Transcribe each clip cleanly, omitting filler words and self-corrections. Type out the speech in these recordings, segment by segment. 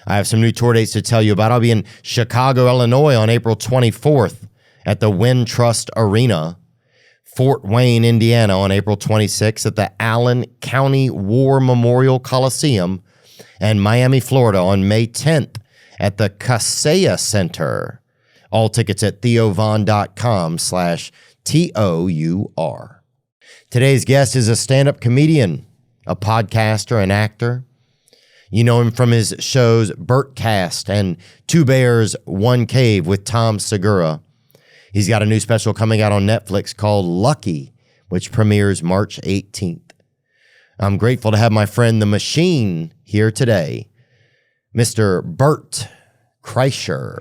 I have some new tour dates to tell you about. I'll be in Chicago, Illinois on April 24th at the Wintrust Arena. Fort Wayne, Indiana on April 26th at the Allen County War Memorial Coliseum. And Miami, Florida on May 10th at the Kaseya Center. All tickets at theovon.com/TOUR. Today's guest is a stand-up comedian, a podcaster, an actor. You know him from his shows Bertcast and Two Bears, One Cave with Tom Segura. He's got a new special coming out on Netflix called Lucky, which premieres March 18th. I'm grateful to have my friend The Machine here today, Mr. Bert Kreischer.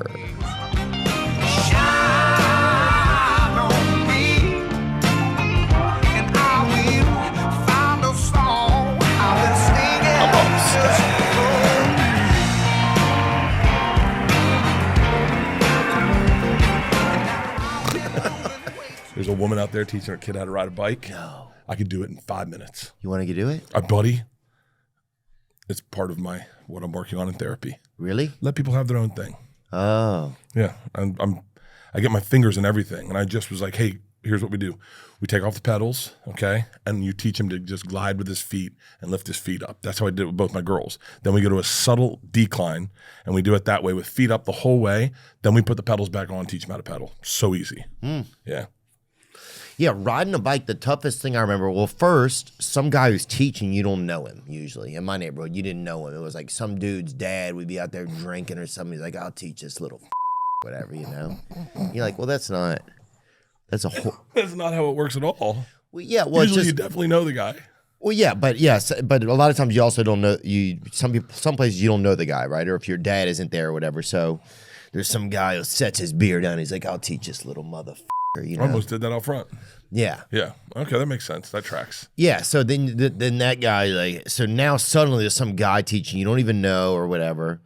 There's a woman out there teaching her kid how to ride a bike. No. I could do it in 5 minutes. You want to do it? Buddy, it's part of what I'm working on in therapy. Really? Let people have their own thing. Oh. Yeah, I get my fingers in everything, and I just was like, hey, here's what we do. We take off the pedals, okay, and you teach him to just glide with his feet and lift his feet up. That's how I did it with both my girls. Then we go to a subtle decline, and we do it that way with feet up the whole way. Then we put the pedals back on, teach them how to pedal. So easy. Yeah. Yeah, riding a bike, the toughest thing I remember, well, first, some guy who's teaching, you don't know him usually. In my neighborhood, you didn't know him. It was like some dude's dad would be out there drinking or something. He's like, I'll teach this little whatever, you know? You're like, well, that's not That's not how it works at all. Well, yeah, well, usually you definitely know the guy. Well, yeah, but yes, but a lot of times you also don't know, some places you don't know the guy, right? Or if your dad isn't there or whatever. So there's some guy who sets his beer down. He's like, I'll teach this little motherfucker. You know? I almost did that out front. Yeah. Yeah. Okay, that makes sense. That tracks. Yeah. So then that guy, like, so now suddenly there's some guy teaching you don't even know or whatever.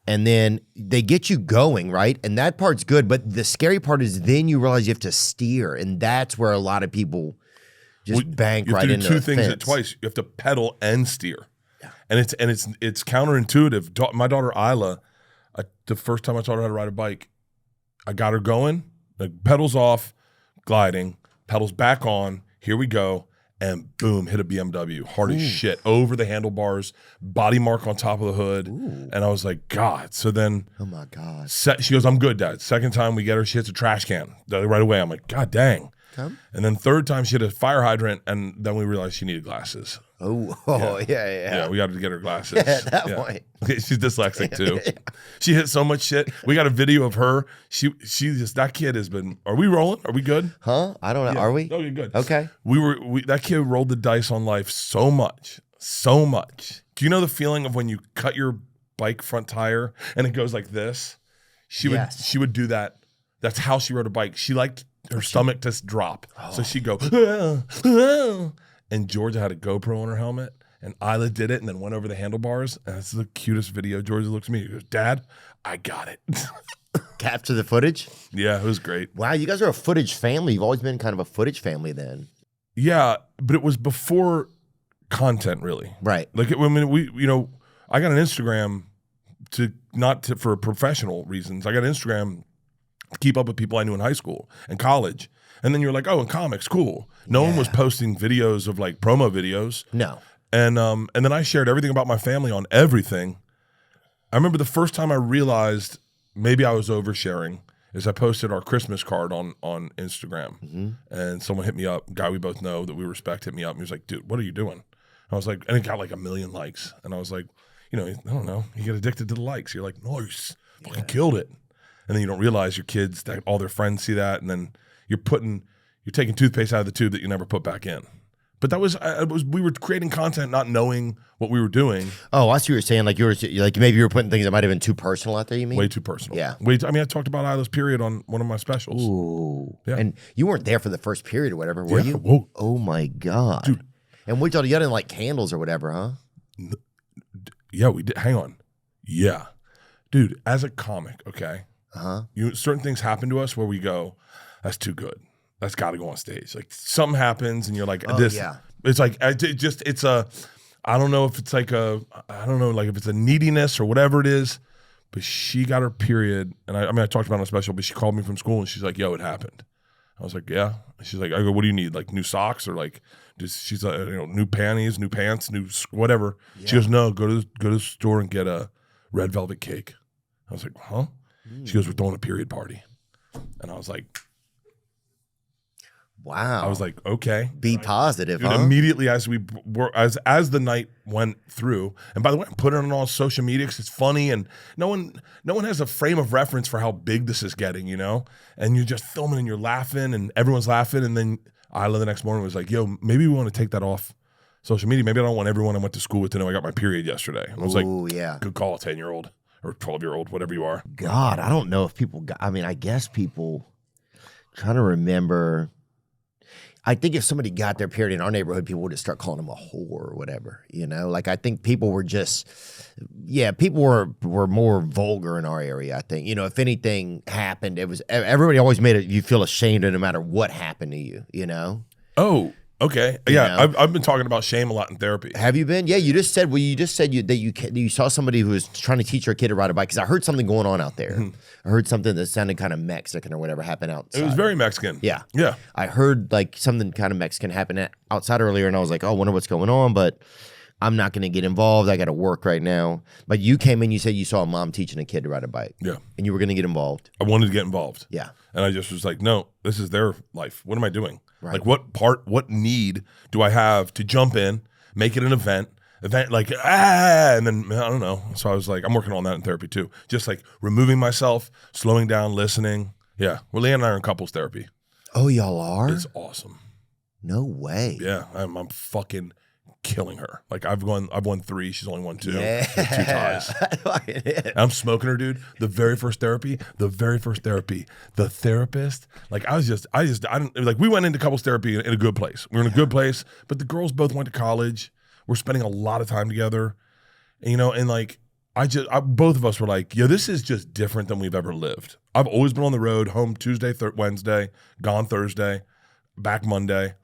And then they get you going, right? And that part's good. But the scary part is then you realize you have to steer. And that's where a lot of people just bank right into two things at twice. You have to pedal and steer. Yeah. And it's counterintuitive. My daughter Isla, the first time I taught her how to ride a bike, I got her going, like pedals off, gliding, pedals back on, here we go, and boom, hit a BMW, hard as shit, over the handlebars, body mark on top of the hood. Ooh. And I was like, God. So then, oh my God. She goes, I'm good, Dad. Second time we get her, she hits a trash can right away. I'm like, God dang. And then third time she hit a fire hydrant, and then we realized she needed glasses. Yeah. Yeah, we got to get her glasses. Yeah, at that point. She's dyslexic too. Yeah. She hit so much shit. We got a video of her. She just, that kid has been, are we rolling? Are we good? Huh? I don't know. Yeah. Are we? No, you're good. Okay. That kid rolled the dice on life so much. Do you know the feeling of when you cut your bike front tire and it goes like this? She would do that. That's how she rode a bike. She liked her stomach to drop. So she'd go, and Georgia had a GoPro on her helmet, and Isla did it and then went over the handlebars. And it's the cutest video. Georgia looks at me, he goes, Dad, I got it. Capture the footage? Yeah, it was great. Wow, you guys are a footage family. You've always been kind of a footage family then. Yeah, but it was before content, really. Right. Like, I got an Instagram for professional reasons. I got an Instagram to keep up with people I knew in high school and college. And then you're like, oh, in comics, cool. No one was posting videos of like promo videos. No. And then I shared everything about my family on everything. I remember the first time I realized maybe I was oversharing is I posted our Christmas card on Instagram. Mm-hmm. And someone hit me up, a guy we both know that we respect hit me up. And he was like, dude, what are you doing? I was like, and it got like 1 million likes. And I was like, I don't know. You get addicted to the likes. You're like, nice, fucking killed it. And then you don't realize your kids, that all their friends see that. And then you're taking toothpaste out of the tube that you never put back in. But we were creating content not knowing what we were doing. Oh, I see what you're saying. Like maybe you were putting things that might have been too personal out there, you mean? Way too personal. Yeah. I talked about Isla's period on one of my specials. Ooh. Yeah. And you weren't there for the first period or whatever, were you? Whoa. Oh my God. Dude. And you didn't like candles or whatever, huh? Yeah, we did. Hang on. Yeah. Dude, as a comic, okay? Certain things happen to us where we go, that's too good. That's got to go on stage. Like something happens and you're like, it's like, it's I don't know if it's like if it's a neediness or whatever it is, but she got her period. And I talked about it on a special, but she called me from school and she's like, yo, it happened. I was like, yeah. She's like, I go, what do you need? Like new socks or like, she's like, new panties, new pants, new whatever. Yeah. She goes, no, go to the store and get a red velvet cake. I was like, huh? She goes, we're throwing a period party. And I was like, wow. I was like, okay. Be positive, Dude, huh? immediately as we were, as the night went through, and by the way, I put it on all social media because it's funny, and no one has a frame of reference for how big this is getting, And you're just filming and you're laughing, and everyone's laughing, and then Isla the next morning was like, yo, maybe we want to take that off social media. Maybe I don't want everyone I went to school with to know I got my period yesterday. And I was like, yeah, good call, 10-year-old or 12-year-old, whatever you are. God, I don't know if people got, I guess people trying to remember. I think if somebody got their period in our neighborhood, people would just start calling them a whore or whatever, Like, I think people were just, people were more vulgar in our area, I think. If anything happened, it was, everybody always made it, you feel ashamed no matter what happened to you, Oh, okay. Yeah, I've been talking about shame a lot in therapy. Have you been? Yeah, you just said that you saw somebody who was trying to teach her kid to ride a bike, because I heard something going on out there. I heard something that sounded kind of Mexican or whatever happened outside. It was very Mexican. Yeah. Yeah. I heard like something kind of Mexican happen outside earlier, and I was like, oh, I wonder what's going on, but I'm not going to get involved. I got to work right now. But you came in, you said you saw a mom teaching a kid to ride a bike. Yeah. And you were going to get involved. I wanted to get involved. Yeah. And I just was like, no, this is their life. What am I doing? Right. Like what need do I have to jump in, make it an event like, and then I don't know. So I was like, I'm working on that in therapy too. Just like removing myself, slowing down, listening. Yeah. Well, Leanne and I are in couples therapy. Oh, y'all are? It's awesome. No way. Yeah. I'm fucking killing her. Like I've won 3. She's only won 2. Yeah. 2 ties. I'm smoking her, dude. The very first therapy, the therapist. Like I don't like, we went into couples therapy in a good place. We were in a good place, but the girls both went to college. We're spending a lot of time together, and like both of us were like, yeah, this is just different than we've ever lived. I've always been on the road, home Tuesday, Wednesday, gone Thursday, back Monday.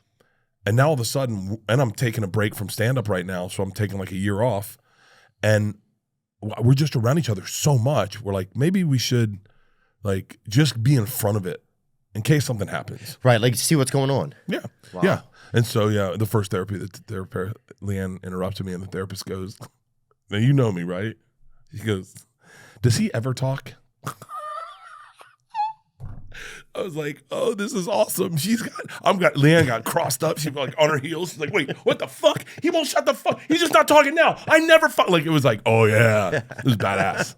And now all of a sudden, and I'm taking a break from stand-up right now, so I'm taking like a year off, and we're just around each other so much. We're like, maybe we should like just be in front of it in case something happens. Right, like see what's going on. Yeah, wow. Yeah. And so, yeah, the first therapy, Leanne interrupted me, and the therapist goes, now you know me, right? She goes, does he ever talk? I was like, oh, this is awesome. Leanne got crossed up. She was like on her heels. She's like, wait, what the fuck? He won't shut the fuck. He's just not talking now. I never like it was like, oh yeah. It was badass.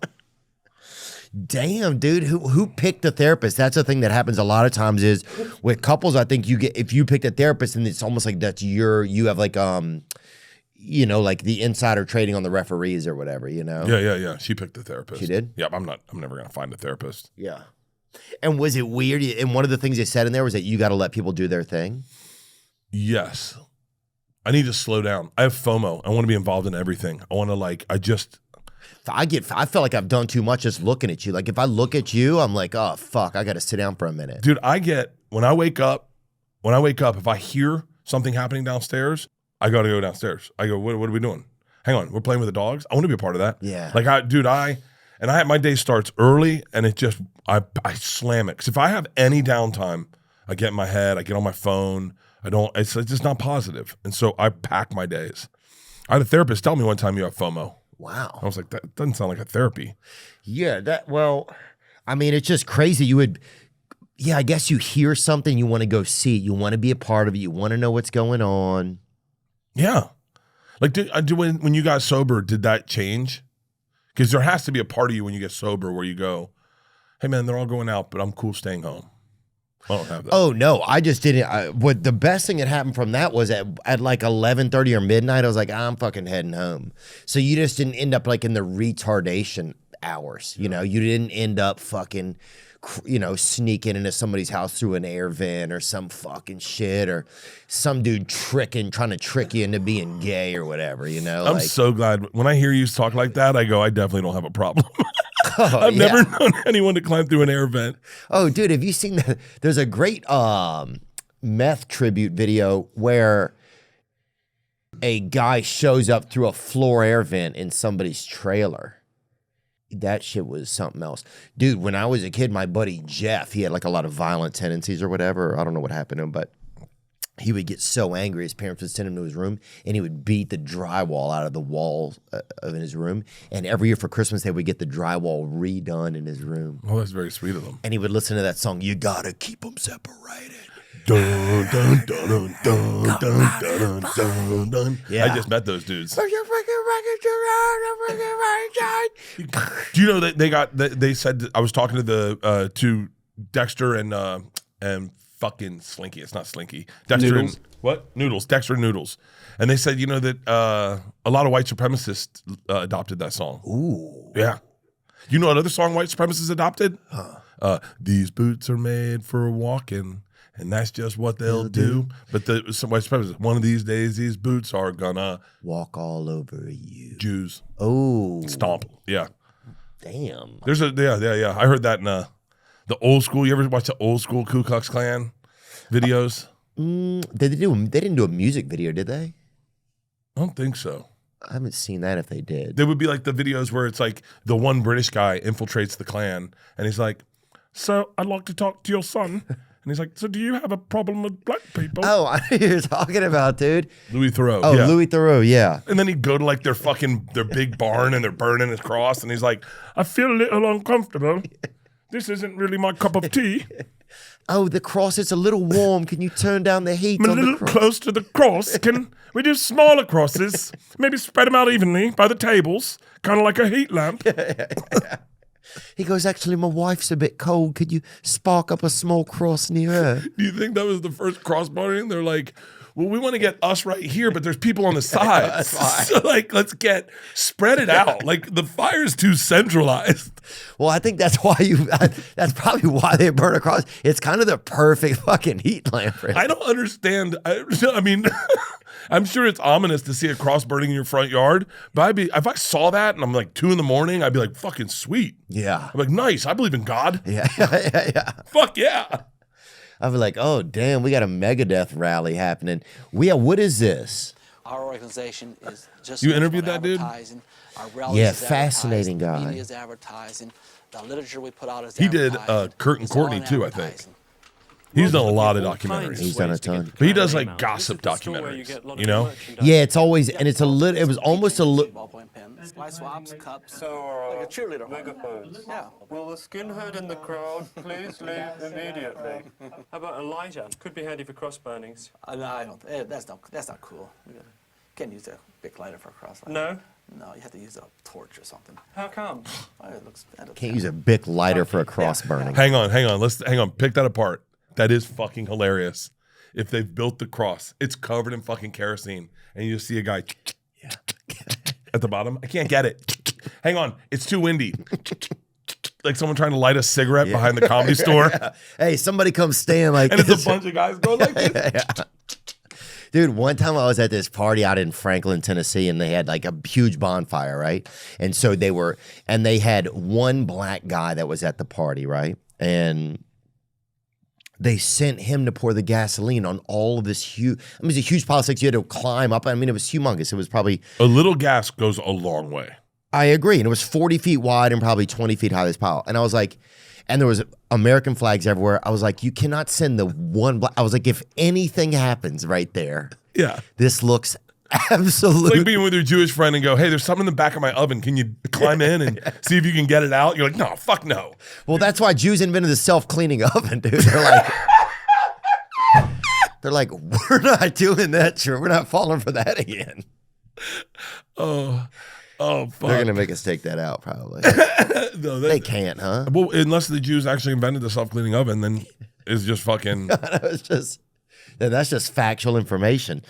Damn, dude. Who picked the therapist? That's the thing that happens a lot of times is with couples, I think if you pick a therapist, and it's almost like you have like like the insider trading on the referees or whatever, Yeah. She picked the therapist. She did? Yeah, I'm never gonna find a therapist. Yeah. And was it weird? And one of the things they said in there was that you got to let people do their thing? Yes. I need to slow down. I have FOMO. I want to be involved in everything. I want to I feel like I've done too much just looking at you. Like if I look at you, I'm like, oh, fuck, I got to sit down for a minute. Dude, when I wake up, if I hear something happening downstairs, I got to go downstairs. I go, what are we doing? Hang on, we're playing with the dogs? I want to be a part of that. Yeah. Like my day starts early, and it just, I slam it. Because if I have any downtime, I get in my head, I get on my phone, it's just not positive. And so I pack my days. I had a therapist tell me one time you have FOMO. Wow. I was like, that doesn't sound like a therapy. Yeah, it's just crazy. I guess you hear something, you want to go see it. You want to be a part of it. You want to know what's going on. Yeah. Like, when you got sober, did that change? Because there has to be a part of you when you get sober where you go, hey, man, they're all going out, but I'm cool staying home. I don't have that. Oh, no, I just didn't. What the best thing that happened from that was at like 11:30 or midnight, I was like, I'm fucking heading home. So you just didn't end up like in the retardation hours. You didn't end up fucking, sneaking into somebody's house through an air vent or some fucking shit, or some dude trying to trick you into being gay or whatever, I'm so glad. When I hear you talk like that, I go, I definitely don't have a problem. Oh, I've never known anyone to climb through an air vent. Oh, dude, have you seen that? There's a great meth tribute video where a guy shows up through a floor air vent in somebody's trailer. That shit was something else. Dude, when I was a kid, my buddy Jeff, he had like a lot of violent tendencies or whatever. I don't know what happened to him, but he would get so angry. His parents would send him to his room, and he would beat the drywall out of the wall of his room. And every year for Christmas, they would get the drywall redone in his room. Oh, that's very sweet of them. And he would listen to that song, "You Gotta Keep Them Separated." Dun, dun, dun, dun, dun, dun, dun, dun, dun. Yeah. I just met those dudes. Do you know that they said, I was talking to the to Dexter and fucking Slinky. It's not Slinky. Dexter Noodles. and what? Noodles. Dexter and Noodles. And they said, that a lot of white supremacists adopted that song. Ooh. Yeah. You know another song white supremacists adopted? These boots are made for walking, and that's just what they'll do. But some white supremacists, one of these days, these boots are gonna Walk all over you. Jews. Oh. Stomp. Yeah. Damn. There's yeah. I heard that in the old school. You ever watch the old school Ku Klux Klan videos? They didn't do a music video, did they? I don't think so. I haven't seen that if they did. There would be like the videos where it's like the one British guy infiltrates the Klan, and he's like, "So I'd like to talk to your son." And he's like, "So do you have a problem with black people?" Oh, I know who you're talking about, dude. Louis Theroux. Oh, yeah. Louis Theroux, yeah. And then he'd go to like their big barn and they're burning his cross, and he's like, "I feel a little uncomfortable. This isn't really my cup of tea. Oh, the cross is a little warm. Can you turn down the heat I'm a on the little cross? close to the cross. Can we do smaller crosses? Maybe spread them out evenly by the tables, kind of like a heat lamp." He goes, actually, my wife's a bit cold. Could you spark up a small cross near her? Do you think that was the first cross burning? They're like, "Well, we want to get us right here, but there's people on the sides. So, like, let's spread it out. Like, the fire's too centralized." Well, I think that's why that's probably why they burn a cross. It's kind of the perfect fucking heat lamp for it. I don't understand. I mean, I'm sure it's ominous to see a cross burning in your front yard, but if I saw that and I'm like 2 a.m, I'd be like, fucking sweet. Yeah. I'm like, nice. I believe in God. Yeah. Fuck yeah. I'd be like, oh, damn, we got a Megadeth rally happening. What is this? Our organization is just You interviewed that dude? Our rallies Yeah, is fascinating advertising, guy. Media is advertising. The literature we put out is He did advertising. Kurt and It's all Courtney in too, I think. advertising. He's done a lot of All kinds documentaries. He's done a ton. ways to get But he does the like email. gossip This is the store where you documentaries, get a lot of you know? merchandise. Yeah, it's always, and it's a little, it was almost a little, Ballpoint pens, fly swaps, cups, So, like a cheerleader. megaphones. Yeah. Will the skinhead in the crowd please leave immediately? How about a lighter? Could be handy for cross burnings. No, I don't. That's not cool. You can't use a big lighter for a crosslight. No? No, you have to use a torch or something. How come? It looks. can't use a Bic lighter for a cross burning. Hang on. Hang on. Pick that apart. That is fucking hilarious. If they've built the cross, it's covered in fucking kerosene, and you just see a guy at the bottom. I can't get it. Hang on. It's too windy. Like someone trying to light a cigarette behind the Comedy Store. Hey, somebody come stand like And this. it's a bunch of guys going like this. Dude, one time I was at this party out in Franklin, Tennessee, and they had like a huge bonfire, right? And so they had one black guy that was at the party, right? And they sent him to pour the gasoline on all of this huge, it was a huge pile of sticks you had to climb up. I mean, it was humongous. It was probably, A little gas goes a long way. I agree. And it was 40 feet wide and probably 20 feet high, this pile. And I was like, and there was American flags everywhere. I was like, you cannot send the one black. I was like, if anything happens right there, Yeah. this looks It's absolutely. like being with your Jewish friend and go, "Hey, there's something in the back of my oven. Can you climb in and see if you can get it out?" You're like, "No, fuck no." Well, that's why Jews invented the self-cleaning oven, dude. They're like, we're not doing that. Sure, we're not falling for that again. Oh, fuck. They're gonna make us take that out, probably. No, They can't, huh? Well, unless the Jews actually invented the self-cleaning oven, then it's just fucking. That's just factual information,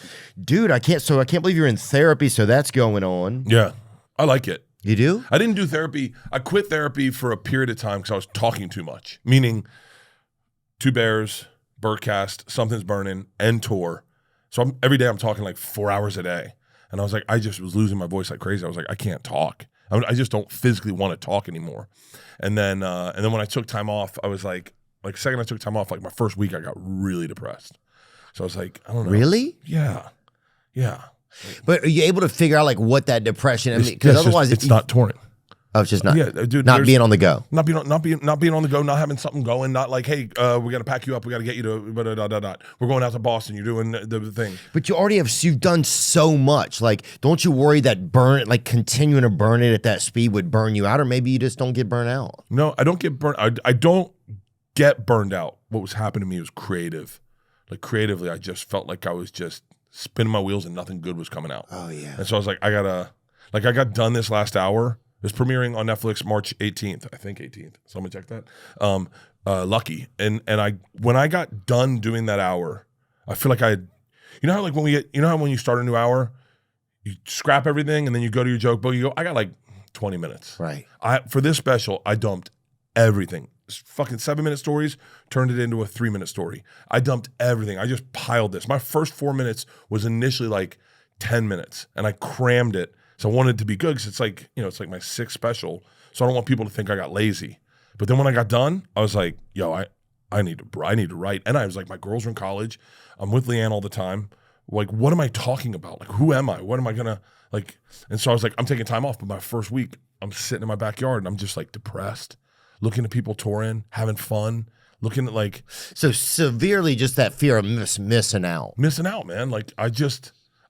dude. I can't believe you're in therapy. So that's going on. Yeah, I like it. You do? I didn't do therapy. I quit therapy for a period of time because I was talking too much. Meaning, Two Bears, Bertcast, Something's Burning, and tour. So every day I'm talking like 4 hours a day, and I was like, I just was losing my voice like crazy. I was like, I can't talk. I just don't physically want to talk anymore. And then when I took time off, I was like second I took time off, like my first week, I got really depressed. So I was like, I don't know. Really? Yeah. But are you able to figure out like what that depression? I mean, because otherwise it's not touring. Oh, it's just not. Yeah, dude, not being on the go. Not being on the go. Not having something going. Not like, hey, we got to pack you up. We got to get you to. We're going out to Boston. You're doing the thing. But you already have. You've done so much. Like, don't you worry that continuing to burn it at that speed would burn you out, or maybe you just don't get burnt out. No, I don't get burnt. I don't get burned out. What was happening to me was creative. Like creatively, I just felt like I was just spinning my wheels and nothing good was coming out. Oh yeah. And so I was like, I got done this last hour. It's premiering on Netflix March 18th, I think 18th. Someone check that. Lucky. And when I got done doing that hour, I feel like you know how when you start a new hour, you scrap everything and then you go to your joke book, you go, I got like 20 minutes. Right. For this special, I dumped everything. Fucking 7-minute stories, turned it into a 3-minute story. I dumped everything. I just piled this. My first 4 minutes was initially like 10 minutes and I crammed it. So I wanted it to be good because it's like, it's like my 6th special. So I don't want people to think I got lazy. But then when I got done, I was like, yo, I need to write. And I was like, my girls are in college. I'm with Leanne all the time. Like, what am I talking about? Like, who am I? What am I gonna like? And so I was like, I'm taking time off. But my first week, I'm sitting in my backyard and I'm just like depressed, looking at people touring, having fun, looking at like. So severely just that fear of missing out. Missing out, man. Like,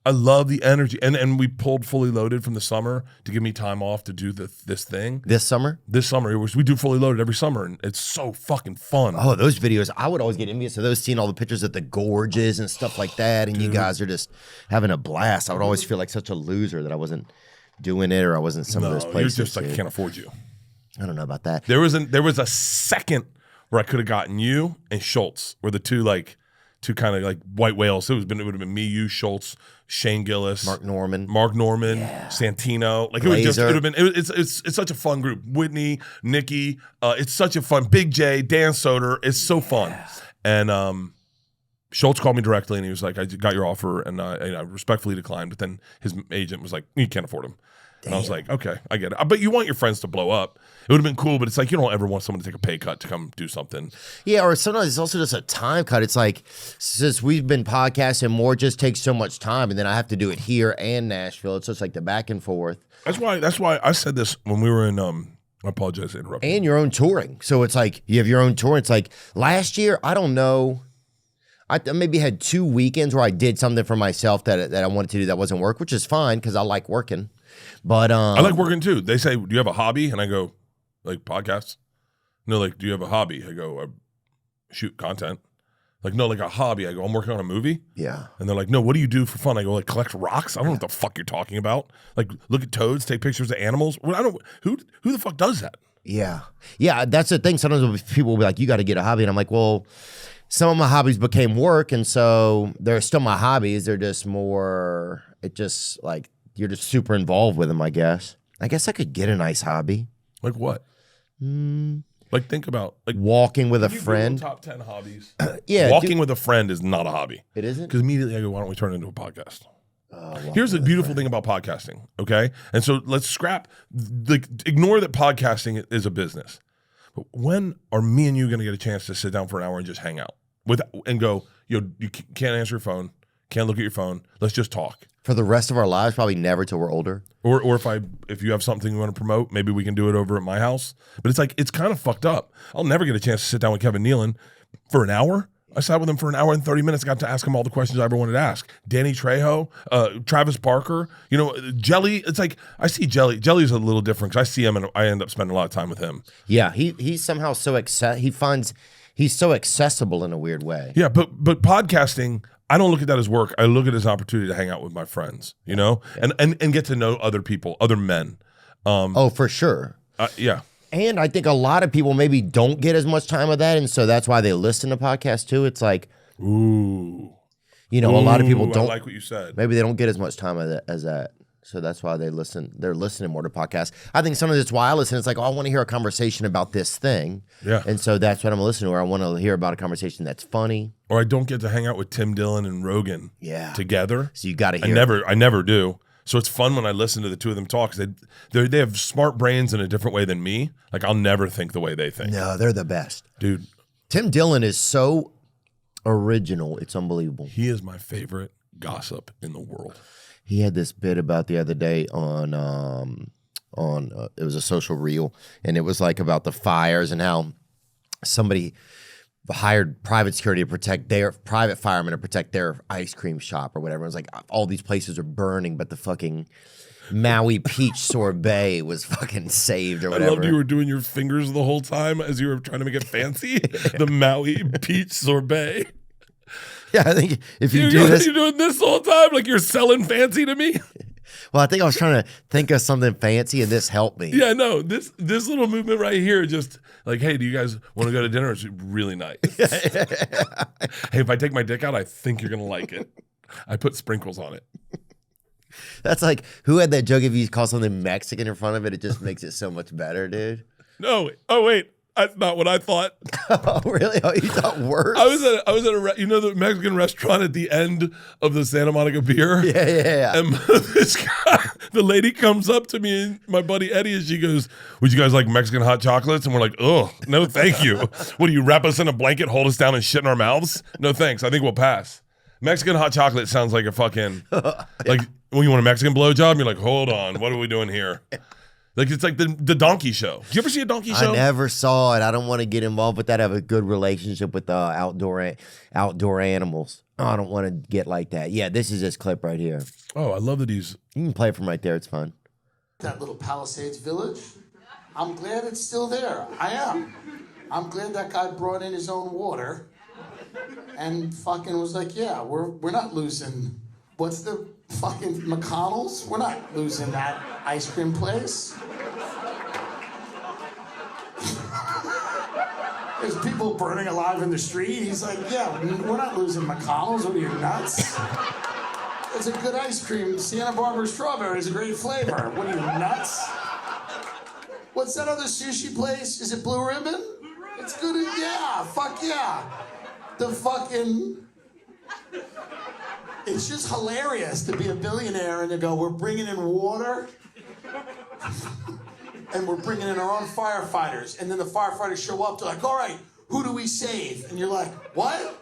I love the energy. And we pulled Fully Loaded from the summer to give me time off to do this thing. This summer? This summer. We do Fully Loaded every summer, and it's so fucking fun. Oh, those videos. I would always get envious of those, seeing all the pictures at the gorges and stuff like that, and you guys are just having a blast. I would always feel like such a loser that I wasn't doing it or I wasn't some of those places. You're just like, I can't afford you. I don't know about that. There was a second where I could have gotten you and Schultz, were the two kind of like white whales. It would have been me, you, Schultz, Shane Gillis, Mark Norman, Santino. Like Glazer. it would have been. It's such a fun group. Whitney, Nikki. It's such a fun. Big J, Dan Soder. It's so fun. And Schultz called me directly and he was like, "I got your offer," and I respectfully declined. But then his agent was like, "You can't afford him." And I was like, okay, I get it. But you want your friends to blow up. It would have been cool, but it's like you don't ever want someone to take a pay cut to come do something. Yeah, or sometimes it's also just a time cut. It's like, since we've been podcasting more, it just takes so much time, and then I have to do it here and Nashville. It's just like the back and forth. That's why I said this when we were in I apologize to interrupt. And your own touring. So it's like you have your own tour. It's like last year, I don't know. I maybe had 2 weekends where I did something for myself that I wanted to do that wasn't work, which is fine because I like working. But I like working too. They say, "Do you have a hobby?" And I go, "Like podcasts." No, like, "Do you have a hobby?" I go, "I shoot content." Like, no, like a hobby. I go, "I'm working on a movie." Yeah. And they're like, "No, what do you do for fun?" I go, "Like collect rocks." I don't know what the fuck you're talking about. Like, look at toads, take pictures of animals. Well, I don't. Who the fuck does that? Yeah. Yeah, that's the thing. Sometimes people will be like, "You got to get a hobby." And I'm like, well, some of my hobbies became work. And so they're still my hobbies. They're just more, it just like, you're just super involved with them, I guess. I guess I could get a nice hobby. Like what? Like think about like walking with a you friend. Google top 10 hobbies. Yeah. Walking with a friend is not a hobby. It isn't? Because immediately I go, why don't we turn it into a podcast? Here's the beautiful thing about podcasting, okay? And so let's scrap, like, ignore that podcasting is a business. But when are me and you going to get a chance to sit down for an hour and just hang out and go, you can't answer your phone, can't look at your phone, let's just talk. For the rest of our lives, probably never till we're older. Or if you have something you want to promote, maybe we can do it over at my house. But it's like, it's kind of fucked up. I'll never get a chance to sit down with Kevin Nealon for an hour. I sat with him for an hour and 30 minutes. I got to ask him all the questions I ever wanted to ask. Danny Trejo, Travis Barker, Jelly. It's like, I see Jelly. Jelly's a little different because I see him and I end up spending a lot of time with him. Yeah, he's somehow he's so accessible in a weird way. Yeah, but podcasting, I don't look at that as work. I look at it as an opportunity to hang out with my friends, and get to know other people, other men. Oh, for sure. Yeah. And I think a lot of people maybe don't get as much time of that, and so that's why they listen to podcasts too. It's like, ooh, a lot of people don't. I like what you said. Maybe they don't get as much time of that as that, so that's why they listen. They're listening more to podcasts. I think sometimes it's why I listen. It's like, oh, I want to hear a conversation about this thing, yeah, and so that's what I'm listening to. Or I want to hear about a conversation that's funny. Or I don't get to hang out with Tim Dillon and Rogan, together. So you got to hear. I never do. So it's fun when I listen to the two of them talk because they have smart brains in a different way than me. Like, I'll never think the way they think. No, they're the best. Dude. Tim Dillon is so original. It's unbelievable. He is my favorite gossip in the world. He had this bit about the other day on it was a social reel, and it was like about the fires and how somebody hired private security to protect their private firemen to protect their ice cream shop or whatever. It was like all these places are burning, but the fucking Maui peach sorbet was fucking saved or whatever. I loved you were doing your fingers the whole time as you were trying to make it fancy. The Maui peach sorbet. Yeah, I think if you do this, you're doing this the whole time, like you're selling fancy to me. Well, I think I was trying to think of something fancy, and this helped me. Yeah, no, this little movement right here, just like, hey, do you guys want to go to dinner? It's really nice. Hey, if I take my dick out, I think you're gonna like it. I put sprinkles on it. That's like, who had that joke? If you call something Mexican in front of it, it just makes it so much better, dude. No, oh wait. That's not what I thought. Oh, really? Oh, you thought worse? I was at the Mexican restaurant at the end of the Santa Monica Pier. Yeah. And this guy, the lady comes up to me and my buddy Eddie, and she goes, "Would you guys like Mexican hot chocolates?" And we're like, "Oh, no, thank you." What do you wrap us in a blanket, hold us down, and shit in our mouths? No, thanks. I think we'll pass. Mexican hot chocolate sounds like a fucking like when you want a Mexican blowjob. You're like, hold on, what are we doing here? Like it's like the donkey show. Did you ever see a donkey show? I never saw it. I don't want to get involved with that. I have a good relationship with outdoor animals. Oh, I don't want to get like that. Yeah, this is this clip right here. Oh, I love that he's. You can play it from right there. It's fun. That little Palisades village, I'm glad it's still there. I am. I'm glad that guy brought in his own water and fucking was like, yeah, we're not losing. What's the fucking McConnell's? We're not losing that ice cream place. There's people burning alive in the street. He's like, yeah, we're not losing McConnell's. What are you, nuts? It's a good ice cream. Santa Barbara strawberry is a great flavor. What are you, nuts? What's that other sushi place? Is it Blue Ribbon? It's good. Yeah, fuck yeah. The fucking... It's just hilarious to be a billionaire and to go, we're bringing in water and we're bringing in our own firefighters. And then the firefighters show up, they're like, all right, who do we save? And you're like, what?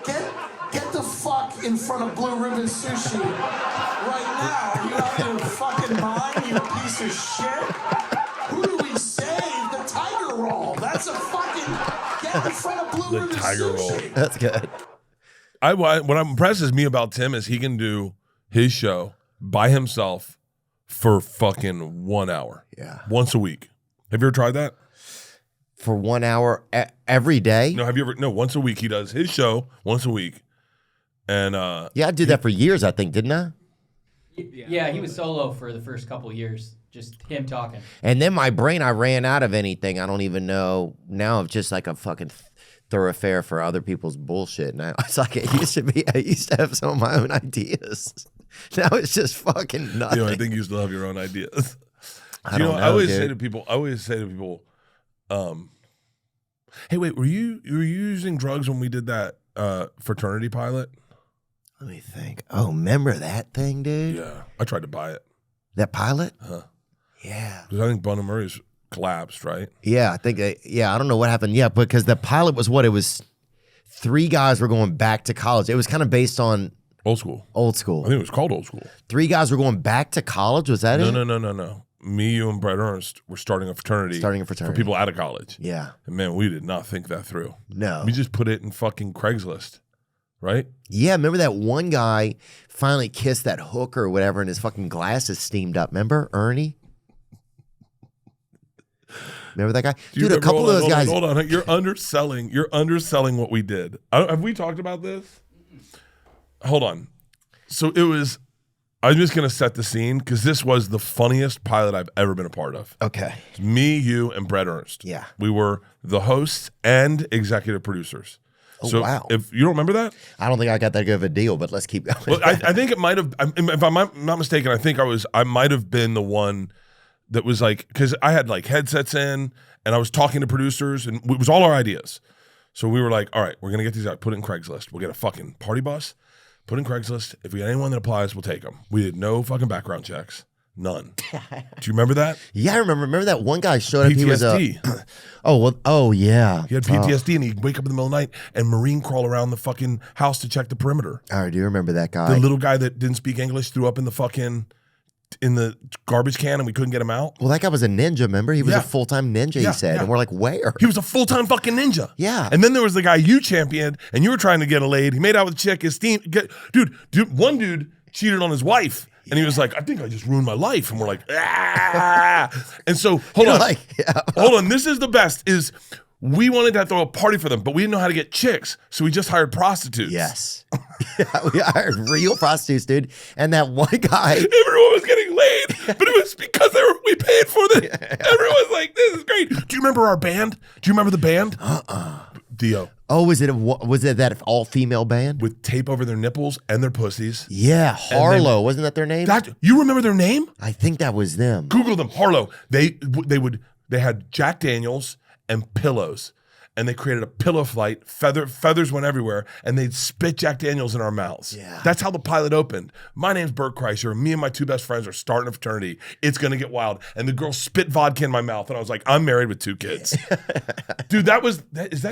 Get the fuck in front of Blue Ribbon Sushi right now. Are you out of your fucking mind, you piece of shit? Who do we save? The Tiger Roll. That's a fucking, get in front of Blue Ribbon Tiger Sushi. Roll. That's good. What impresses me about Tim is he can do his show by himself for fucking 1 hour. Yeah. Once a week. Have you ever tried that? For 1 hour every day? No, have you ever? No, once a week. He does his show once a week. And Yeah, I did that for years, I think, didn't I? Yeah, he was solo for the first couple of years. Just him talking. And then my brain, I ran out of anything. I don't even know. Now I'm just like a fucking thoroughfare for other people's bullshit. And it's like it used to be. I used to have some of my own ideas. Now it's just fucking nothing. I think you still have your own ideas. I don't know, I always dude. say to people, hey, wait, were you using drugs when we did that fraternity pilot? Let me think. Oh, remember that thing, dude? Yeah, I tried to buy it. That pilot? Huh. Yeah. Because I think Bun and Murray's collapsed, right? Yeah, I think. I don't know what happened. Yeah, because the pilot was what? It was 3 guys were going back to college. It was kind of based on Old school. old school. I think it was called Old School. 3 guys were going back to college. Was that it? No. Me, you, and Brett Ernst were starting a fraternity. For people out of college. Yeah. And man, we did not think that through. No. We just put it in fucking Craigslist, right? Yeah, remember that one guy finally kissed that hooker or whatever, and his fucking glasses steamed up. Remember Ernie? Remember that guy? Dude, a couple of those guys. Hold on. You're underselling what we did. Have we talked about this? Hold on. So it was, I'm just going to set the scene because this was the funniest pilot I've ever been a part of. Okay. It's me, you, and Brett Ernst. Yeah. We were the hosts and executive producers. Oh, so wow. If you don't remember that? I don't think I got that good of a deal, but let's keep going. Well, I think it might have, if I'm not mistaken, I might have been the one that was like, because I had like headsets in and I was talking to producers and it was all our ideas. So we were like, all right, we're going to get these out, put it in Craigslist. We'll get a fucking party bus, put in Craigslist. If we get anyone that applies, we'll take them. We did no fucking background checks, None. Do you remember that? Yeah, I remember. Remember that one guy showed up. PTSD. He was yeah. He had PTSD and he'd wake up in the middle of the night and Marine crawl around the fucking house to check the perimeter. I do remember that guy. The little guy that didn't speak English threw up in the garbage can and we couldn't get him out. Well, that guy was a ninja, remember? He was Yeah. a full-time ninja, he said. And we're like, where? He was a full-time fucking ninja. Yeah. And then there was the guy you championed and you were trying to get a laid. He made out with a chick. One dude cheated on his wife. And he was like, I think I just ruined my life. And we're like, ah. And so, hold on. This is the best, is we wanted to throw a party for them, but we didn't know how to get chicks. So we just hired prostitutes. Yes. Yeah, we hired real prostitutes, dude. And that one guy. Everyone was getting laid, but it was because we paid for them. Everyone was like, this is great. Do you remember our band? Do you remember the band? Theo. Oh, was it that all-female band? With tape over their nipples and their pussies. Yeah, Harlow. Wasn't that their name? You remember their name? I think that was them. Google them. Harlow. They had Jack Daniels and pillows. And they created a pillow flight. Feathers went everywhere, and they'd spit Jack Daniels in our mouths. Yeah. That's how the pilot opened. My name's Bert Kreischer. Me and my two best friends are starting a fraternity. It's gonna get wild. And the girl spit vodka in my mouth, and I was like, I'm married with 2 kids. Dude, no, that's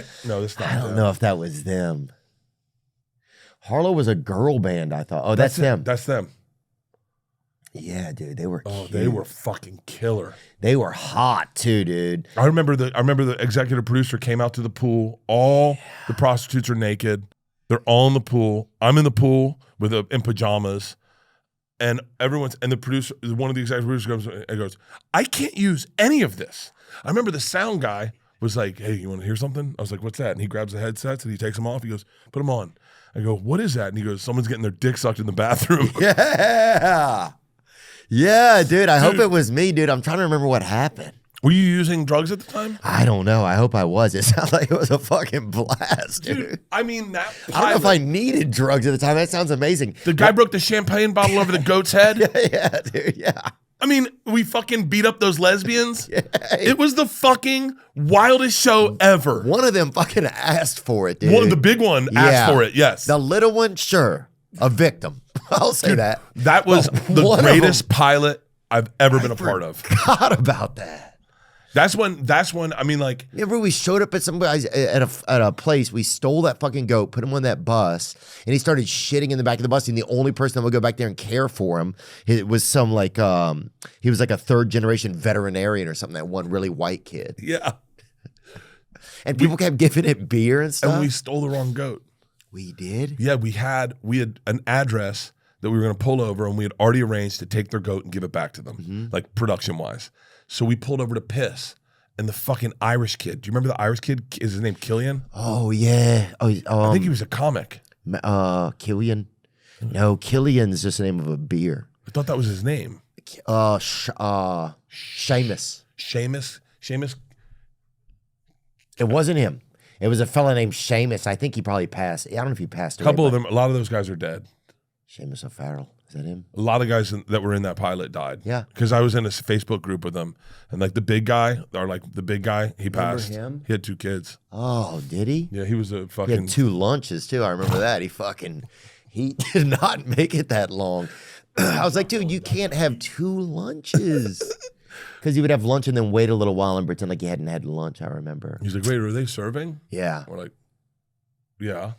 not. I don't know if that was them. Harlow was a girl band, I thought. Oh, that's them. That's them. Yeah, dude, they were. Oh, cute. they were fucking killer. They were hot too, dude. I remember the executive producer came out to the pool. All the prostitutes are naked. They're all in the pool. I'm in the pool in pajamas, and the producer, one of the executive producers comes and goes, "I can't use any of this." I remember the sound guy was like, "Hey, you want to hear something?" I was like, "What's that?" And he grabs the headsets and he takes them off. He goes, "Put them on." I go, "What is that?" And he goes, "Someone's getting their dick sucked in the bathroom." Yeah. Yeah, dude. I hope it was me, dude. I'm trying to remember what happened. Were you using drugs at the time? I don't know. I hope I was. It sounded like it was a fucking blast, dude. I mean, that I don't know if I needed drugs at the time. That sounds amazing. The guy broke the champagne bottle over the goat's head. Yeah, dude. Yeah. I mean, we fucking beat up those lesbians. Yeah. It was the fucking wildest show ever. One of them fucking asked for it, dude. The big one asked for it, yes. The little one, sure. A victim. I'll say that. That was the greatest pilot I've ever been a part of. Forgot about that. That's when, I mean, like. Remember we showed up at some guys at a place, we stole that fucking goat, put him on that bus, and he started shitting in the back of the bus, and the only person that would go back there and care for him, it was some like, he was like a 3rd generation veterinarian or something, that one really white kid. Yeah. And people kept giving it beer and stuff. And we stole the wrong goat. We did? Yeah, we had an address that we were going to pull over, and we had already arranged to take their goat and give it back to them, like production-wise. So we pulled over to piss, and the fucking Irish kid. Do you remember the Irish kid? Is his name Killian? Oh, yeah. Oh, I think he was a comic. Killian? No, Killian's just the name of a beer. I thought that was his name. Seamus. Seamus? It wasn't him. It was a fella named Seamus. I think he probably passed. I don't know if he passed away. A lot of those guys are dead. Seamus O'Farrell. Is that him? A lot of guys that were in that pilot died. Yeah. Because I was in a Facebook group with them. And like the big guy, he passed. Him? He had 2 kids. Oh, did he? Yeah, he was a He fucking. had 2 lunches too. I remember that. He did not make it that long. I was like, dude, you can't have 2 lunches. Because he would have lunch and then wait a little while and pretend like he hadn't had lunch, I remember. He's like, wait, are they serving? Yeah. We're like, yeah.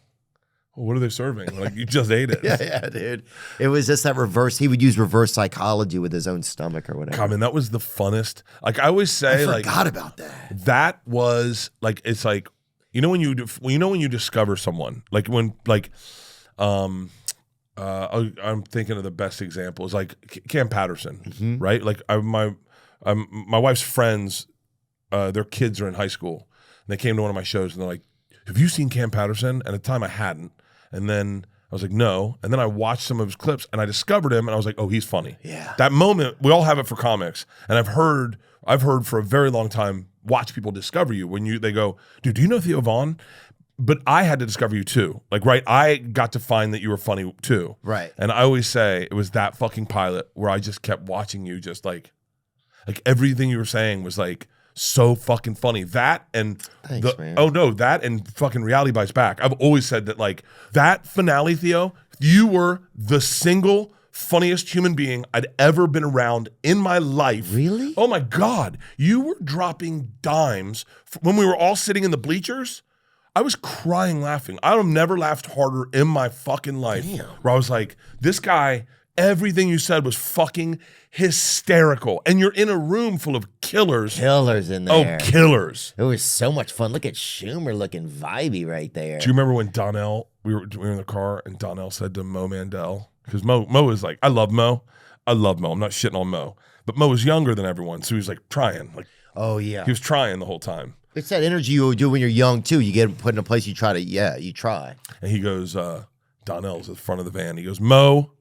Well, what are they serving? We're like, you just ate it. Yeah, dude. It was just that reverse. He would use reverse psychology with his own stomach or whatever. I mean, that was the funnest. Like I always say, I forgot about that. That was like, it's like, when you discover someone, like when, like, I'm thinking of the best example is like Cam Patterson, right? Like my wife's friends, their kids are in high school, and they came to one of my shows, and they're like, have you seen Cam Patterson? And at the time I hadn't. And then I was like, no. And then I watched some of his clips, and I discovered him, and I was like, oh, he's funny. Yeah. That moment, we all have it for comics. And I've heard for a very long time, watch people discover you when they go, dude, do you know Theo Vaughn? But I had to discover you too. Like, right, I got to find that you were funny too. Right. And I always say it was that fucking pilot where I just kept watching you, just like everything you were saying was like so fucking funny. That and Thanks, man. That and fucking Reality Bites Back. I've always said that, like, that finale, Theo, you were the single funniest human being I'd ever been around in my life. Really? Oh my God. You were dropping dimes when we were all sitting in the bleachers. I was crying laughing. I've never laughed harder in my fucking life. Damn. Where I was like, this guy, everything you said was fucking hysterical. And you're in a room full of killers. Killers in there. Oh, killers. It was so much fun. Look at Schumer looking vibey right there. Do you remember when Donnell, we were in the car and Donnell said to Mo Mandel, because Mo is like, I love Mo. I'm not shitting on Mo. But Mo was younger than everyone. So he was like trying. Like, oh, yeah. he was trying the whole time. It's that energy you do when you're young, too. You get put in a place you try. And he goes, Donnell's at the front of the van. He goes, Mo,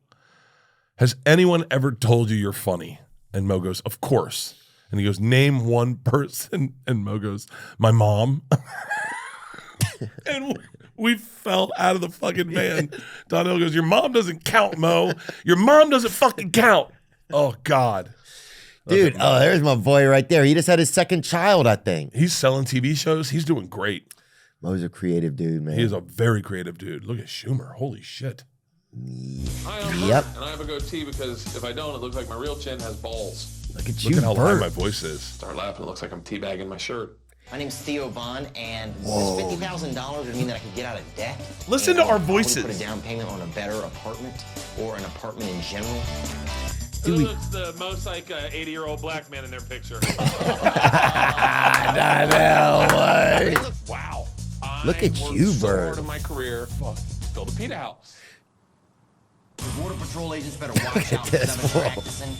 has anyone ever told you you're funny? And Mo goes, of course. And he goes, name one person. And Mo goes, my mom. And we fell out of the fucking van. Donnell goes, your mom doesn't count, Mo. Your mom doesn't fucking count. Oh, God. Dude, there's my boy right there. He just had his second child, I think. He's selling TV shows. He's doing great. Mo's a creative dude, man. He is a very creative dude. Look at Schumer. Holy shit. Hi, I'm Yep. Bert, and I have a goatee because if I don't, it looks like my real chin has balls. Look at Look you, at how loud Bert. my voice is. Start laughing, it looks like I'm teabagging my shirt. My name's Theo Vaughn, and this $50,000 would mean that I could get out of debt. Listen to our and probably voices. Put a down payment on a better apartment or an apartment in general. Who looks the most like an 80-year-old black man in their picture? Wow. Look at you, so Bert. hard in my career. Build a pita house. Border Patrol agents better watch out for them practicing.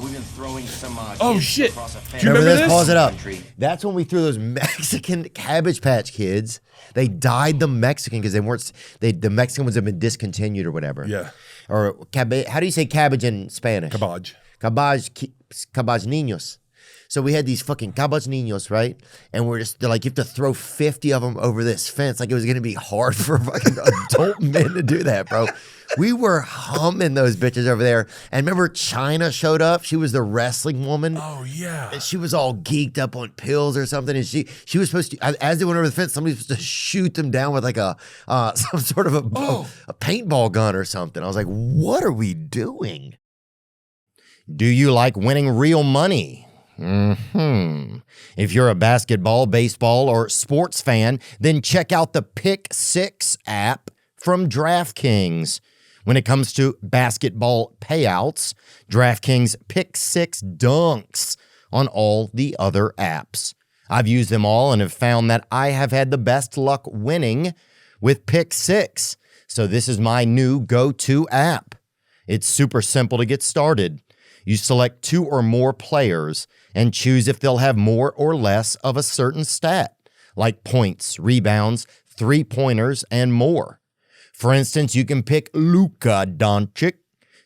We've been throwing some Oh, kids shit. across a fence. Do you remember this? Pause it up. Country. That's when we threw those Mexican Cabbage Patch Kids. They dyed them Mexican because the Mexican ones have been discontinued or whatever. Yeah. Or how do you say cabbage in Spanish? Cabbage. Cabbage niños. So we had these fucking cabbage niños, right? And they're like, you have to throw 50 of them over this fence. Like it was going to be hard for fucking adult men to do that, bro. We were humming those bitches over there. And remember China showed up? She was the wrestling woman. Oh, yeah. And she was all geeked up on pills or something. And she was supposed to, as they went over the fence, somebody was supposed to shoot them down with like some sort of a paintball gun or something. I was like, what are we doing? Do you like winning real money? If you're a basketball, baseball, or sports fan, then check out the Pick 6 app from DraftKings. When it comes to basketball payouts, DraftKings Pick 6 dunks on all the other apps. I've used them all and have found that I have had the best luck winning with Pick 6. So this is my new go-to app. It's super simple to get started. You select 2 or more players and choose if they'll have more or less of a certain stat, like points, rebounds, three-pointers, and more. For instance, you can pick Luka Doncic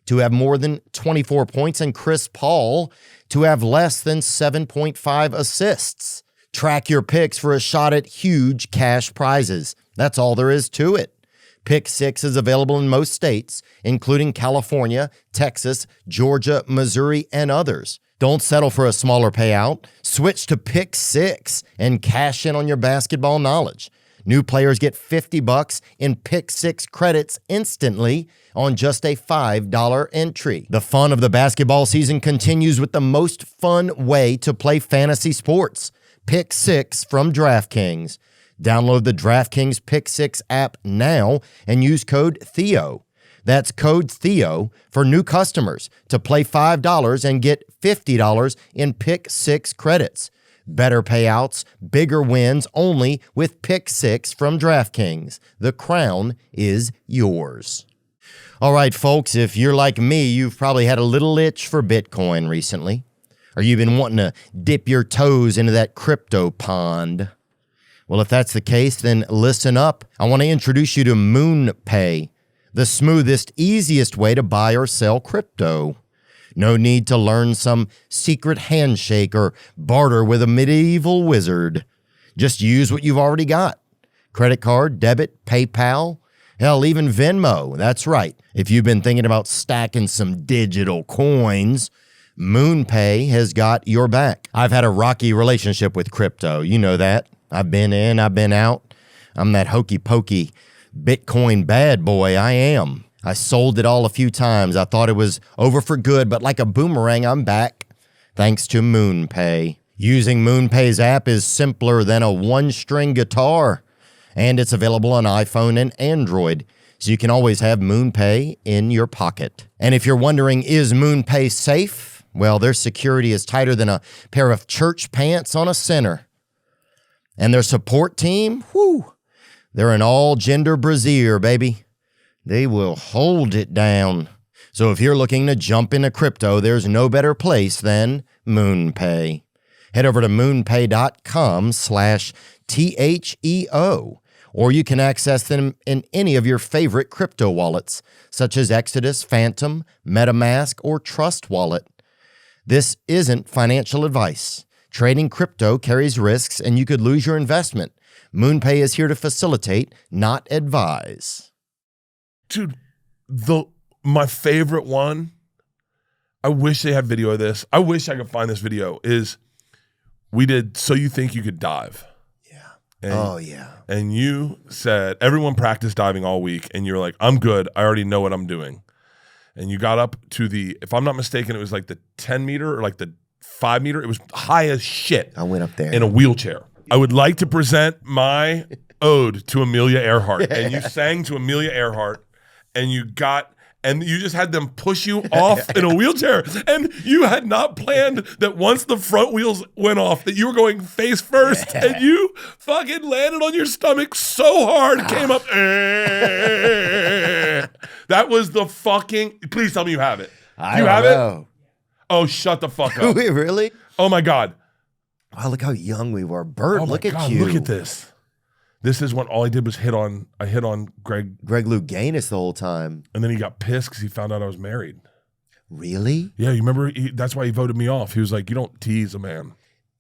to have more than 24 points and Chris Paul to have less than 7.5 assists. Track your picks for a shot at huge cash prizes. That's all there is to it. Pick 6 is available in most states, including California, Texas, Georgia, Missouri, and others. Don't settle for a smaller payout. Switch to Pick 6 and cash in on your basketball knowledge. New players get $50 in Pick 6 credits instantly on just a $5 entry. The fun of the basketball season continues with the most fun way to play fantasy sports. Pick 6 from DraftKings. Download the DraftKings Pick 6 app now and use code Theo. That's code Theo for new customers to play $5 and get $50 in Pick 6 credits. Better payouts, bigger wins only with Pick 6 from DraftKings. The crown is yours. All right, folks, if you're like me, you've probably had a little itch for Bitcoin recently, or you've been wanting to dip your toes into that crypto pond. Well, if that's the case, then listen up. I want to introduce you to MoonPay, the smoothest, easiest way to buy or sell crypto. No need to learn some secret handshake or barter with a medieval wizard. Just use what you've already got. Credit card, debit, PayPal, hell, even Venmo. That's right. If you've been thinking about stacking some digital coins, MoonPay has got your back. I've had a rocky relationship with crypto. You know that. I've been in, I've been out. I'm that hokey pokey Bitcoin bad boy. I am. I sold it all a few times. I thought it was over for good, but like a boomerang, I'm back. Thanks to MoonPay. Using MoonPay's app is simpler than a one-string guitar. And it's available on iPhone and Android, so you can always have MoonPay in your pocket. And if you're wondering, is MoonPay safe? Well, their security is tighter than a pair of church pants on a sinner. And their support team, whew, they're an all-gender brassiere, baby. They will hold it down. So if you're looking to jump into crypto, there's no better place than MoonPay. Head over to moonpay.com/THEO, or you can access them in any of your favorite crypto wallets, such as Exodus, Phantom, MetaMask, or Trust Wallet. This isn't financial advice. Trading crypto carries risks, and you could lose your investment. MoonPay is here to facilitate, not advise. Dude, my favorite one, I wish they had video of this. I wish I could find this video, is we did So You Think You Could Dive. Yeah. And you said, everyone practiced diving all week, and you're like, I'm good. I already know what I'm doing. And you got up to the, if I'm not mistaken, it was like the 10 meter or like the 5 meter. It was high as shit. I went up there. In a wheelchair. I would like to present my ode to Amelia Earhart. And you sang to Amelia Earhart, and you just had them push you off in a wheelchair. And you had not planned that once the front wheels went off that you were going face first, and you fucking landed on your stomach so hard, came up. That was the fucking, please tell me you have it. I don't know. Oh, shut the fuck up. Wait, really? Oh my God. Wow, look how young we were. Bert, Oh my look at God, you. look at this. This is when all I did was hit on Greg Louganis the whole time. And then he got pissed because he found out I was married. Really? Yeah, you remember? That's why he voted me off. He was like, you don't tease a man.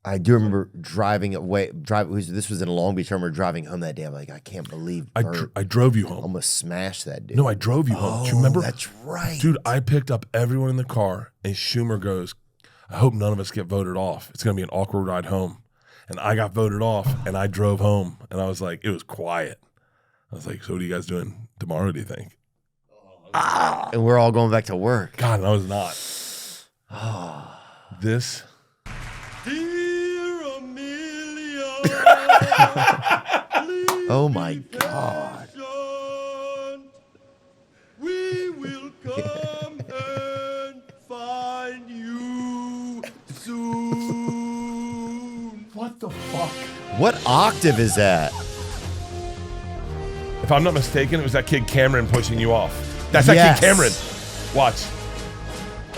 I do remember driving away. This was in Long Beach. I remember driving home that day. I'm like, I can't believe Bert I drove you home. almost smashed that dude. No, I drove you home. Do you remember? That's right. Dude, I picked up everyone in the car, and Schumer goes, I hope none of us get voted off. It's going to be an awkward ride home. And I got voted off, and I drove home, and I was like, it was quiet. I was like, so what are you guys doing tomorrow, do you think? And we're all going back to work. God, I was not. This. Dear Amelia, Oh my God. we will come and find you soon. What the fuck? What octave is that? If I'm not mistaken, it was that kid Cameron pushing you off. That's that Yes. kid Cameron. Watch.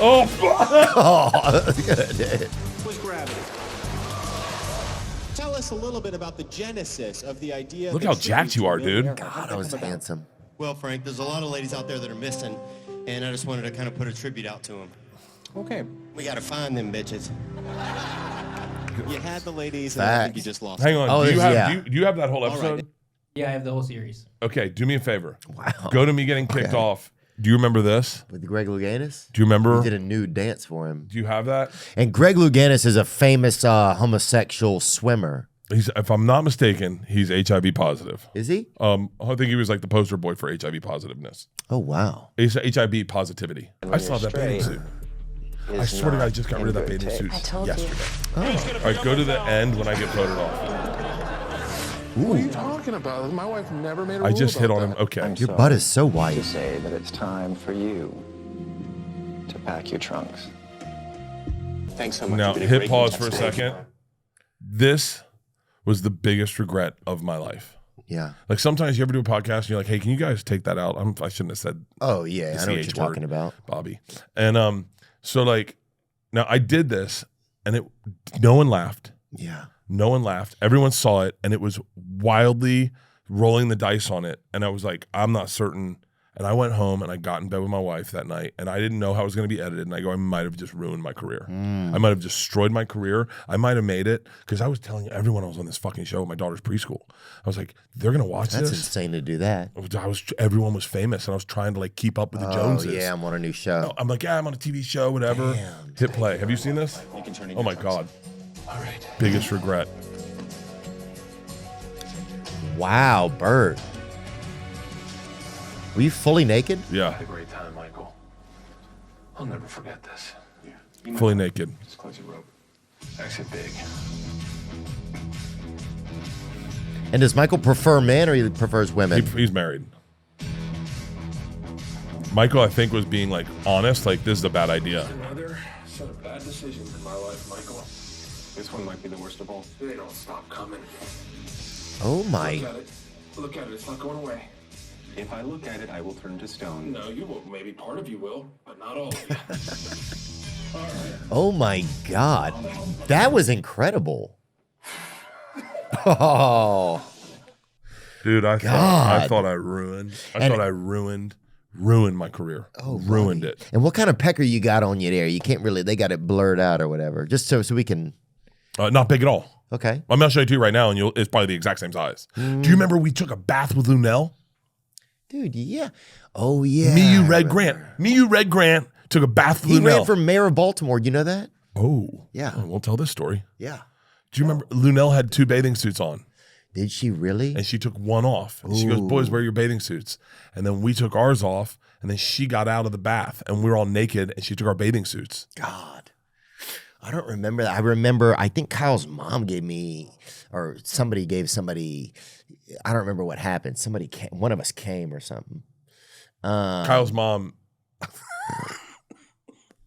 Oh, Good. Was gravity. Tell us a little bit about the genesis of the idea. Look that how tributes jacked you to are, Amelia dude. Earhart God, I was come about. handsome. Well, Frank, there's a lot of ladies out there that are missing, and I just wanted to kind of put a tribute out to them. Okay. We got to find them bitches. You had the ladies, and I think you just lost. Hang on. Oh, do you this- have yeah. do you have that whole episode? right. Yeah, I have the whole series. Okay, do me a favor. Wow. Go to me getting kicked off. Do you remember this? With Greg Louganis? Do you remember? We did a nude dance for him. Do you have that? And Greg Louganis is a famous homosexual swimmer. He's, if I'm not mistaken, he's HIV positive. Is he? I think he was like the poster boy for HIV positiveness. Oh, wow. He's HIV positivity. I saw that bathing suit. I swear to God, I just got rid of that bathing suit yesterday. All right, go to the end when I get voted off. What are you talking about? My wife never made a I rule just hit about on that. him. Okay. Your butt is so white. To say that it's time for you to pack your trunks. Thanks so much. Now, You've been a hit great pause guest. for a second. This was the biggest regret of my life. Yeah. Like sometimes you ever do a podcast and you're like, hey, can you guys take that out? I shouldn't have said Oh, yeah. the I know what CH you're word, talking about. Bobby. And so like, now I did this and no one laughed. Yeah. No one laughed. Everyone saw it and it was wildly rolling the dice on it. And I was like, I'm not certain. And I went home and I got in bed with my wife that night and I didn't know how it was going to be edited. And I go, I might have just ruined my career. I might have destroyed my career. I might have made it because I was telling everyone I was on this fucking show at my daughter's preschool. I was like, they're going to watch That's this. insane to do that. Everyone was famous and I was trying to like keep up with the Joneses. Yeah, I'm on a new show. I'm like, yeah, I'm on a TV show, whatever. Damn. Hit play. Have you seen this? You can turn in Oh your my trunks. God. All right. Biggest regret. Wow, Bert. Were you fully naked? Yeah. Had a great time, Michael. I'll never forget this. Yeah. Fully naked. Just close your rope. Exit big. And does Michael prefer men or he prefers women? He's married. Michael, I think, was being like honest, like this is a bad idea. Another set of bad decisions in my life, Michael. This one might be the worst of all. They don't stop coming. Oh my. Look at it. Look at it. It's not going away. If I look at it, I will turn to stone. No, you will. Maybe part of you will, but not all of you. All right. Oh my God. That was incredible. Oh. Dude, I thought I ruined my career. Oh, ruined buddy. it. And what kind of pecker you got on you there? You can't really, they got it blurred out or whatever. Just so we can. Not big at all. Okay. I'm going to show it to you right now, and it's probably the exact same size. Do you remember we took a bath with Lunel? Dude, yeah. Oh, yeah. Me, you, Red Grant took a bath with Lunel. He ran for mayor of Baltimore. You know that? Oh. Yeah. Oh, we'll tell this story. Yeah. Do you remember Lunel had 2 bathing suits on? Did she really? And she took one off. And she goes, boys, wear your bathing suits. And then we took ours off, and then she got out of the bath, and we were all naked, and she took our bathing suits. God. I don't remember that. I think Kyle's mom gave me, or somebody gave somebody, I don't remember what happened. Somebody came, one of us came or something. Kyle's mom.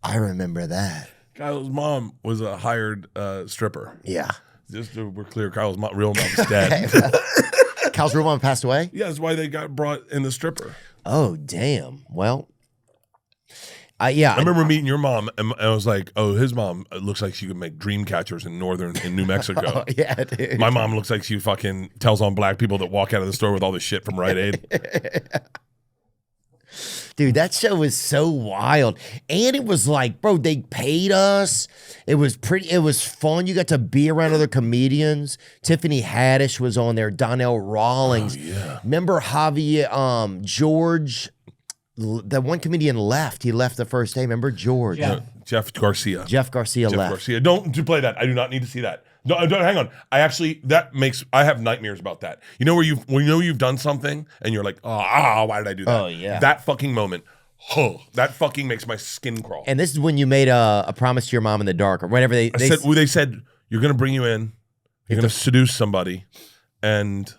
I remember that. Kyle's mom was a hired stripper. Yeah. Just so we're clear, Kyle's real mom is dead. Kyle's real mom passed away? Yeah, that's why they got brought in the stripper. Oh, damn. Well, I remember meeting your mom, and I was like, "Oh, his mom looks like she could make dream catchers in New Mexico." Oh, yeah, dude. My mom looks like she fucking tells on black people that walk out of the store with all the shit from Rite Aid. Dude, that show was so wild, and it was like, bro, they paid us. It was fun. You got to be around other comedians. Tiffany Haddish was on there. Donnell Rawlings. Oh, yeah. Remember Javier George? That one comedian left. He left the first day. Remember George? Jeff Garcia. Jeff Garcia left. Garcia. Don't play that. I do not need to see that. No, hang on. I have nightmares about that. You know when you've done something and you're like, why did I do that? Oh, yeah. That fucking moment. That fucking makes my skin crawl. And this is when you made a promise to your mom in the dark or whatever they said you're gonna bring you in, you're gonna seduce somebody, and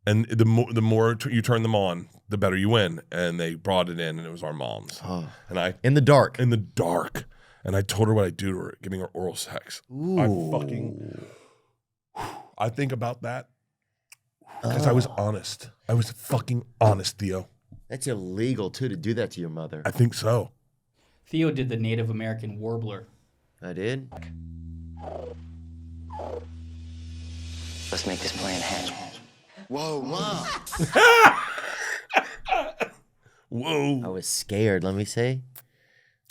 the more you turn them on, the better you win. And they brought it in, and it was our mom's. And in the dark. And I told her what I do to her, giving her oral sex. Ooh. I think about that because I was honest. I was fucking honest, Theo. That's illegal too to do that to your mother. I think so. Theo did the Native American warbler. I did. Let's make this plan happen. Whoa, Mom. Whoa. I was scared. Let me see.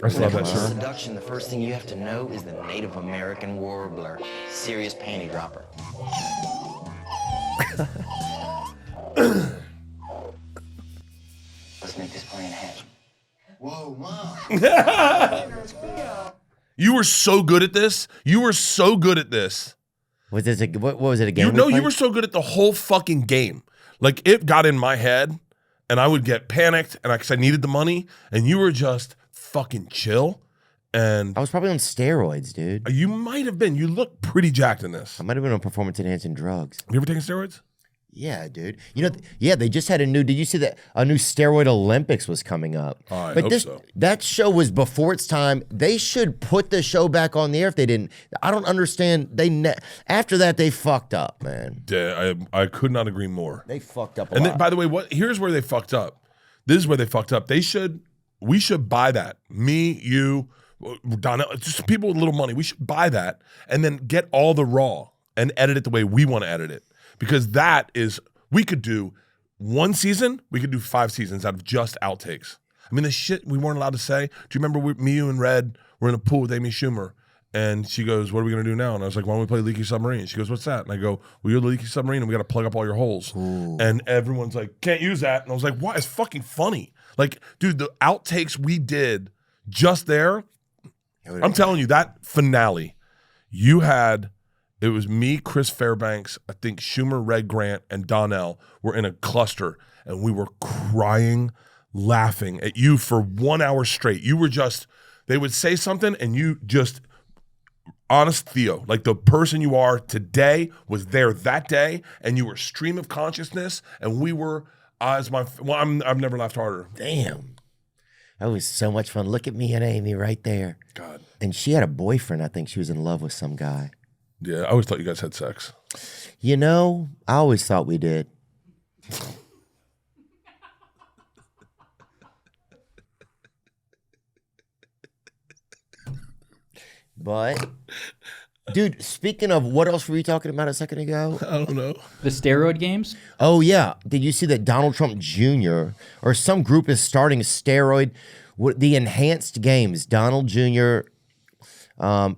I just love that For shirt. seduction, the first thing you have to know is the Native American warbler. Serious panty dropper. Let's make this plan happen. Whoa, Mom. You were so good at this. Was this what was it a game? You were so good at the whole fucking game. Like it got in my head, and I would get panicked, and because I needed the money, and you were just fucking chill. And I was probably on steroids, dude. You might have been. You look pretty jacked in this. I might have been on performance enhancing drugs. Have you ever taken steroids? Yeah, dude. You know, they just had did you see that a new steroid Olympics was coming up? I hope so. That show was before its time. They should put the show back on the air if they didn't. I don't understand. After that, they fucked up, man. Yeah, I could not agree more. They fucked up a and lot. then, by the way, here's where they fucked up. This is where they fucked up. We should buy that. Me, you, Donnell, just people with little money. We should buy that and then get all the raw and edit it the way we want to edit it. Because we could do one season, we could do 5 seasons out of just outtakes. I mean, the shit we weren't allowed to say. Do you remember me, you, and Red were in a pool with Amy Schumer, and she goes, "What are we going to do now?" And I was like, "Why don't we play Leaky Submarine?" She goes, "What's that?" And I go, "Well, you're the Leaky Submarine, and we got to plug up all your holes." Ooh. And everyone's like, "Can't use that." And I was like, "Why? It's fucking funny." Like, dude, the outtakes we did just there, I'm telling you, that finale, it was me, Chris Fairbanks, I think Schumer, Red Grant, and Donnell were in a cluster. and we were crying, laughing at you for 1 hour straight. You were just, they would say something and you just, honest Theo, like the person you are today was there that day, and you were stream of consciousness, and we were, I've never laughed harder. Damn. That was so much fun. Look at me and Amy right there. God. And she had a boyfriend. I think she was in love with some guy. Yeah, I always thought you guys had sex. You know, I always thought we did. But, dude, speaking of, what else were we talking about a second ago? I don't know. The steroid games? Oh, yeah. Did you see that Donald Trump Jr. or some group is starting steroid, the enhanced games? Donald Jr.,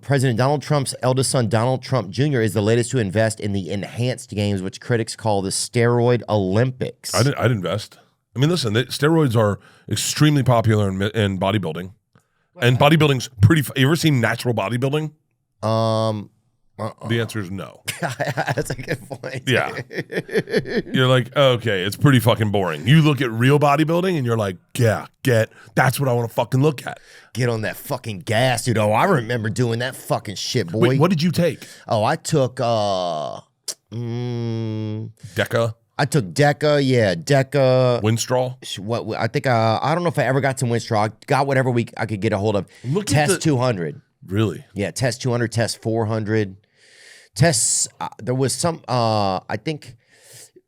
President Donald Trump's eldest son, Donald Trump Jr., is the latest to invest in the enhanced games, which critics call the steroid Olympics. I'd invest. I mean, listen, steroids are extremely popular in bodybuilding. And bodybuilding's pretty. You ever seen natural bodybuilding? The answer is no. That's a good point. Yeah. You're like, okay, it's pretty fucking boring. You look at real bodybuilding and you're like, yeah, that's what I want to fucking look at. Get on that fucking gas, dude. Oh, I remember doing that fucking shit, boy. Wait, what did you take? Oh, I took Deca? I took Deca, yeah, Deca. Winstrol? What I think I don't know if I ever got some Winstrol. I got whatever I could get a hold of. Test 200. Really? Yeah, Test 200, Test 400. Tests there was some I think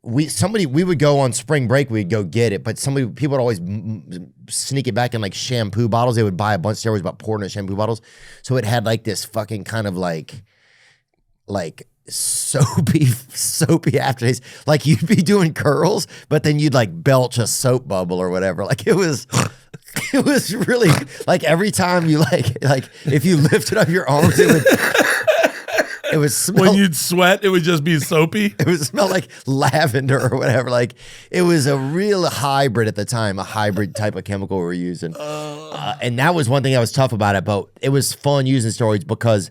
we would go on spring break, we'd go get it, but people would always sneak it back in like shampoo bottles. They would buy a bunch of steroids about pouring in shampoo bottles. So it had like this fucking kind of like soapy aftertaste. Like you'd be doing curls, but then you'd like belch a soap bubble or whatever. Like it was really like every time you like if you lifted up your arms, it would smell. When you'd sweat, it would just be soapy. It would smell like lavender or whatever. Like it was a real hybrid at the time, a hybrid type of chemical we were using. And that was one thing that was tough about it, but it was fun using steroids because,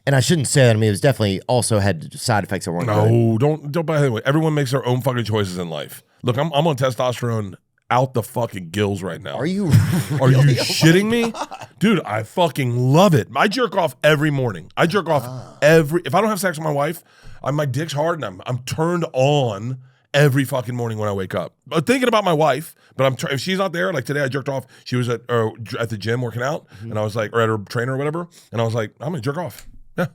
and I shouldn't say that, I mean, it was definitely also had side effects that weren't good. No, don't buy it. Everyone makes their own fucking choices in life. Look, I'm on testosterone out the fucking gills right now. Are you Are you shitting me? Dude, I fucking love it. I jerk off every morning. I jerk off if I don't have sex with my wife, my dick's hard and I'm turned on every fucking morning when I wake up. But thinking about my wife, but if she's not there, like today I jerked off. She was at the gym working out, and I was like, or at her trainer or whatever, and I was like, I'm gonna jerk off. Yeah,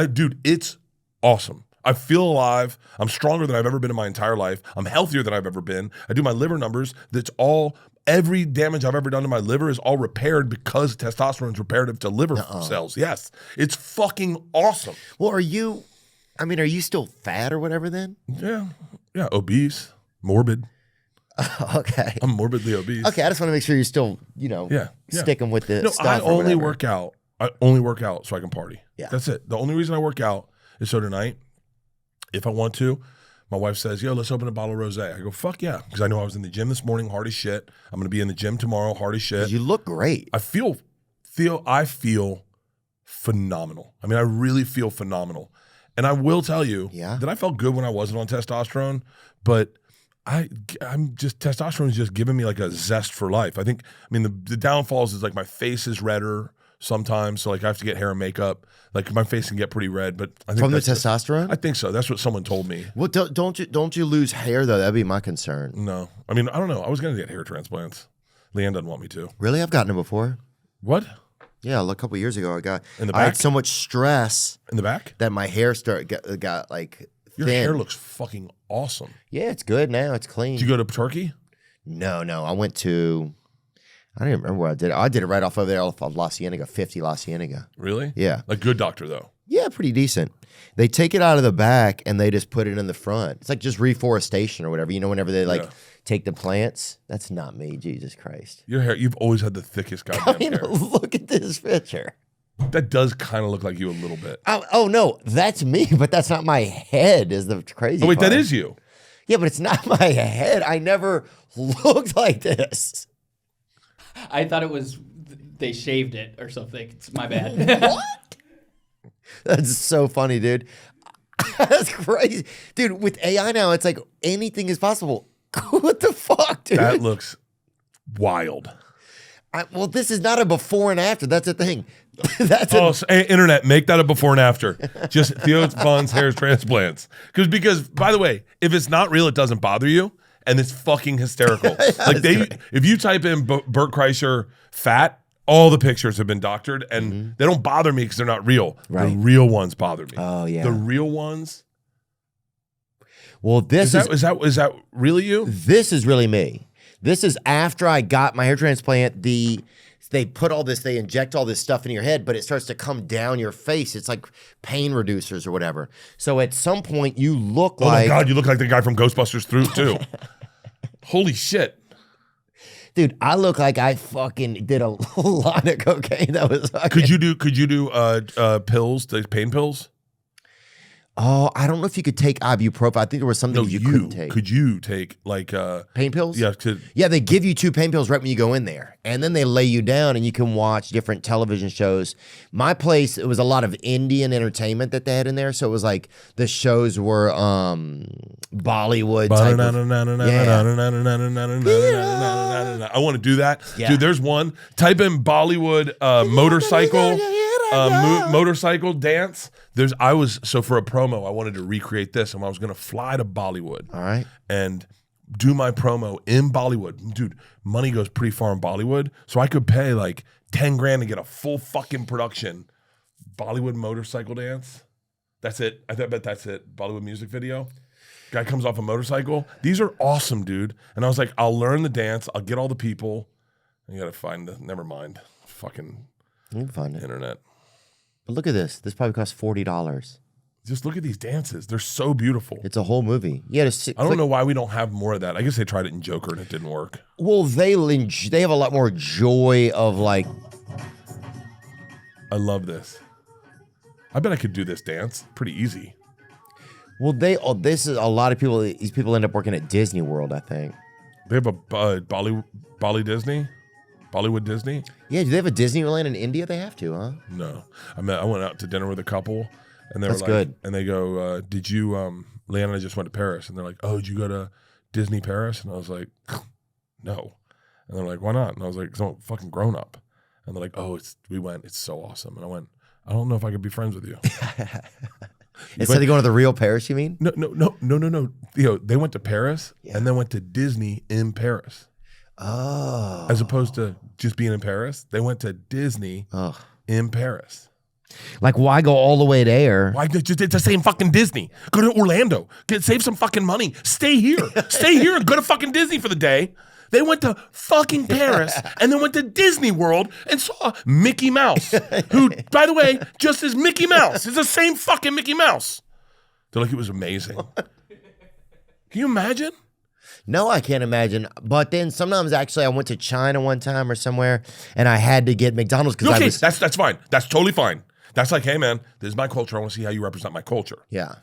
dude, it's awesome. I feel alive. I'm stronger than I've ever been in my entire life. I'm healthier than I've ever been. I do my liver numbers. Every damage I've ever done to my liver is all repaired because testosterone is reparative to liver cells. Yes, it's fucking awesome. Well, are you still fat or whatever then? Yeah, obese, morbid. Okay. I'm morbidly obese. Okay, I just want to make sure you're still, sticking with the stuff. I only work out. I only work out so I can party. Yeah. That's it. The only reason I work out is so tonight, if I want to, my wife says, yo, let's open a bottle of rosé. I go, fuck yeah. Because I know I was in the gym this morning, hard as shit. I'm going to be in the gym tomorrow, hard as shit. You look great. I feel phenomenal. I mean, I really feel phenomenal. And I will tell you that I felt good when I wasn't on testosterone, but testosterone is just giving me like a zest for life. The downfalls is like my face is redder sometimes, so like I have to get hair and makeup. Like my face can get pretty red, but I think from the testosterone. I think so. That's what someone told me. Well, don't you lose hair though? That'd be my concern. No, I mean I don't know. I was gonna get hair transplants. Leanne doesn't want me to. Really, I've gotten them before. What? Yeah, a couple years ago, I had so much stress in the back that my hair got like your thin. hair looks fucking awesome. Yeah, it's good now. It's clean. Did you go to Turkey? No. I went to. I don't even remember where I did it. I did it right off over there off of La Cienega, 50 La Cienega. Really? Yeah. A good doctor, though. Yeah, pretty decent. They take it out of the back and they just put it in the front. It's like just reforestation or whatever. You know, whenever they take the plants. That's not me, Jesus Christ. Your hair, you've always had the thickest goddamn hair. Look at this picture. That does kind of look like you a little bit. Oh, no, that's me, but that's not my head is the crazy wait, part. that is you. Yeah, but it's not my head. I never looked like this. I thought it was they shaved it or something. It's my bad. What? That's so funny, dude. That's crazy. Dude, with AI now, it's like anything is possible. What the fuck, dude? That looks wild. Well, this is not a before and after. That's the thing. That's internet, make that a before and after. Just Theo Von's hair transplants. Because by the way, if it's not real, it doesn't bother you, and it's fucking hysterical. If you type in Bert Kreischer fat, all the pictures have been doctored, and they don't bother me because they're not real. Right. The real ones bother me. Oh yeah, the real ones. Well, this is that really you? This is really me. This is after I got my hair transplant. They put all this, they inject all this stuff in your head, but it starts to come down your face. It's like pain reducers or whatever. So at some point you look like— Oh my God, you look like the guy from Ghostbusters 2. Holy shit. Dude, I look like I fucking did a lot of cocaine. That was fucking— Could you do pills, the pain pills? Oh, I don't know if you could take ibuprofen. I think there was something you couldn't take. Could you take like pain pills? Yeah. Yeah, they give you 2 pain pills right when you go in there. And then they lay you down and you can watch different television shows. My place, it was a lot of Indian entertainment that they had in there. So it was like the shows were Bollywood type I want to do that. Yeah. Dude, there's one. Type in Bollywood motorcycle dance. For a promo, I wanted to recreate this, and I was going to fly to Bollywood. All right. And do my promo in Bollywood. Dude, money goes pretty far in Bollywood, so I could pay like 10 grand to get a full fucking production Bollywood motorcycle dance. That's it. I bet that's it. Bollywood music video. Guy comes off a motorcycle. These are awesome, dude. And I was like, I'll learn the dance. I'll get all the people. You got to find never mind. Fucking you can find it. Internet. But look at this. This probably costs $40. Just look at these dances. They're so beautiful. It's a whole movie. You had to I don't know why we don't have more of that. I guess they tried it in Joker and it didn't work. Well, they have a lot more joy of like. I love this. I bet I could do this dance. Pretty easy. Well, this is a lot of people. These people end up working at Disney World, I think. They have a Bollywood Disney. Yeah, do they have a Disneyland in India? They have to, huh? No, I went out to dinner with a couple, and they were like, good. And they go, "Did you?" Leanne and I just went to Paris, and they're like, "Oh, did you go to Disney Paris?" And I was like, "No," and they're like, "Why not?" And I was like, "'Cause I'm fucking grown up," and they're like, "Oh, we went. It's so awesome." And I went, "I don't know if I could be friends with you." Instead of going to the real Paris, you mean? No. Theo, they went to Paris and then went to Disney in Paris. Oh. As opposed to just being in Paris, they went to Disney in Paris. Like, why go all the way there? Why just it's the same fucking Disney? Go to Orlando. Save some fucking money. Stay here. Stay here and go to fucking Disney for the day. They went to fucking Paris and then went to Disney World and saw Mickey Mouse, who, by the way, just is Mickey Mouse. It's the same fucking Mickey Mouse. They're like, it was amazing. Can you imagine? No, I can't imagine. But then sometimes, actually, I went to China one time or somewhere, and I had to get McDonald's because I was. That's fine. That's totally fine. That's like, hey man, this is my culture. I want to see how you represent my culture. Yeah.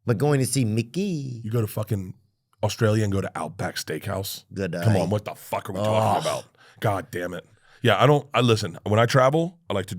But going to see Mickey. You go to fucking Australia and go to Outback Steakhouse. Good day. Come on, what the fuck are we talking about? God damn it. Yeah, I listen, when I travel, I don't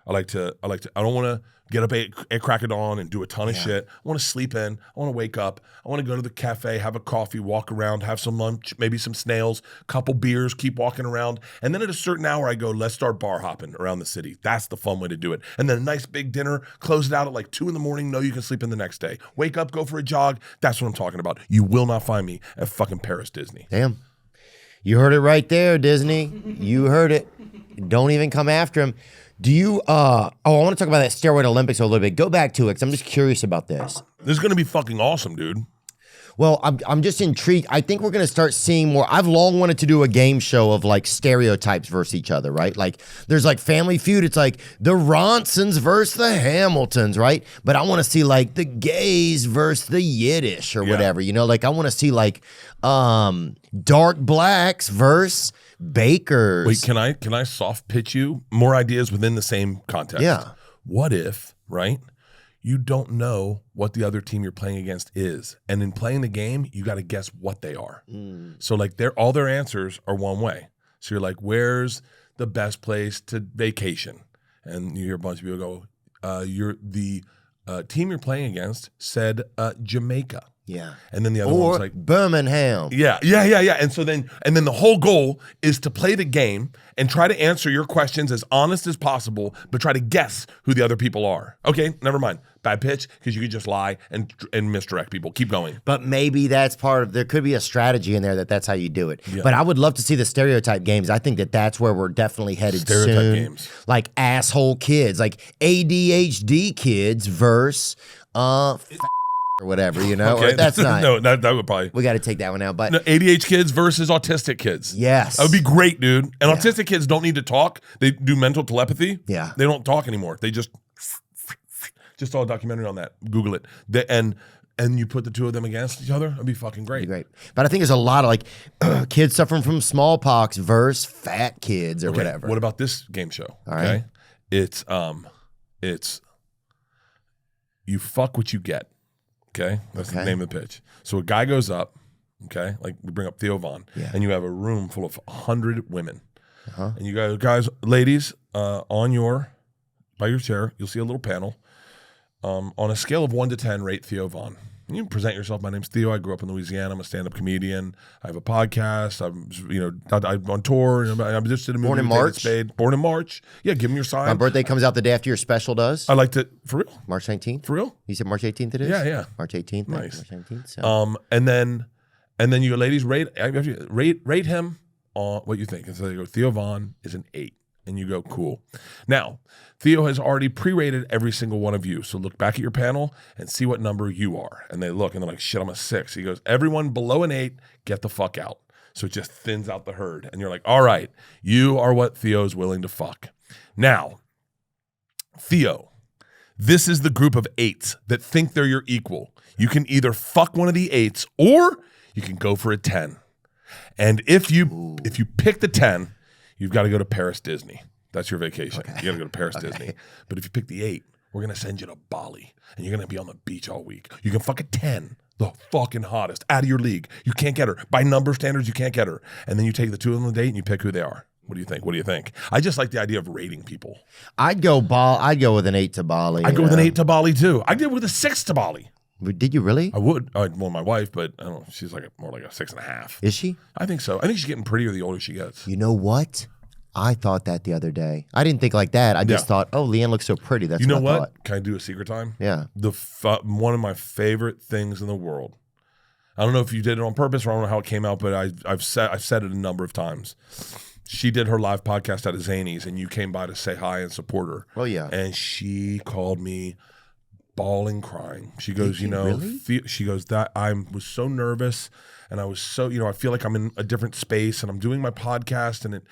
want to get up at crack of dawn and do a ton of shit. I want to sleep in. I want to wake up. I want to go to the cafe, have a coffee, walk around, have some lunch, maybe some snails, couple beers, keep walking around. And then at a certain hour, I go, let's start bar hopping around the city. That's the fun way to do it. And then a nice big dinner, close it out at like 2 a.m. Know you can sleep in the next day. Wake up, go for a jog. That's what I'm talking about. You will not find me at fucking Paris Disney. Damn. You heard it right there, Disney. You heard it. Don't even come after him. Do you, I want to talk about that steroid Olympics a little bit. Go back to it, because I'm just curious about this. This is going to be fucking awesome, dude. Well, I'm just intrigued. I think we're going to start seeing more. I've long wanted to do a game show of like stereotypes versus each other, right? Like there's like Family Feud. It's like the Ronsons versus the Hamiltons, right? But I want to see like the gays versus the Yiddish or whatever, you know? Like I want to see like dark blacks versus bakers. Wait, can I soft pitch you more ideas within the same context? Yeah. What if, right? You don't know what the other team you're playing against is. And in playing the game, you got to guess what they are. So like all their answers are one way. So you're like, where's the best place to vacation? And you hear a bunch of people go, the team you're playing against said Jamaica. Yeah. And then the other or one's like Birmingham. Yeah. And so then the whole goal is to play the game and try to answer your questions as honest as possible, but try to guess who the other people are. Okay, never mind. Bad pitch, because you could just lie and misdirect people. Keep going. But maybe that's there could be a strategy in there that's how you do it. Yeah. But I would love to see the stereotype games. I think that's where we're definitely headed Stereotype soon. games. Like asshole kids, like ADHD kids versus or whatever, you know? Okay. Or that's not. No, that would probably. We got to take that one out. But No, ADHD kids versus autistic kids. Yes. That would be great, dude. And autistic kids don't need to talk. They do mental telepathy. Yeah. They don't talk anymore. They just saw a documentary on that. Google it. And you put the two of them against each other. That'd be fucking great. Great. But I think there's a lot of like kids suffering from smallpox versus fat kids or whatever. What about this game show? All right. It's you fuck what you get. Okay, that's the name of the pitch. So a guy goes up, okay, like we bring up Theo Von, and you have a room full of 100 women, and you guys, ladies, by your chair, you'll see a little panel. On a scale of 1 to 10, rate Theo Von. You can present yourself. My name's Theo. I grew up in Louisiana. I'm a stand-up comedian. I have a podcast. I'm on tour. I'm just did a movie. Born in March. Born in March. Yeah, give me your sign. My birthday comes out the day after your special does. I like to, for real. March 19th. For real? You said March 18th it is? Yeah. March 18th. Nice. March 19th. So. And then you ladies rate him on what you think. And so they go, Theo Von is an 8. And you go, cool. Now, Theo has already pre-rated every single one of you. So look back at your panel and see what number you are. And they look and they're like, shit, I'm a 6. He goes, everyone below an 8, get the fuck out. So it just thins out the herd. And you're like, all right, you are what Theo's willing to fuck. Now, Theo, this is the group of 8s that think they're your equal. You can either fuck one of the 8s or you can go for a 10. And if you pick the 10, you've got to go to Paris Disney. That's your vacation. You got to go to Paris Disney. But if you pick the 8, we're going to send you to Bali. And you're going to be on the beach all week. You can fuck a 10, the fucking hottest, out of your league. You can't get her. By number standards, you can't get her. And then you take the 2 on the date and you pick who they are. What do you think? I just like the idea of rating people. I'd go with an 8 to Bali. I'd go with an 8 to Bali too. I'd go with a 6 to Bali. Did you really? I would. Well, my wife, but I don't know. She's more like a 6.5. Is she? I think so. I think she's getting prettier the older she gets. You know what? I thought that the other day. I didn't think like that. I just thought, oh, Leanne looks so pretty. That's you know what I what? thought. Can I do a secret time? Yeah. One of my favorite things in the world. I don't know if you did it on purpose or I don't know how it came out, but I've said it a number of times. She did her live podcast at a Zanies, and you came by to say hi and support her. Oh yeah. And she called me bawling, crying. She goes, really? She goes, that I was so nervous, and I was so, I feel like I'm in a different space, and I'm doing my podcast, and it,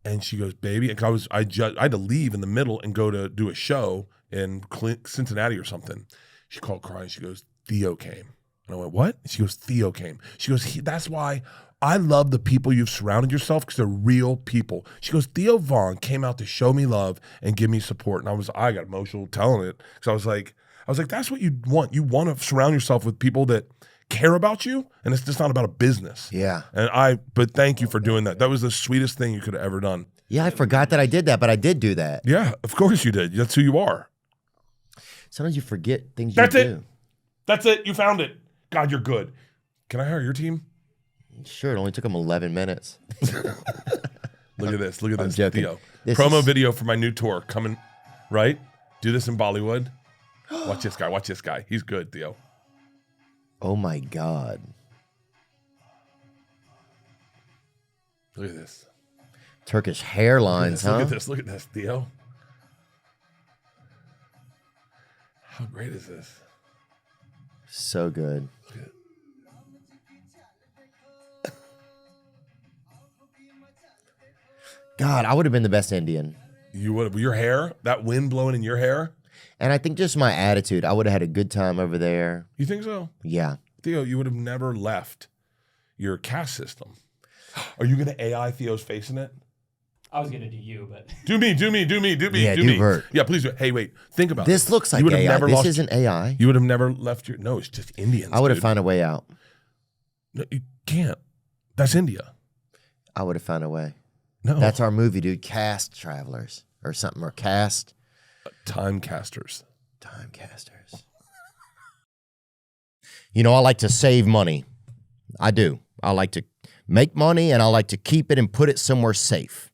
and she goes, baby, and I had to leave in the middle and go to do a show in Cincinnati or something. She called crying. She goes, Theo came. And I went, what? She goes, Theo came. She goes, that's why I love the people you've surrounded yourself, because they're real people. She goes, Theo Von came out to show me love and give me support. And I got emotional telling it, because I was like, that's what you want. You want to surround yourself with people that care about you, and it's just not about a business. Yeah. But thank you for doing that. That was the sweetest thing you could have ever done. Yeah, I forgot that I did that, but I did do that. Yeah, of course you did. That's who you are. Sometimes you forget things That's you it. do. That's it. You found it. God, you're good. Can I hire your team? Sure, it only took them 11 minutes. Look at this. I'm joking. Theo. Promo video for my new tour coming, right? Do this in Bollywood. Watch this guy. He's good, Theo. Oh my God. Look at this. Turkish hairlines, huh? Look at this, Theo. How great is this? So good. God, I would have been the best Indian. You would have. Your hair, that wind blowing in your hair. And I think just my attitude, I would have had a good time over there. You think so? Yeah. Theo, you would have never left your caste system. Are you going to AI Theo's face in it? I was going to do you, but... Do me. Yeah, do Bert. Yeah, please do. Hey, wait. Think about this. This looks like AI. This isn't AI. You would have never left your... No, it's just Indians. I would have found a way out. No, you can't. That's India. I would have found a way. No. That's our movie, dude. Cast Travelers or something. Or Cast... Time Casters. Time Casters. You know, I like to save money. I do. I like to make money, and I like to keep it and put it somewhere safe.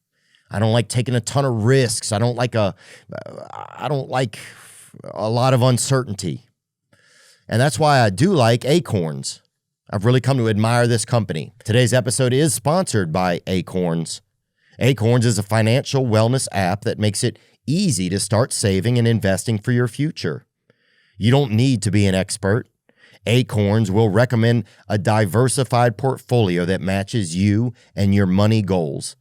I don't like taking a ton of risks. I don't like a lot of uncertainty. And that's why I do like Acorns. I've really come to admire this company. Today's episode is sponsored by Acorns. Acorns is a financial wellness app that makes it easy to start saving and investing for your future. You don't need to be an expert. Acorns will recommend a diversified portfolio that matches you and your money goals.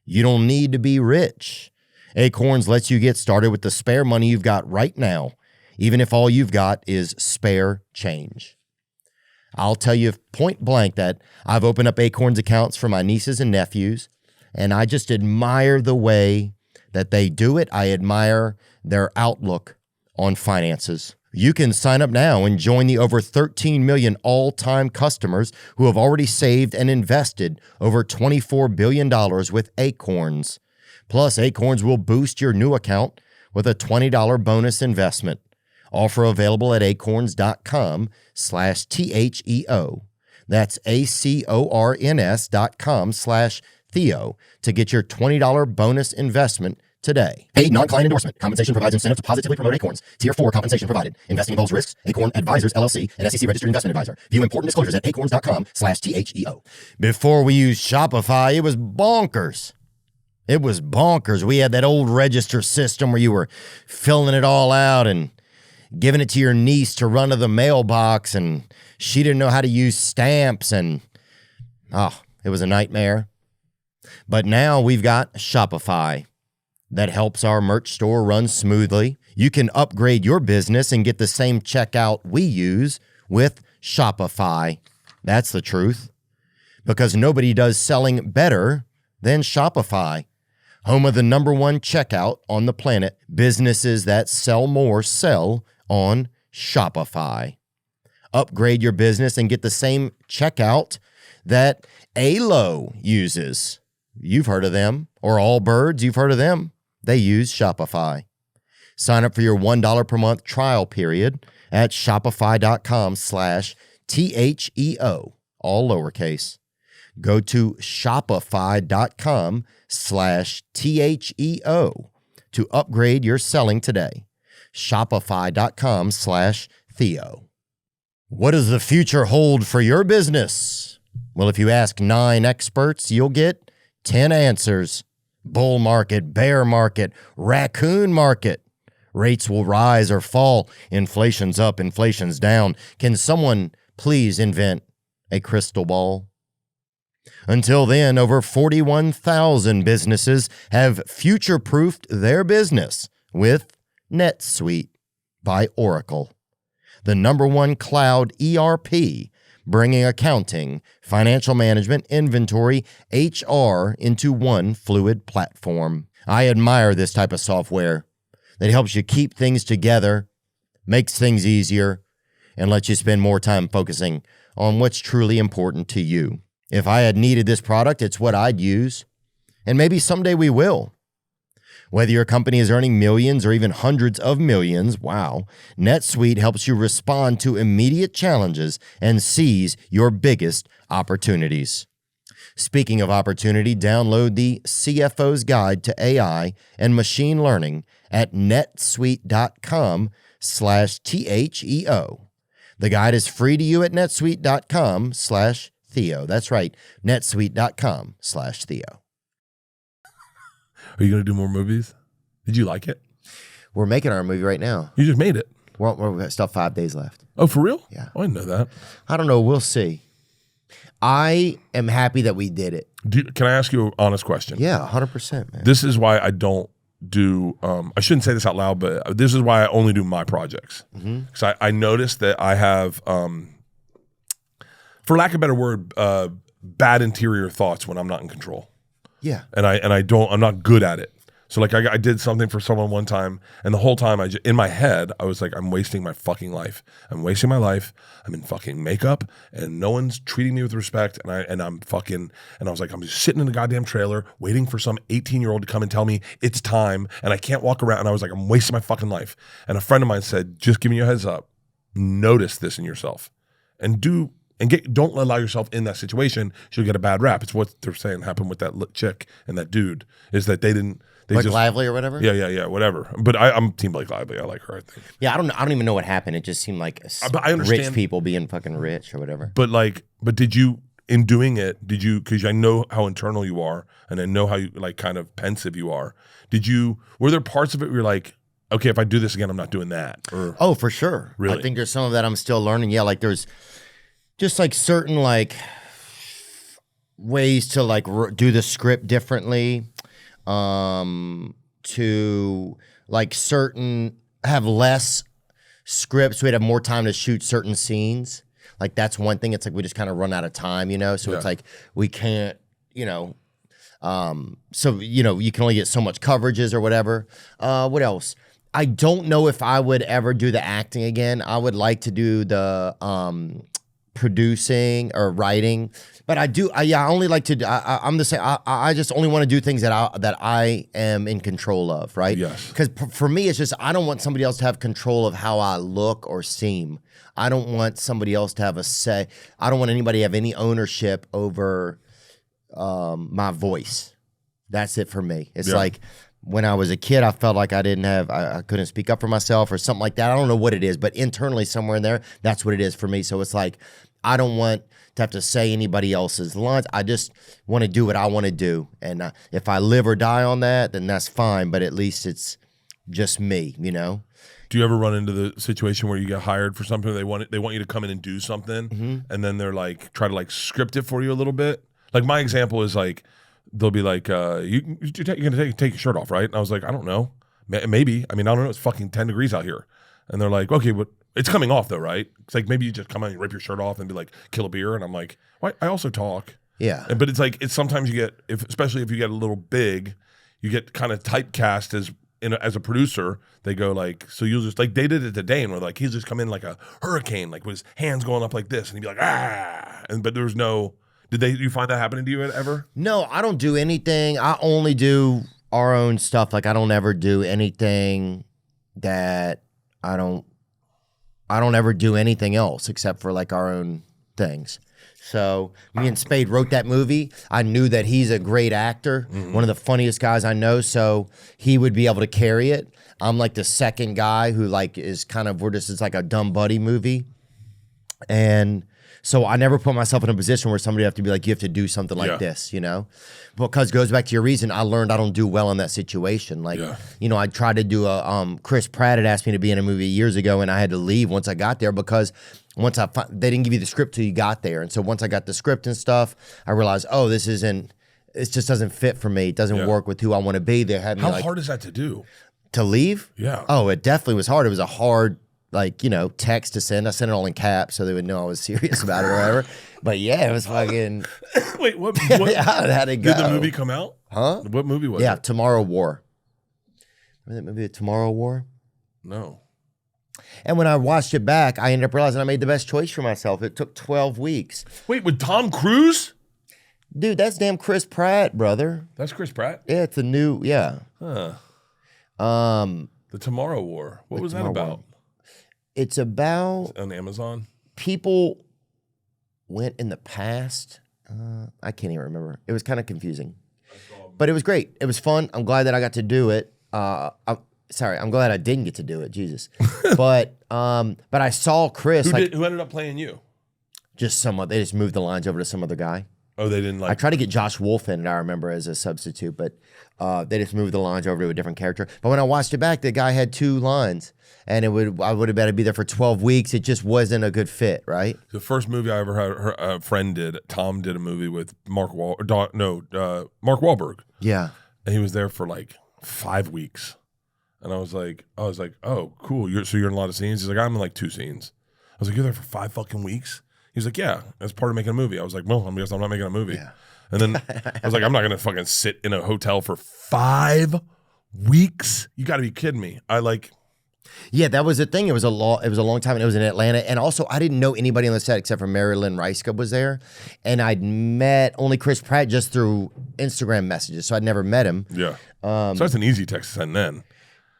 You don't need to be rich. Acorns lets you get started with the spare money you've got right now, even if all you've got is spare change. I'll tell you point blank that I've opened up Acorns accounts for my nieces and nephews, and I just admire the way that they do it. I admire their outlook on finances. You can sign up now and join the over 13 million all-time customers who have already saved and invested over $24 billion with Acorns. Plus, Acorns will boost your new account with a $20 bonus investment. Offer available at acorns.com/THEO. That's ACORNS.com/Theo to get your $20 bonus investment today. Paid non-client endorsement. Compensation provides incentive to positively promote Acorns. Tier 4 compensation provided. Investing involves risks. Acorn Advisors, LLC, an SEC registered investment advisor. View important disclosures at acorns.com/THEO. Before we used Shopify, it was bonkers. It was bonkers. We had that old register system where you were filling it all out and giving it to your niece to run to the mailbox, and she didn't know how to use stamps, and it was a nightmare. But now we've got Shopify that helps our merch store run smoothly. You can upgrade your business and get the same checkout we use with Shopify. That's the truth. Because nobody does selling better than Shopify. Home of the #1 checkout on the planet. Businesses that sell more sell on Shopify. Upgrade your business and get the same checkout that Alo uses. You've heard of them. Or Allbirds, you've heard of them. They use Shopify. Sign up for your $1 per month trial period at shopify.com/THEO, all lowercase. Go to shopify.com/THEO to upgrade your selling today. Shopify.com/Theo. What does the future hold for your business? Well, if you ask 9 experts, you'll get 10 answers. Bull market, bear market, raccoon market. Rates will rise or fall. Inflation's up, inflation's down. Can someone please invent a crystal ball? Until then, over 41,000 businesses have future-proofed their business with NetSuite by Oracle, the #1 cloud ERP, bringing accounting, financial management, inventory, HR into one fluid platform. I admire this type of software that helps you keep things together, makes things easier, and lets you spend more time focusing on what's truly important to you. If I had needed this product, it's what I'd use, and maybe someday we will. Whether your company is earning millions or even hundreds of millions, wow, NetSuite helps you respond to immediate challenges and seize your biggest opportunities. Speaking of opportunity, download the CFO's Guide to AI and Machine Learning at netsuite.com/THEO. The guide is free to you at netsuite.com/Theo. That's right, netsuite.com/Theo. Are you going to do more movies? Did you like it? We're making our movie right now. You just made it. We've still 5 days left. Oh, for real? Yeah. Oh, I didn't know that. I don't know. We'll see. I am happy that we did it. Can I ask you an honest question? Yeah, 100%, man. This is why I don't do, I shouldn't say this out loud, but this is why I only do my projects. Because I noticed that I have, for lack of a better word, bad interior thoughts when I'm not in control. Yeah. And I'm not good at it. So like I did something for someone one time, and the whole time in my head, I was like, I'm wasting my fucking life. I'm wasting my life. I'm in fucking makeup, and no one's treating me with respect. And I was like, I'm just sitting in the goddamn trailer waiting for some 18-year-old to come and tell me it's time, and I can't walk around. And I was like, I'm wasting my fucking life. And a friend of mine said, just giving you a heads up, notice this in yourself. and don't allow yourself in that situation. You'll get a bad rap. It's what they're saying happened with that chick and that dude is that they Blake Lively or whatever. Yeah, whatever. But I'm Team Blake Lively. I like her. I think. Yeah, I don't even know what happened. It just seemed like I understand rich people being fucking rich or whatever. But did you in doing it? Did you? Because I know how internal you are, and I know how you like kind of pensive you are. Were there parts of it where you're like, okay, if I do this again, I'm not doing that? Oh, for sure. Really? I think there's some of that I'm still learning. Yeah, like there's just like certain like ways to like do the script differently, to like have less scripts. We'd have more time to shoot certain scenes. Like that's one thing. It's like we just kind of run out of time, So it's like we can't, so you can only get so much coverages or whatever. What else? I don't know if I would ever do the acting again. I would like to do the producing or writing, but I only like to. I'm the same. I just only want to do things that I am in control of, right? Yes. Because for me, it's just I don't want somebody else to have control of how I look or seem. I don't want somebody else to have a say. I don't want anybody to have any ownership over my voice. That's it for me. It's like when I was a kid, I felt like I couldn't speak up for myself or something like that. I don't know what it is, but internally somewhere in there, that's what it is for me. So it's like, I don't want to have to say anybody else's lines. I just want to do what I want to do. And if I live or die on that, then that's fine. But at least it's just me, Do you ever run into the situation where you get hired for something, they want you to come in and do something, and then they're like, try to like script it for you a little bit? Like my example is like, they'll be like, you're gonna take your shirt off, right? And I was like, I don't know. Maybe. I mean, I don't know. It's fucking 10 degrees out here. And they're like, okay, but it's coming off though, right? It's like maybe you just come out and rip your shirt off and be like, kill a beer. And I'm like, well, I also talk. Yeah. But it's like, sometimes you get, especially if you get a little big, you get kind of typecast as a producer. They go like, so you'll just like, they did it to Dane where like, he'll just come in like a hurricane, like with his hands going up like this. And he'd be like, ah. But there was no, you find that happening to you ever? No, I don't do anything. I only do our own stuff. Like I don't ever do anything that I don't ever do anything else except for like our own things. So me and Spade wrote that movie. I knew that he's a great actor, one of the funniest guys I know. So he would be able to carry it. I'm like the second guy who like is kind of, it's like a dumb buddy movie. And so I never put myself in a position where somebody have to be like, you have to do something like this, Because it goes back to your reason. I learned I don't do well in that situation. Like, I tried to do Chris Pratt had asked me to be in a movie years ago, and I had to leave once I got there because they didn't give you the script till you got there. And so once I got the script and stuff, I realized, it just doesn't fit for me. It doesn't work with who I want to be. They had me How hard is that to do? To leave? Yeah. Oh, it definitely was hard. It was a hard text to send. I sent it all in caps so they would know I was serious about it or whatever. But yeah, it was fucking. Wait, what? How'd it go? Did the movie come out? Huh? What movie was it? Yeah, Tomorrow War. Remember that movie, Tomorrow War? No. And when I watched it back, I ended up realizing I made the best choice for myself. It took 12 weeks. Wait, with Tom Cruise? Dude, that's damn Chris Pratt, brother. That's Chris Pratt? Yeah, it's a new, yeah. Huh. The Tomorrow War. What was that about? War. It's about on Amazon. People went in the past. I can't even remember. It was kind of confusing, but it was great. It was fun. I'm glad that I got to do it. I'm glad I didn't get to do it. Jesus, but I saw Chris. Who ended up playing you? Just someone. They just moved the lines over to some other guy. Oh, they didn't like. I tried to get Josh Wolf in, I remember, as a substitute, but they just moved the lines over to a different character. But when I watched it back, the guy had 2 lines. And I would have been to be there for 12 weeks. It just wasn't a good fit, right? The first movie I ever had, a friend did. Tom did a movie with Mark Wahlberg. Yeah, and he was there for like 5 weeks, and I was like, oh, cool. So you're in a lot of scenes. He's like, I'm in like 2 scenes. I was like, you're there for 5 fucking weeks? He's like, yeah, that's part of making a movie. I was like, well, I guess I'm not making a movie. Yeah. And then I was like, I'm not gonna fucking sit in a hotel for 5 weeks. You got to be kidding me. Yeah, that was the thing. It was a long time, and it was in Atlanta. And also, I didn't know anybody on the set except for Marilyn Reiska was there, and I'd met only Chris Pratt just through Instagram messages, so I'd never met him. Yeah, so that's an easy text to send then.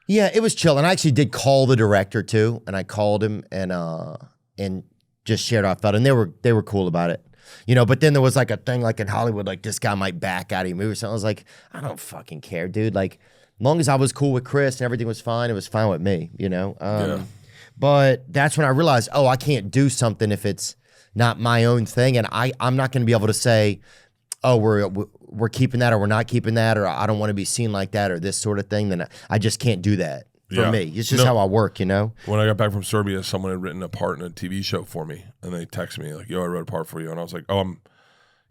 Yeah, it was chill, and I actually did call the director too, and I called him, and just shared how I felt, and they were cool about it. You know, but then there was like a thing like in Hollywood, like this guy might back out of your movie or something. I was like, I don't fucking care, dude. Like, as long as I was cool with Chris and everything was fine, it was fine with me, you know? But that's when I realized, I can't do something if it's not my own thing. And I'm not going to be able to say, we're keeping that or we're not keeping that, or I don't want to be seen like that or this sort of thing. Then I just can't do that for me. It's just how I work, you know? When I got back from Serbia, someone had written a part in a TV show for me, and they texted me like, yo, I wrote a part for you. And I was like, I'm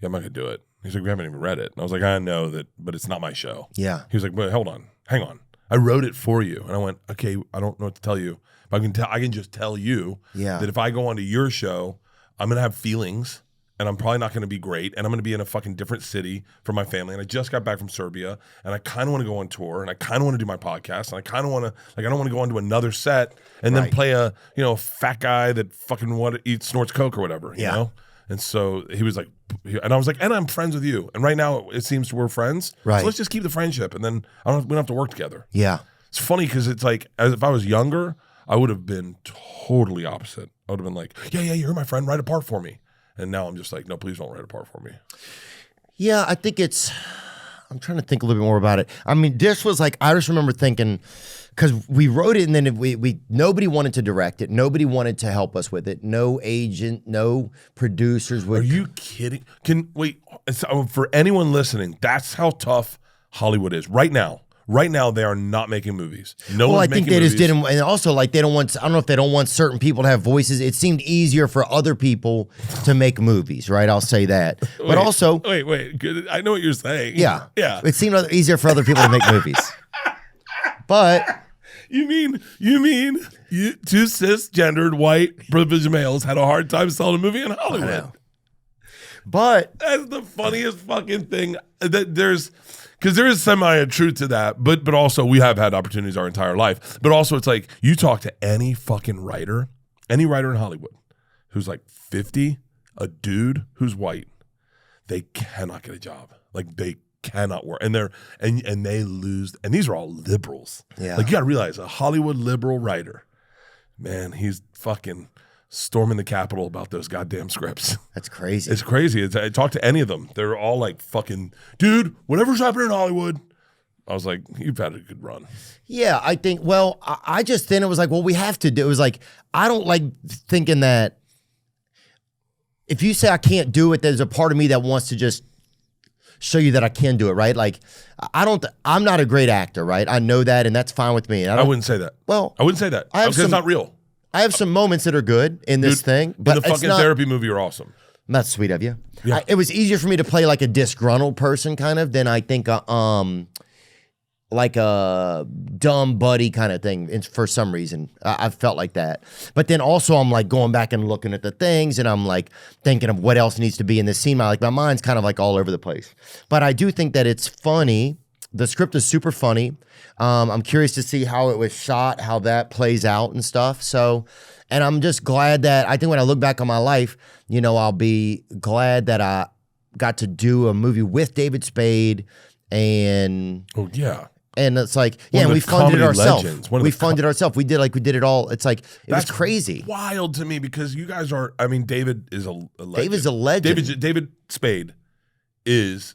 not going to do it. He's like, we haven't even read it. And I was like, I know that, but it's not my show. Yeah. He was like, but hold on, hang on. I wrote it for you. And I went, okay, I don't know what to tell you, but I can just tell you that if I go onto your show, I'm going to have feelings, and I'm probably not going to be great, and I'm going to be in a fucking different city from my family, and I just got back from Serbia, and I kind of want to go on tour, and I kind of want to do my podcast, and I kind of want to, like, I don't want to go onto another set and then play a, you know, fat guy that fucking snorts coke or whatever, you know? And so he was like, and I was like, and I'm friends with you, and right now it seems we're friends, so let's just keep the friendship, and then we don't have to work together. Yeah. It's funny because it's like, as if I was younger, I would have been totally opposite. I would have been like, yeah, you're my friend, write a part for me. And now I'm just like, no, please don't write a part for me. Yeah, I think I'm trying to think a little bit more about it. I mean, this was like, I just remember thinking, because we wrote it and then we nobody wanted to direct it. Nobody wanted to help us with it. No agent, no producers. Are you kidding? For anyone listening, that's how tough Hollywood is right now. Right now, they are not making movies. No one's making movies. They just didn't, and also like they don't want. I don't know if they don't want certain people to have voices. It seemed easier for other people to make movies, right? I'll say that. But also, wait. I know what you're saying. Yeah. It seemed easier for other people to make movies. But you mean two cisgendered white privileged males had a hard time selling a movie in Hollywood? I know. But that's the funniest fucking thing that there's. Because there is semi-truth to that, but also we have had opportunities our entire life. But also it's like you talk to any fucking writer in Hollywood who's like 50, a dude who's white, they cannot get a job. Like they cannot work. And they lose, and these are all liberals. Yeah. Like you gotta realize a Hollywood liberal writer, man, he's fucking storming the Capitol about those goddamn scripts. That's crazy. It's crazy. I talk to any of them. They're all like, fucking, dude, whatever's happening in Hollywood. I was like, you've had a good run. Yeah, I think, well, I just, then it was like, well, we have to do, it was like, I don't like thinking that if you say I can't do it, there's a part of me that wants to just show you that I can do it, right? Like, I'm not a great actor, right? I know that, and that's fine with me. I wouldn't say that. Well, I wouldn't say that. Because it's not real. I have some moments that are good in this thing, but the fucking therapy movie, you're awesome. That's sweet of you. Yeah. It was easier for me to play like a disgruntled person kind of than I think like a dumb buddy kind of thing. For some reason, I felt like that. But then also I'm like going back and looking at the things, and I'm like thinking of what else needs to be in this scene. My mind's kind of like all over the place. But I do think that it's funny. The script is super funny. I'm curious to see how it was shot, how that plays out and stuff. So, and I'm just glad that, I think when I look back on my life, you know, I'll be glad that I got to do a movie with David Spade and... Oh, yeah. And it's like, and we funded it ourselves. We funded ourselves. We did it all. It's like, it was crazy. Wild to me because you guys are, I mean, David is a legend. David's a legend. David Spade is,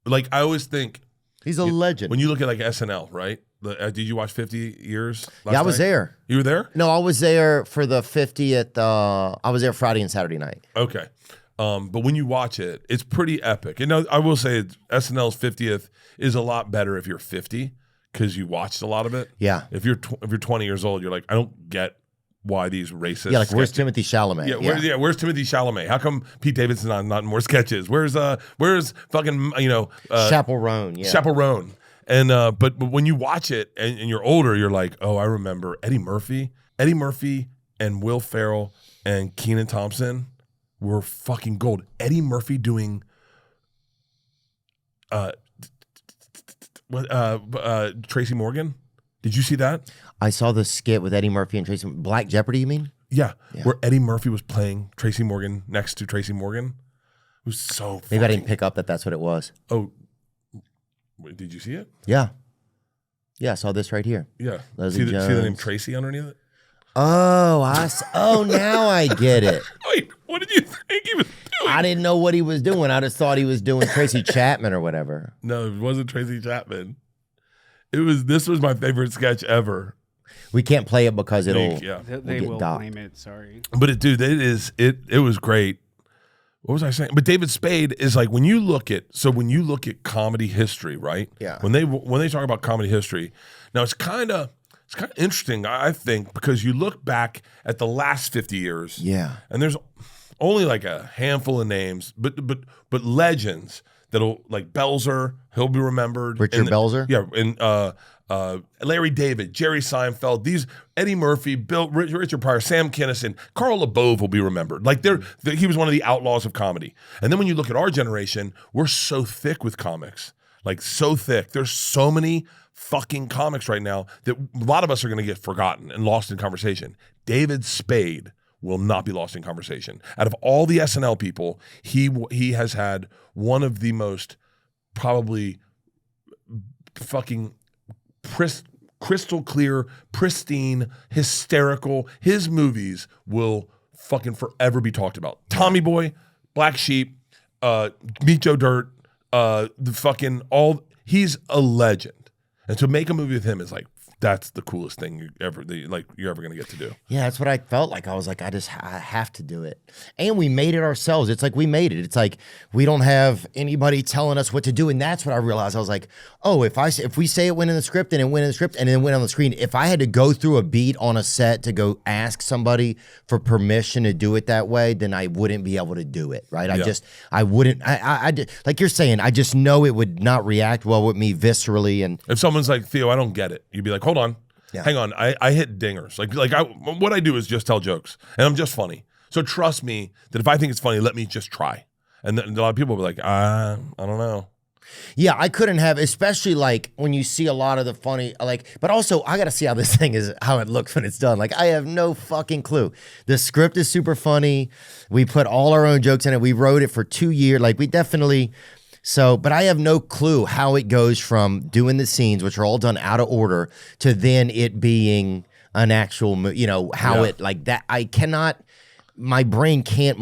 like, I always think, he's a legend. When you look at like SNL, right? Did you watch 50 Years last Yeah, I was night? there. You were there? No, I was there for the 50th. I was there Friday and Saturday night. Okay. But when you watch it, it's pretty epic. And I will say SNL's 50th is a lot better if you're 50 because you watched a lot of it. Yeah. If you're 20 years old, you're like, I don't get why these racist. Yeah, like where's Timothy Chalamet? Where's Timothy Chalamet? How come Pete Davidson not in more sketches? Where's fucking Chappell Roan? Yeah, Chappell Roan. And but when you watch it and you're older, you're like, oh, I remember Eddie Murphy and Will Ferrell and Kenan Thompson were fucking gold. Eddie Murphy doing Tracy Morgan. Did you see that? I saw the skit with Eddie Murphy and Tracy. Black Jeopardy, you mean? Yeah, where Eddie Murphy was playing Tracy Morgan next to Tracy Morgan. It was so Maybe I didn't pick up that that's what it was. Oh, wait, did you see it? Yeah. Yeah, I saw this right here. Yeah. See the name Tracy underneath it? Oh, now I get it. Oh, I didn't know what he was doing. I just thought he was doing Tracy Chapman or whatever. No, it wasn't Tracy Chapman. This was my favorite sketch ever. We can't play it because it'll They will claim it. Sorry, but it was great. What was I saying? But David Spade is like when you look at comedy history, right? Yeah. When they talk about comedy history, now it's kind of interesting, I think, because you look back at the last 50 years. Yeah. And there's only like a handful of names, but legends that'll like Belzer, he'll be remembered. Richard Belzer? Yeah, and Larry David, Jerry Seinfeld, these Eddie Murphy, Richard Pryor, Sam Kinison, Carl LeBove will be remembered. Like he was one of the outlaws of comedy. And then when you look at our generation, we're so thick with comics, like so thick. There's so many fucking comics right now that a lot of us are going to get forgotten and lost in conversation. David Spade will not be lost in conversation. Out of all the SNL people, he has had one of the most probably fucking crystal clear, pristine, hysterical. His movies will fucking forever be talked about. Tommy Boy, Black Sheep, Meet Joe Dirt, he's a legend. And to make a movie with him is like, that's the coolest thing you're ever going to get to do. Yeah, that's what I felt like. I was like, I have to do it. And we made it ourselves. It's like we made it. It's like we don't have anybody telling us what to do. And that's what I realized. I was like, oh, if we say it went in the script and it went in the script and then went on the screen, if I had to go through a beat on a set to go ask somebody for permission to do it that way, then I wouldn't be able to do it, right? Yeah. I wouldn't, like you're saying, I just know it would not react well with me viscerally. And if someone's like, Theo, I don't get it, you'd be like, hold on. Yeah. Hang on, I hit dingers. What I do is just tell jokes, and I'm just funny. So trust me that if I think it's funny, let me just try. And then a lot of people will be like, I don't know. Yeah, I couldn't have, especially like when you see a lot of the funny, but also I got to see how this thing is, how it looks when it's done. Like I have no fucking clue. The script is super funny. We put all our own jokes in it. We wrote it for 2 years. Like we definitely... So, but I have no clue how it goes from doing the scenes, which are all done out of order, to then it being an actual, it like that. I cannot, my brain can't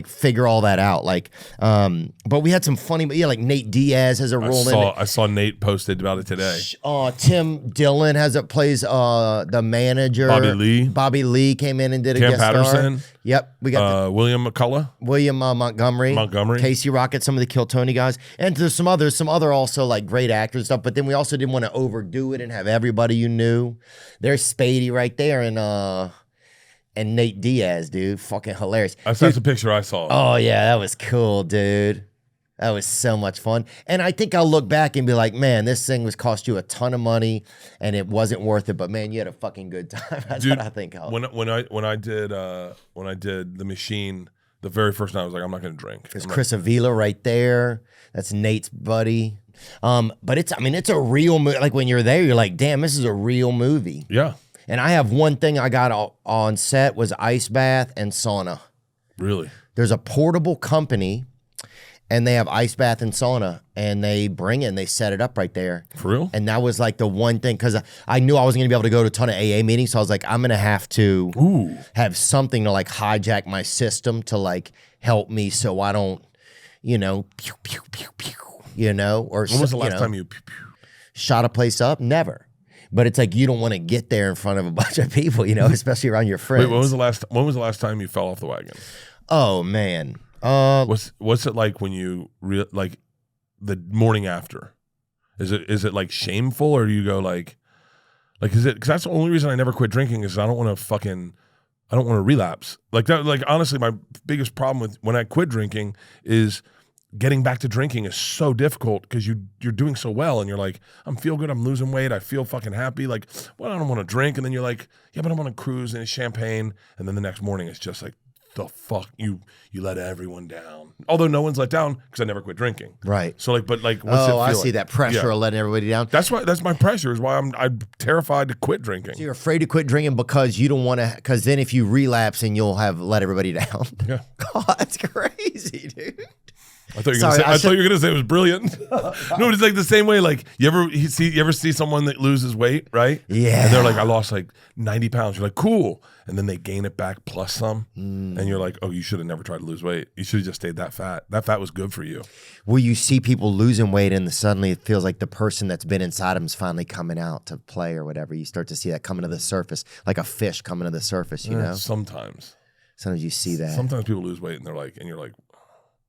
figure all that out. But we had some funny, like Nate Diaz has a role in it. I saw Nate posted about it today. Tim Dillon plays the manager. Bobby Lee came in and did a guest Patterson. star. Yep, we got William McCullough, William Montgomery, Casey Rocket, some of the Kill Tony guys, and there's some other also like great actors and stuff. But then we also didn't want to overdo it and have everybody you knew. There's Spady right there, and Nate Diaz, dude, fucking hilarious. That's a picture I saw. Oh yeah, that was cool, dude. That was so much fun. And I think I'll look back and be like, man, this thing cost you a ton of money and it wasn't worth it. But man, you had a fucking good time. That's Dude, what I think. When I did The Machine, the very first night I was like, I'm not going to drink. There's Chris Avila right there. That's Nate's buddy. But it's a real movie. Like when you're there, you're like, damn, this is a real movie. Yeah. And I have one thing I got on set was ice bath and sauna. Really? There's a portable company. And they have ice bath and sauna, and they set it up right there. For real? And that was like the one thing, because I knew I wasn't going to be able to go to a ton of AA meetings, so I was like, I'm going to have to have something to like hijack my system to like help me so I don't, pew, pew, pew, pew, or when was the last time you shot a place up? Never. But it's like you don't want to get there in front of a bunch of people, especially around your friends. Wait, when was the last time you fell off the wagon? Oh, man. What's it like when you like the morning after? Is it like shameful, or do you go like is it? Because that's the only reason I never quit drinking is I don't want to relapse like that. Like honestly, my biggest problem with when I quit drinking is getting back to drinking is so difficult because you're doing so well and you're like, I'm feel good, I'm losing weight, I feel fucking happy. Like, well, I don't want to drink, and then you're like, yeah, but I want to cruise and it's champagne, and then the next morning it's just like, the fuck you let everyone down. Although no one's let down because I never quit drinking. Right. So what's it feel I see like? that pressure of letting everybody down. That's my pressure is why I'm terrified to quit drinking. So you're afraid to quit drinking because you don't want to, because then if you relapse and you'll have let everybody down. Yeah. God, that's crazy, dude. I thought you were gonna say it was brilliant. No, it's like the same way. Like you ever see someone that loses weight, right? Yeah. And they're like, I lost like 90 pounds. You're like, cool. And then they gain it back plus some, and you're like, oh, you should have never tried to lose weight. You should have just stayed that fat. That fat was good for you. Where you see people losing weight and suddenly it feels like the person that's been inside them is finally coming out to play or whatever. You start to see that coming to the surface, like a fish coming to the surface, you know? Sometimes you see that. Sometimes people lose weight and you're like,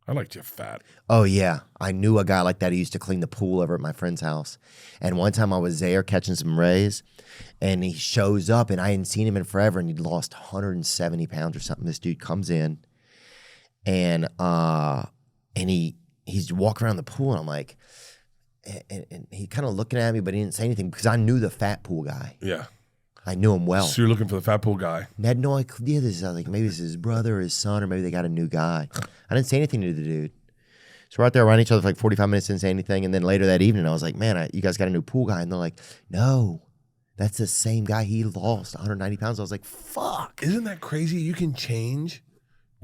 I liked you fat. Oh, yeah. I knew a guy like that who used to clean the pool over at my friend's house. And one time I was there catching some rays, and he shows up, and I hadn't seen him in forever, and he'd lost 170 pounds or something. This dude comes in, and he's walking around the pool, and I'm like, and he kind of looking at me, but he didn't say anything because I knew the fat pool guy. Yeah. I knew him well. So you're looking for the fat pool guy. I had no idea this. I was like, maybe this is his brother or his son, or maybe they got a new guy. I didn't say anything to the dude. So we're out there around each other for like 45 minutes, didn't say anything. And then later that evening, I was like, man, you guys got a new pool guy. And they're like, no, that's the same guy. He lost 190 pounds. I was like, fuck. Isn't that crazy? You can change.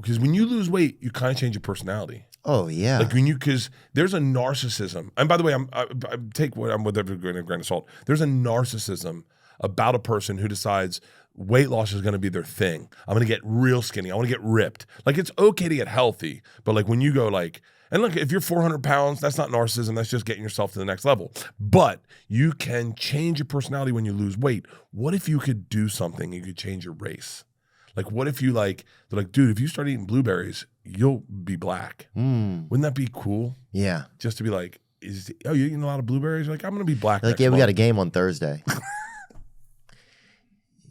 Because when you lose weight, you kind of change your personality. Oh, yeah. Like because there's a narcissism. And by the way, I take what I'm with every grain of salt. There's a narcissism about a person who decides weight loss is going to be their thing. I'm going to get real skinny. I want to get ripped. Like it's okay to get healthy, but like when you go like, and look, if you're 400 pounds, that's not narcissism. That's just getting yourself to the next level. But you can change your personality when you lose weight. What if you could do something? You could change your race. Like what if you they're like, dude, if you start eating blueberries, you'll be black. Wouldn't that be cool? Yeah. Just to be like, you're eating a lot of blueberries? You're like, I'm going to be black. Like, yeah, we got a game on Thursday.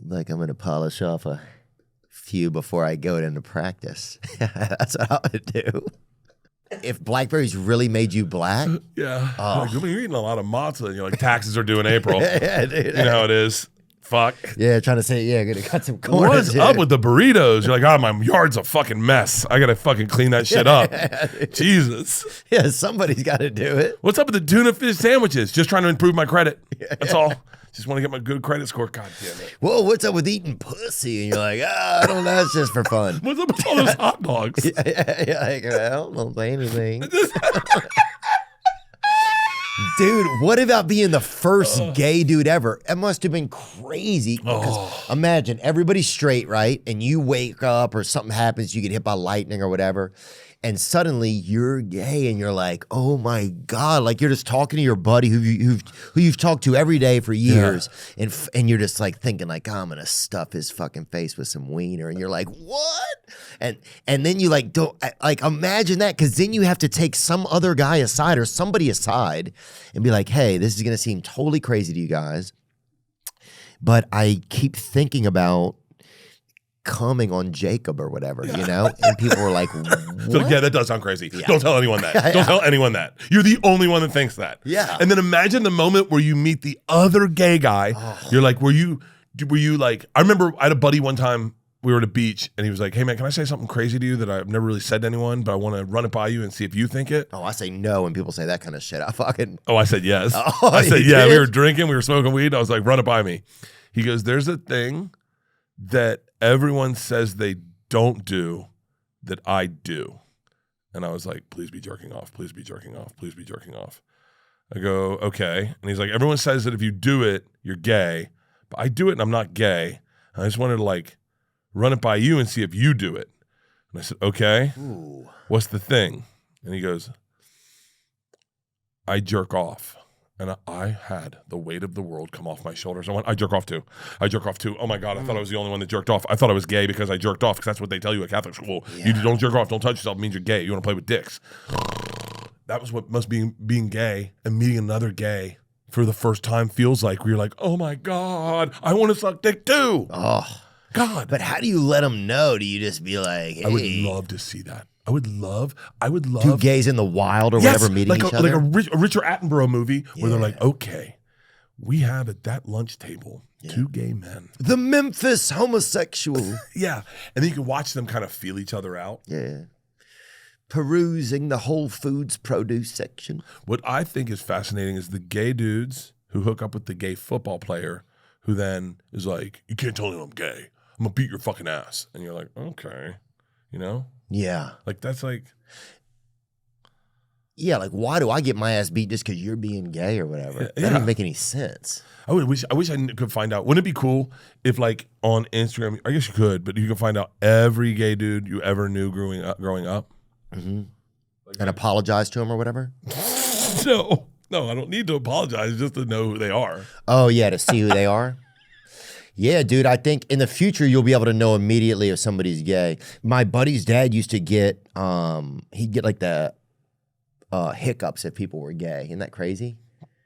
Like I'm going to polish off a few before I go into practice. That's what I would do. If blackberries really made you black? Yeah. Oh. Like, you're eating a lot of matzah and you're like, taxes are due in April. Yeah, dude. You know how it is. Fuck. Yeah, trying to say, yeah, gonna cut some corn. What's up with the burritos? You're like, oh, my yard's a fucking mess. I gotta fucking clean that shit up. Jesus. Yeah, somebody's got to do it. What's up with the tuna fish sandwiches? Just trying to improve my credit. That's all. Just want to get my good credit score. God damn it. Whoa, what's up with eating pussy? And you're like, I don't know, it's just for fun. What's up with all those hot dogs? Yeah, like, I don't say anything. Dude, what about being the first gay dude ever? It must have been crazy. Because imagine everybody's straight, right? And you wake up or something happens, you get hit by lightning or whatever. And suddenly you're gay and you're like, oh my God, like you're just talking to your buddy who you've talked to every day for years. Yeah. And you're just like thinking like, oh, I'm going to stuff his fucking face with some wiener. And you're like, what? And then you like, don't like imagine that. Cause then you have to take some other guy aside or somebody aside and be like, hey, this is going to seem totally crazy to you guys. But I keep thinking about coming on Jacob or whatever, you know? And people were like, what? Yeah, that does sound crazy. Yeah. Don't tell anyone that. Don't tell anyone that. You're the only one that thinks that. Yeah. And then imagine the moment where you meet the other gay guy. You're like, were you like, I remember I had a buddy one time, we were at a beach and he was like, hey man, can I say something crazy to you that I've never really said to anyone, but I want to run it by you and see if you think it? Oh, I say no when people say that kind of shit. I fucking. Oh, I said yes. Oh, I said, yeah, did? we were drinking, we were smoking weed. I was like, run it by me. He goes, there's a thing that everyone says they don't do that I do. And I was like, please be jerking off. Please be jerking off. Please be jerking off. I go, okay. And he's like, everyone says that if you do it, you're gay. But I do it and I'm not gay. And I just wanted to like run it by you and see if you do it. And I said, okay. Ooh. What's the thing? And he goes, I jerk off. And I had the weight of the world come off my shoulders. I went, I jerk off too. I jerk off too. Oh my God, I thought I was the only one that jerked off. I thought I was gay because I jerked off because that's what they tell you at Catholic school. Yeah. You don't jerk off, don't touch yourself, it means you're gay. You want to play with dicks. That was what must be being gay and meeting another gay for the first time feels like, where you're like, oh my God, I want to suck dick too. Oh, God. But how do you let them know? Do you just be like, hey. I would love to see that. I would love. Two gays in the wild or whatever meeting each other. Like a Richard Attenborough movie where they're like, okay, we have at that lunch table two gay men. The Memphis homosexual. Yeah. And then you can watch them kind of feel each other out. Yeah. Perusing the Whole Foods produce section. What I think is fascinating is the gay dudes who hook up with the gay football player who then is like, you can't tell me I'm gay. I'm going to beat your fucking ass. And you're like, okay, you know? Yeah. Like, that's like, Yeah, like why do I get my ass beat just because you're being gay or whatever? That doesn't make any sense. I wish I could find out. Wouldn't it be cool if, like, on Instagram, I guess you could, but you can find out every gay dude you ever knew growing up, and apologize to him or whatever. No, I don't need to apologize just to know who they are. Oh yeah, to see who they are. Yeah, dude. I think in the future you'll be able to know immediately if somebody's gay. My buddy's dad used to get, he'd get like the hiccups if people were gay. Isn't that crazy?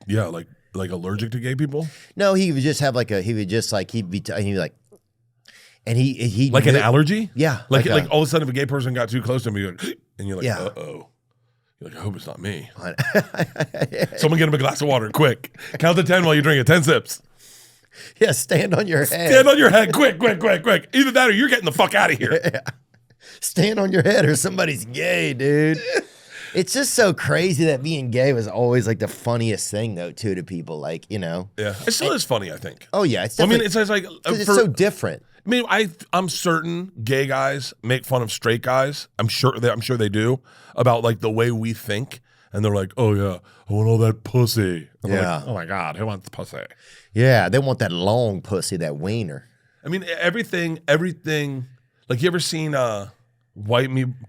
Yeah, like allergic to gay people? No, he would just have like he'd be like, and he like an allergy? Yeah, like all of a sudden if a gay person got too close to me, and you're like, Yeah. uh-oh. You're like, I hope it's not me. Someone get him a glass of water, quick. Count to 10 while you drink it. 10 sips. Yeah, stand on your head. Stand on your head, quick. Either that or you're getting the fuck out of here. Yeah. Stand on your head or somebody's gay, dude. It's just so crazy that being gay was always like the funniest thing, though, too, to people. Like, you know. Yeah, it still is funny, I think. Oh yeah, it's. I mean, it's like it's so different. I mean, I'm certain gay guys make fun of straight guys. I'm sure they do about like the way we think, and they're like, "Oh yeah, I want all that pussy." I'm like, oh my god, who wants pussy? Yeah, they want that long pussy, that wiener. I mean, everything. Like, you ever seen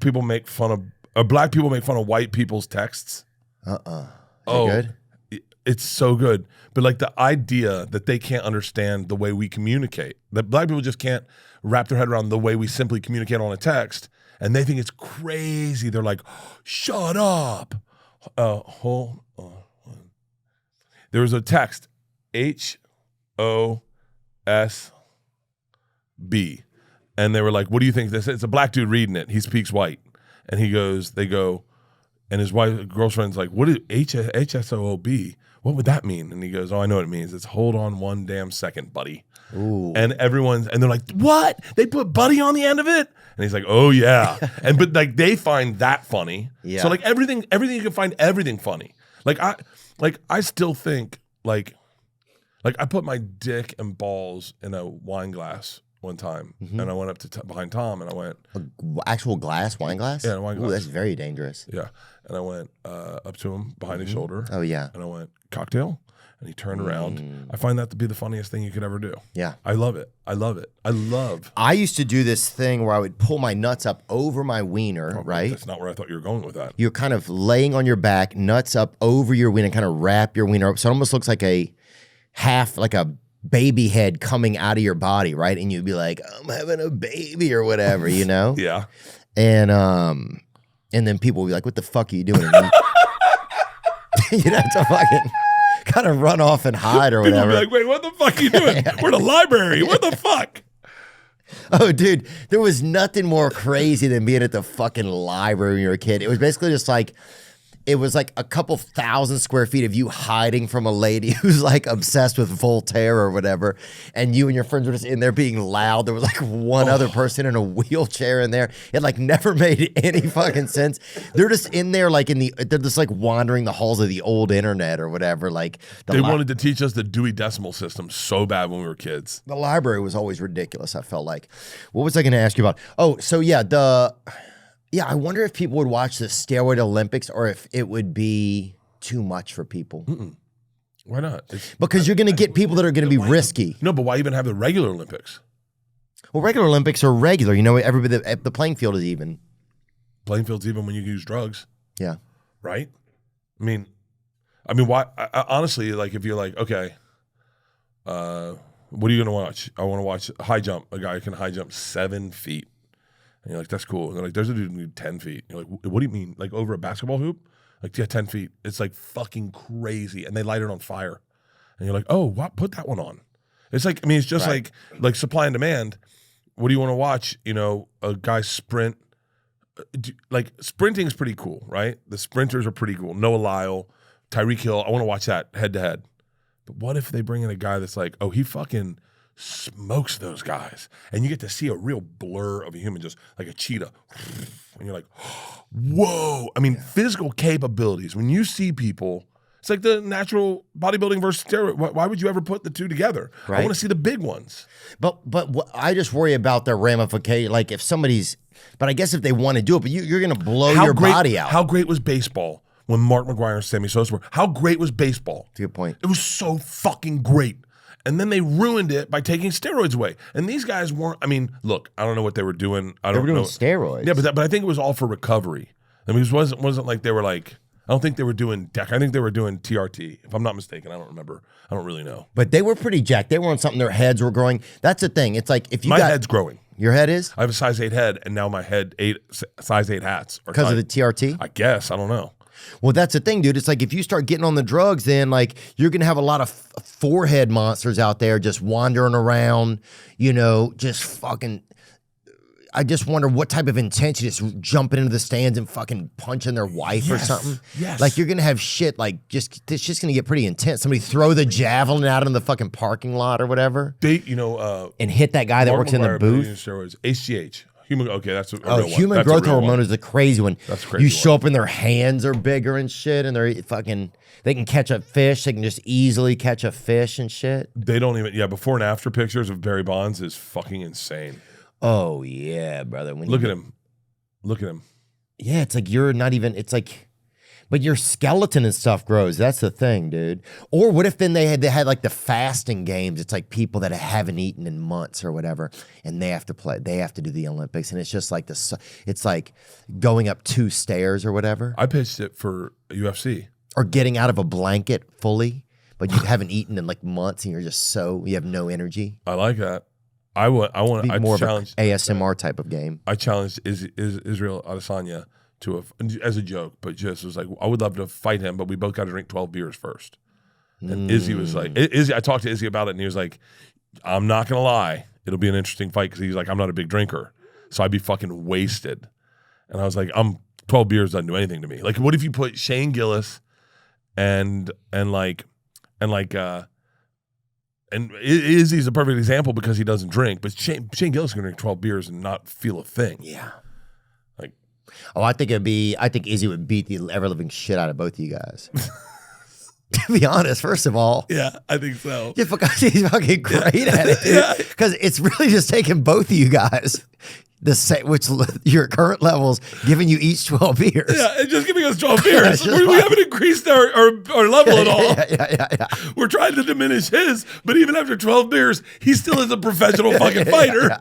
people make fun of? Black people make fun of white people's texts. Good? It's so good. But like the idea that they can't understand the way we communicate, that black people just can't wrap their head around the way we simply communicate on a text, and they think it's crazy. They're like, shut up. Hold on. There was a text, HOSB, and they were like, what do you think this is? It's a black dude reading it. He speaks white. And they go, and his girlfriend's like, what is HSOOB? What would that mean? And he goes, oh, I know what it means. It's hold on one damn second, buddy. Ooh. And they're like, what? They put buddy on the end of it? And he's like, oh yeah. But like they find that funny. Yeah. So like everything you can find everything funny. I still think like I put my dick and balls in a wine glass one time, and I went up to behind Tom, and I went, actual glass, wine glass? Yeah, wine glass. Ooh, that's very dangerous. Yeah, and I went up to him behind his shoulder. Oh yeah, and I went, cocktail, and he turned around. I find that to be the funniest thing you could ever do. Yeah, I love it. I used to do this thing where I would pull my nuts up over my wiener, right? That's not where I thought you were going with that. You're kind of laying on your back, nuts up over your wiener, kind of wrap your wiener up, so it almost looks like a baby head coming out of your body, right? And you'd be like, I'm having a baby or whatever, you know? Yeah. And then people would be like, what the fuck are you doing? You'd have to fucking kind of run off and hide or whatever. People would be like, wait, what the fuck are you doing? We're in a library. What the fuck? Oh, dude, there was nothing more crazy than being at the fucking library when you were a kid. It was basically just like, it was like a couple thousand square feet of you hiding from a lady who's like obsessed with Voltaire or whatever. And you and your friends were just in there being loud. There was like one other person in a wheelchair in there. It like never made any fucking sense. They're just in there like they're just like wandering the halls of the old internet or whatever. Like they wanted to teach us the Dewey Decimal System so bad when we were kids. The library was always ridiculous, I felt like. What was I going to ask you about? Oh, so yeah, yeah, I wonder if people would watch the steroid Olympics or if it would be too much for people. Why not? Because you're going to get people that are going to be risky. No, but why even have the regular Olympics? Well, regular Olympics are regular. You know, everybody, the playing field is even. Playing field's even when you use drugs. Yeah. Right? I mean, why? Honestly, like if you're like, okay, what are you going to watch? I want to watch high jump. A guy who can high jump 7 feet. And you're like, that's cool. And they're like, there's a dude who can do 10 feet. You're like, what do you mean? Like over a basketball hoop? Like, yeah, 10 feet. It's like fucking crazy. And they light it on fire. And you're like, oh, what? Put that one on. It's like, it's just like supply and demand. What do you want to watch? You know, a guy sprint. Like sprinting is pretty cool, right? The sprinters are pretty cool. Noah Lyle, Tyreek Hill. I want to watch that head to head. But what if they bring in a guy that's like, oh, he fucking smokes those guys, and you get to see a real blur of a human, just like a cheetah, and you're like, whoa. Physical capabilities, when you see people, it's like the natural bodybuilding versus steroid. Why would you ever put the two together? Right. I want to see the big ones. But I just worry about their ramification. Like but I guess if they want to do it, but you're going to blow your body out. How great was baseball when Mark McGwire and Sammy Sosa were. How great was baseball? That's a good point. It was so fucking great. And then they ruined it by taking steroids away. And these guys weren't, I mean, look, I don't know what they were doing. They were doing steroids. Yeah, but I think it was all for recovery. I mean, it wasn't like they were like, I don't think they were doing I think they were doing TRT, if I'm not mistaken. I don't remember. I don't really know. But they were pretty jacked. They were on something. Their heads were growing. That's the thing. It's like if you My head's growing. Your head is? I have a size 8 head, and now my size 8 hats are because of tight. the TRT? I guess. I don't know. Well, that's the thing, dude. It's like if you start getting on the drugs, then like you're gonna have a lot of forehead monsters out there just wandering around, just fucking. I just wonder what type of intention is jumping into the stands and fucking punching their wife or something. Yes. Like you're gonna have shit like it's just gonna get pretty intense. Somebody throw the javelin out in the fucking parking lot or whatever. And hit that guy that works in the booth. Steroids, HGH. That's a real one. Human That's a growth real hormone one. is the crazy one. That's a crazy You one. show up and their hands are bigger and shit, and they're fucking. They can catch a fish. They can just easily catch a fish and shit. They don't even. Yeah, before and after pictures of Barry Bonds is fucking insane. Oh yeah, brother. Look at him. Look at him. Yeah, it's like you're not even. It's like, but your skeleton and stuff grows. That's the thing, dude. Or what if then they had like the fasting games? It's like people that haven't eaten in months or whatever, and they have to play. They have to do the Olympics, and it's just like it's like going up 2 stairs or whatever. I pitched it for UFC. Or getting out of a blanket fully, but you haven't eaten in like months, and you're just you have no energy. I like that. I want more of challenge an ASMR type of game. I challenged Israel Adesanya as a joke, but just was like, I would love to fight him, but we both got to drink 12 beers first. And Izzy was like, I talked to Izzy about it, and he was like, I'm not gonna lie, it'll be an interesting fight because he's like, I'm not a big drinker, so I'd be fucking wasted. And I was like, 12 beers doesn't do anything to me. Like, what if you put Shane Gillis and Izzy's a perfect example because he doesn't drink, but Shane Gillis can drink 12 beers and not feel a thing. Yeah. Like, I think Izzy would beat the ever living shit out of both of you guys. To be honest, first of all. Yeah, I think so. Just because he's fucking great at it, dude. Because it's really just taking both of you guys, your current levels, giving you each 12 beers. Yeah, and just giving us 12 beers. We haven't increased our level at all. Yeah. We're trying to diminish his, but even after 12 beers, he still is a professional fucking fighter.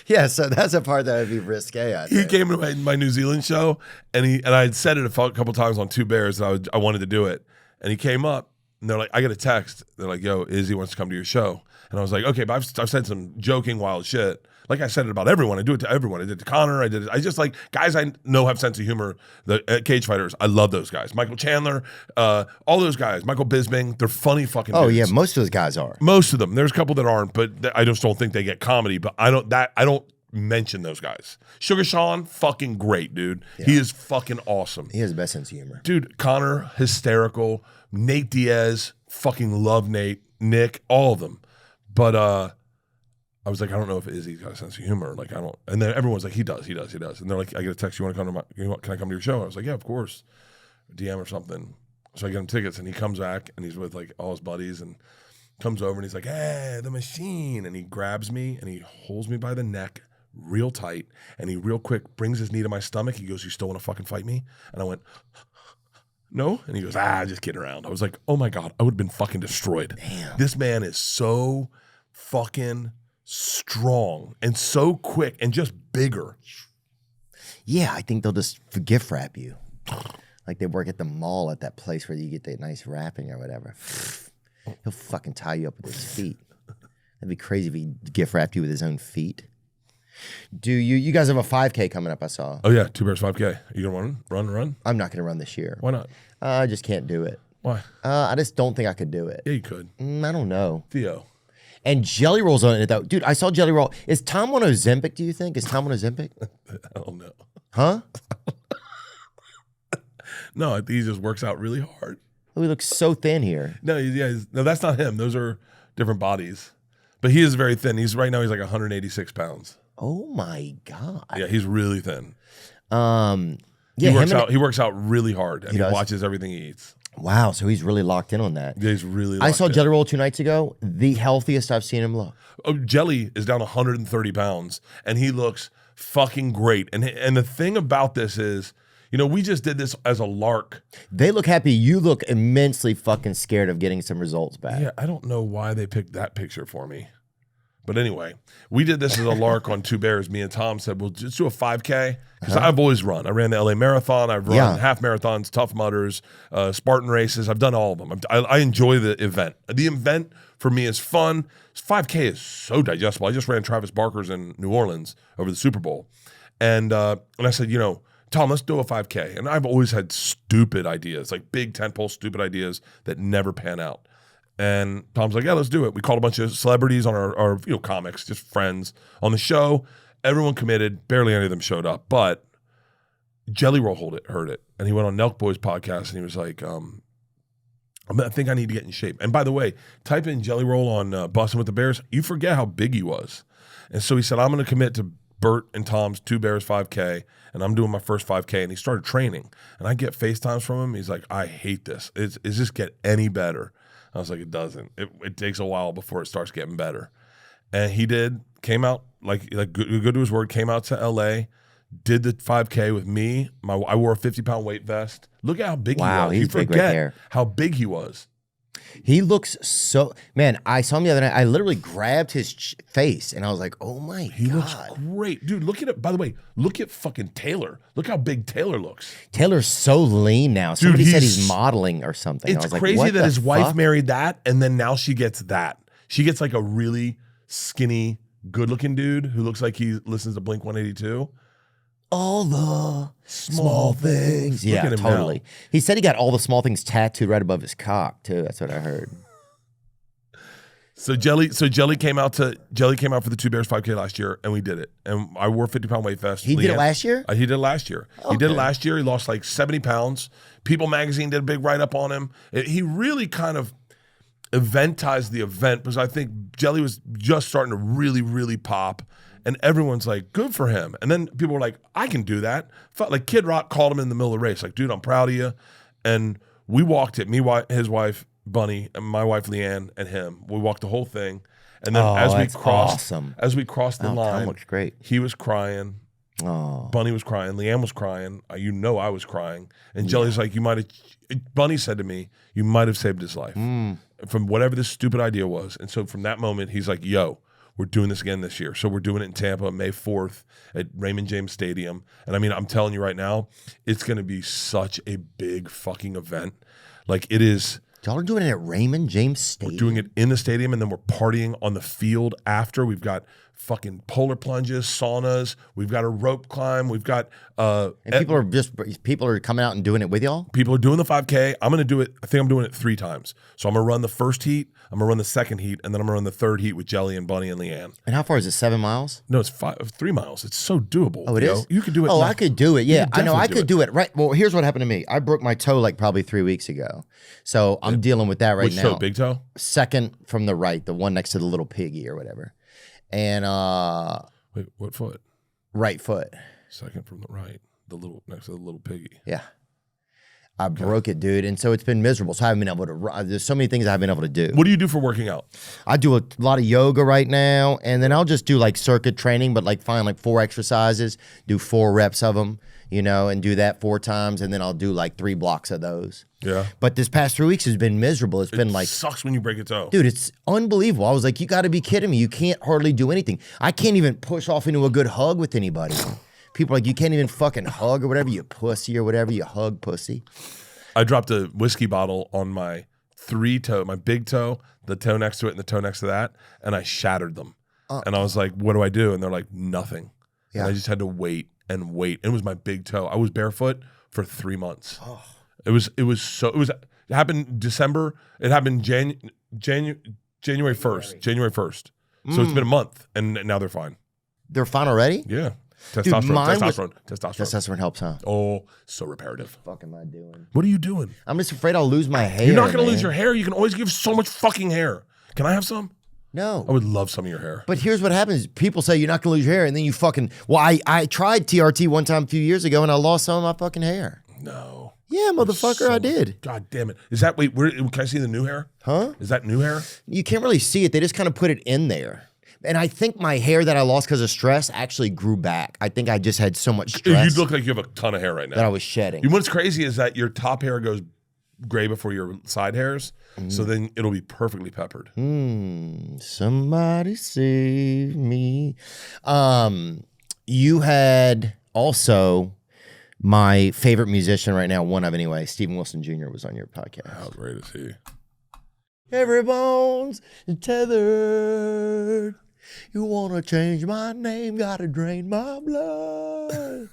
Yeah, so that's a part that would be risque, I think. He came to my New Zealand show, and I had said it a couple times on 2 Bears, and I wanted to do it. And he came up, and they're like, I got a text. They're like, yo, Izzy wants to come to your show. And I was like, okay, but I've said some joking wild shit. Like I said it about everyone. I do it to everyone. I did it to Connor. I just like guys I know have sense of humor. The cage fighters, I love those guys. Michael Chandler, all those guys. Michael Bisping, they're funny fucking dudes. Oh yeah, most of those guys are. Most of them. There's a couple that aren't, but I just don't think they get comedy. But I don't mention those guys. Sugar Sean, fucking great, dude. Yeah. He is fucking awesome. He has the best sense of humor. Dude, Connor, hysterical. Nate Diaz, fucking love Nate. Nick, all of them. But I was like, I don't know if Izzy's got a sense of humor. Like, I don't. And then everyone's like, he does. And they're like, I get a text, you want to come to can I come to your show? I was like, yeah, of course. DM or something. So I get him tickets, and he comes back, and he's with like all his buddies, and comes over, and he's like, hey, the machine. And he grabs me, and he holds me by the neck real tight, and he real quick brings his knee to my stomach. He goes, you still want to fucking fight me? And I went, no. And he goes, just kidding around. I was like, oh my God, I would have been fucking destroyed. Damn. This man is so fucking strong and so quick and just bigger. Yeah, I think they'll just gift wrap you. Like they work at the mall at that place where you get that nice wrapping or whatever. He'll fucking tie you up with his feet. That'd be crazy if he gift wrapped you with his own feet. Do you guys have a 5K coming up, I saw. Oh yeah, 2 Bears 5K. You gonna run? I'm not gonna run this year. Why not? I just can't do it. Why? I just don't think I could do it. Yeah, you could. I don't know. Theo. And Jelly Roll's on it though. Dude, I saw Jelly Roll. Is Tom on Ozempic, do you think? Is Tom on Ozempic? I don't know. Huh? No, I think he just works out really hard. Oh, he looks so thin here. No, no, that's not him. Those are different bodies. But he is very thin. Right now he's like 186 pounds. Oh my God. Yeah, he's really thin. Yeah, he works out really hard, and he watches everything he eats. Wow, so he's really locked in on that. Yeah, he's really I saw Jelly Roll 2 nights ago. The healthiest I've seen him look. Oh, Jelly is down 130 pounds, and he looks fucking great. And the thing about this is You know, we just did this as a lark. They look happy. You look immensely fucking scared of getting some results back. Yeah, I don't know why they picked that picture for me. But anyway, we did this as a lark on Two Bears. Me and Tom said, well, just do a 5K. Because I've always run. I ran the LA Marathon. I've run half marathons, Tough Mudders, Spartan races. I've done all of them. I enjoy the event. The event for me is fun. 5K is so digestible. I just ran Travis Barker's in New Orleans over the Super Bowl. And I said, you know, Tom, let's do a 5K. And I've always had stupid ideas, like big tentpole stupid ideas that never pan out. And Tom's like, yeah, let's do it. We called a bunch of celebrities on our comics, just friends on the show. Everyone committed. Barely any of them showed up. But Jelly Roll heard it. And he went on Nelk Boy's podcast and he was like, I think I need to get in shape. And by the way, type in Jelly Roll on Bussin' with the Bears. You forget how big he was. And so he said, I'm going to commit to Bert and Tom's Two Bears 5K. And I'm doing my first 5K. And he started training. And I get FaceTimes from him. He's like, I hate this. Is this get any better? I was like, it doesn't. It takes a while before it starts getting better. And he did, came out, like good to his word, came out to L.A., did the 5K with me. I wore a 50-pound weight vest. Look at how big he was. He's you big forget right there. how big he was. He looks so, man, I saw him the other night. I literally grabbed his face and I was like, oh my God. He looks great. Dude, look at it. By the way, look at fucking Taylor. Look how big Taylor looks. Taylor's so lean now. Somebody said he's modeling or something. It's crazy that his wife married that and then now she gets that. She gets like a really skinny, good-looking dude who looks like he listens to Blink 182. All the small things. Look Yeah, at him totally. now. He said he got all the small things tattooed right above his cock, too. That's what I heard. So Jelly came out for the Two Bears 5K last year, and we did it. And I wore a 50-pound weight vest. He did it last year? He did it last year. Okay. He did it last year. He lost like 70 pounds. People Magazine did a big write-up on him. He really kind of eventized the event because I think Jelly was just starting to really, really pop. And everyone's like, good for him. And then people were like, I can do that. Felt like Kid Rock called him in the middle of the race. Like, dude, I'm proud of you. And we walked it, his wife, Bunny, and my wife, Leanne, and him. We walked the whole thing. And then as we crossed the line, Tom looks great. He was crying. Oh. Bunny was crying. Leanne was crying. I was crying. And Jelly's like, Bunny said to me, you might have saved his life from whatever this stupid idea was. And so from that moment, he's like, yo, we're doing this again this year. So we're doing it in Tampa, May 4th at Raymond James Stadium. And I mean, I'm telling you right now, it's going to be such a big fucking event. Like it is. Y'all are doing it at Raymond James Stadium? We're doing it in the stadium, and then we're partying on the field after. We've got fucking polar plunges, saunas. We've got a rope climb. We've got and people are coming out and doing it with y'all? People are doing the 5K. I'm going to do it. I think I'm doing it 3 times. So I'm going to run the first heat. I'm going to run the second heat, and then I'm going to run the third heat with Jelly and Bunny and Leanne. And how far is it? 7 miles? No, it's 3 miles. It's so doable. Oh, it is? You could do it. Oh, I could do it. Yeah, I know. I could do it. it. Right. Well, here's what happened to me. I broke my toe like probably 3 weeks ago. So I'm dealing with that right now. Which toe? Big toe? Second from the right, the one next to the little piggy or whatever. And wait, what foot? Right foot. Second from the right, next to the little piggy. Yeah. I broke it, dude. And so it's been miserable. So I haven't been able to run. There's so many things I haven't been able to do. What do you do for working out? I do a lot of yoga right now. And then I'll just do like circuit training, but like find like 4 exercises, do 4 reps of them, and do that 4 times. And then I'll do like 3 blocks of those. Yeah. But this past 3 weeks has been miserable. It's been like. Sucks when you break a toe. Dude, it's unbelievable. I was like, you got to be kidding me. You can't hardly do anything. I can't even push off into a good hug with anybody. People are like, you can't even fucking hug or whatever, you pussy or whatever, you hug pussy. I dropped a whiskey bottle on my 3 toe, my big toe, the toe next to it, and the toe next to that, and I shattered them. And I was like, what do I do? And they're like, nothing. Yeah. And I just had to wait and wait. It was my big toe. I was barefoot for 3 months. Oh. It happened December. It happened January 1st. January 1st. So it's been a month, and now they're fine. They're fine already? Yeah. Testosterone. Testosterone helps, huh? Oh, so reparative. What the fuck am I doing? What are you doing? I'm just afraid I'll lose my hair. You're not going to lose your hair. You can always give so much fucking hair. Can I have some? No. I would love some of your hair. But here's what happens. People say you're not going to lose your hair, and then you fucking... Well, I tried TRT one time a few years ago, and I lost some of my fucking hair. No. Yeah, motherfucker, I did. God damn it. Is that... Wait, can I see the new hair? Huh? Is that new hair? You can't really see it. They just kind of put it in there. And I think my hair that I lost because of stress actually grew back. I think I just had so much stress. You look like you have a ton of hair right now. That I was shedding. You know what's crazy is that your top hair goes gray before your side hairs, so then it'll be perfectly peppered. Somebody save me. You had also my favorite musician right now, one of anyway, Stephen Wilson Jr. was on your podcast. How great is he? Every bone's tethered. You want to change my name, gotta drain my blood.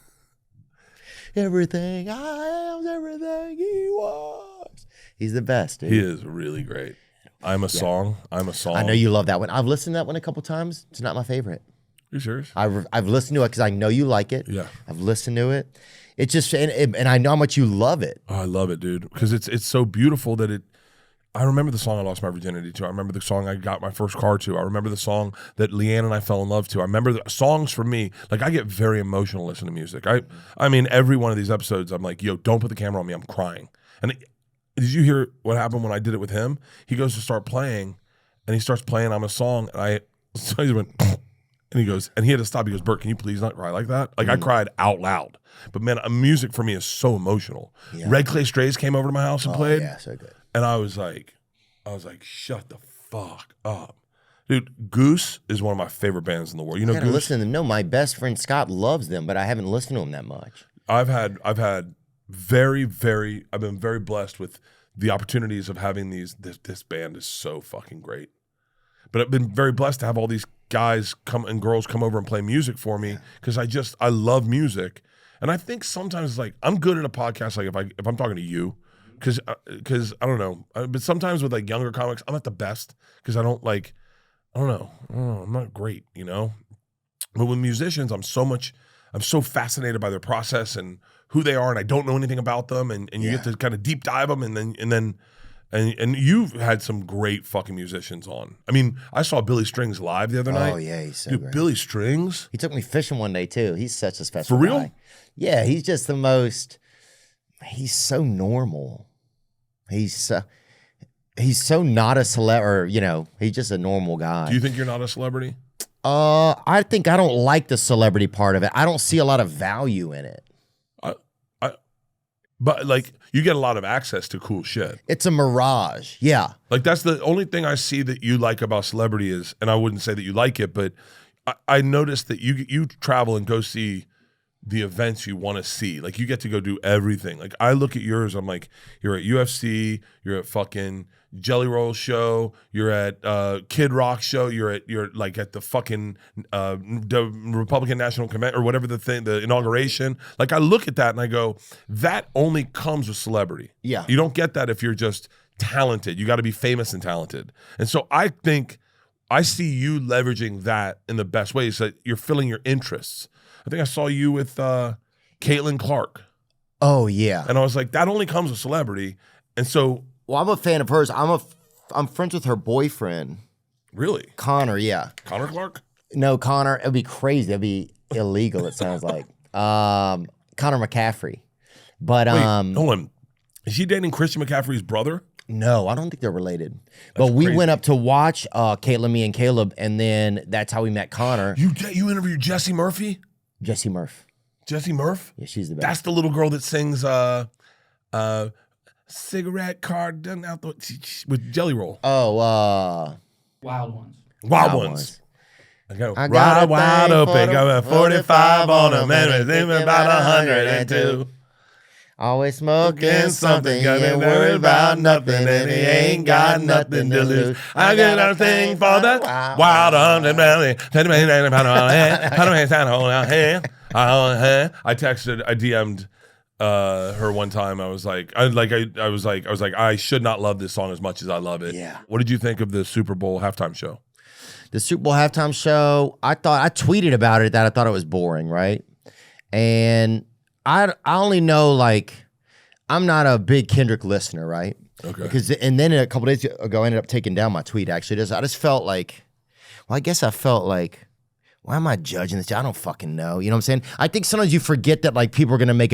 Everything I am, everything he was. He's the best, dude. He is really great. I'm a song. I know you love that one. I've listened to that one a couple times. It's not my favorite. You serious? I've listened to it because I know you like it. Yeah. I've listened to it. It's just, and I know how much you love it. Oh, I love it, dude. Because it's so beautiful that I remember the song I lost my virginity to. I remember the song I got my first car to. I remember the song that Leanne and I fell in love to. I remember the songs for me. Like, I get very emotional listening to music. I mean, every one of these episodes, I'm like, yo, don't put the camera on me. I'm crying. And did you hear what happened when I did it with him? He goes to start playing, and he starts playing I'm a song, and so he went, and he goes, and he had to stop. He goes, Bert, can you please not cry like that? Like, I cried out loud. But man, music for me is so emotional. Yeah. Red Clay Strays came over to my house and played. Yeah, so good. And I was like, shut the fuck up. Dude, Goose is one of my favorite bands in the world. You know Goose? Listen to them. No, my best friend Scott loves them, but I haven't listened to them that much. I've been very blessed with the opportunities of having this band is so fucking great. But I've been very blessed to have all these guys and girls come over and play music for me because I love music. And I think sometimes like I'm good at a podcast like if I'm talking to you because I don't know, but sometimes with like younger comics I'm not the best because I don't know, I'm not great, you know. But with musicians I'm so fascinated by their process and who they are, and I don't know anything about them, and you get to kind of deep dive them, and you've had some great fucking musicians on. I mean, I saw Billy Strings live the other night. Oh yeah, he's so dude, great. Billy Strings. He took me fishing one day too. He's such a special For real? guy. Yeah, he's just the most. He's so normal. He's so not a celebrity. You know, he's just a normal guy. Do you think you're not a celebrity? I think I don't like the celebrity part of it. I don't see a lot of value in it. But like you get a lot of access to cool shit. It's a mirage. Yeah. Like that's the only thing I see that you like about celebrity is, and I wouldn't say that you like it, but I noticed that you travel and go see the events you want to see. Like you get to go do everything. Like I look at yours, I'm like, you're at UFC, you're at fucking Jelly Roll show, you're at Kid Rock show, you're like at the fucking the Republican National Convention or whatever the inauguration. Like I look at that and I go, that only comes with celebrity. Yeah. You don't get that if you're just talented. You got to be famous and talented. And so I think I see you leveraging that in the best ways, that you're filling your interests. I think I saw you with Caitlin Clark. Oh yeah. And I was like, that only comes with celebrity. And so well, I'm a fan of hers. I'm friends with her boyfriend. Really? Connor, yeah. Connor Clark? No, Connor. It'd be crazy. It'd be illegal, it sounds like. Connor McCaffrey. But wait, hold on. Is she dating Christian McCaffrey's brother? No, I don't think they're related. But we went up to watch Caitlin, me, and Caleb, and then that's how we met Connor. You interviewed Jessie Murphy? Jessie Murph. Jessie Murph? Yeah, she's the best. That's the little girl that sings cigarette card done out with Jelly Roll. Oh, Wild Ones. Wild Ones. I go I got wide open. Got a 45 on a man. Thinking about 102. Always smoking something. He ain't worried about nothing, and he ain't got nothing to lose. I got a thing for the wild on and belly. I DM'd her one time. I was like, I should not love this song as much as I love it. Yeah. What did you think of the Super Bowl halftime show? The Super Bowl halftime show, I tweeted about it that I thought it was boring, right? And I only know, like, I'm not a big Kendrick listener, right? Okay. And then a couple days ago, I ended up taking down my tweet, actually. I just felt like, well, I guess I felt like, why am I judging this? I don't fucking know. You know what I'm saying? I think sometimes you forget that like people are gonna make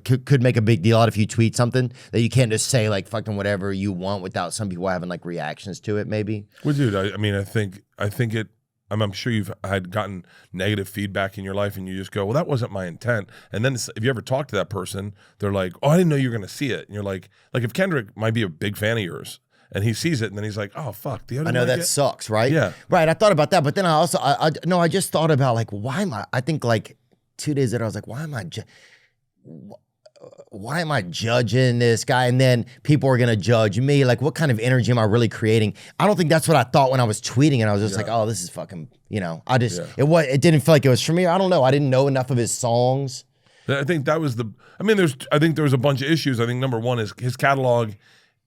could make a big deal out if you tweet something, that you can't just say like fucking whatever you want without some people having like reactions to it. Maybe. Well, dude, I mean, I think I'm sure you've had gotten negative feedback in your life, and you just go, well, that wasn't my intent. And then if you ever talk to that person, they're like, oh, I didn't know you were going to see it. And you're like if Kendrick might be a big fan of yours, and he sees it, and then he's like, oh, fuck. I know that sucks, right? Yeah. Right, I thought about that, but then I just thought about, like, why am I think, like, 2 days later, I was like, why am I judging this guy? And then people are going to judge me. Like, what kind of energy am I really creating? I don't think that's what I thought when I was tweeting, and I was just like, oh, this is fucking, it didn't feel like it was for me. I don't know. I didn't know enough of his songs. I think that was I think there was a bunch of issues. I think number one is his catalog.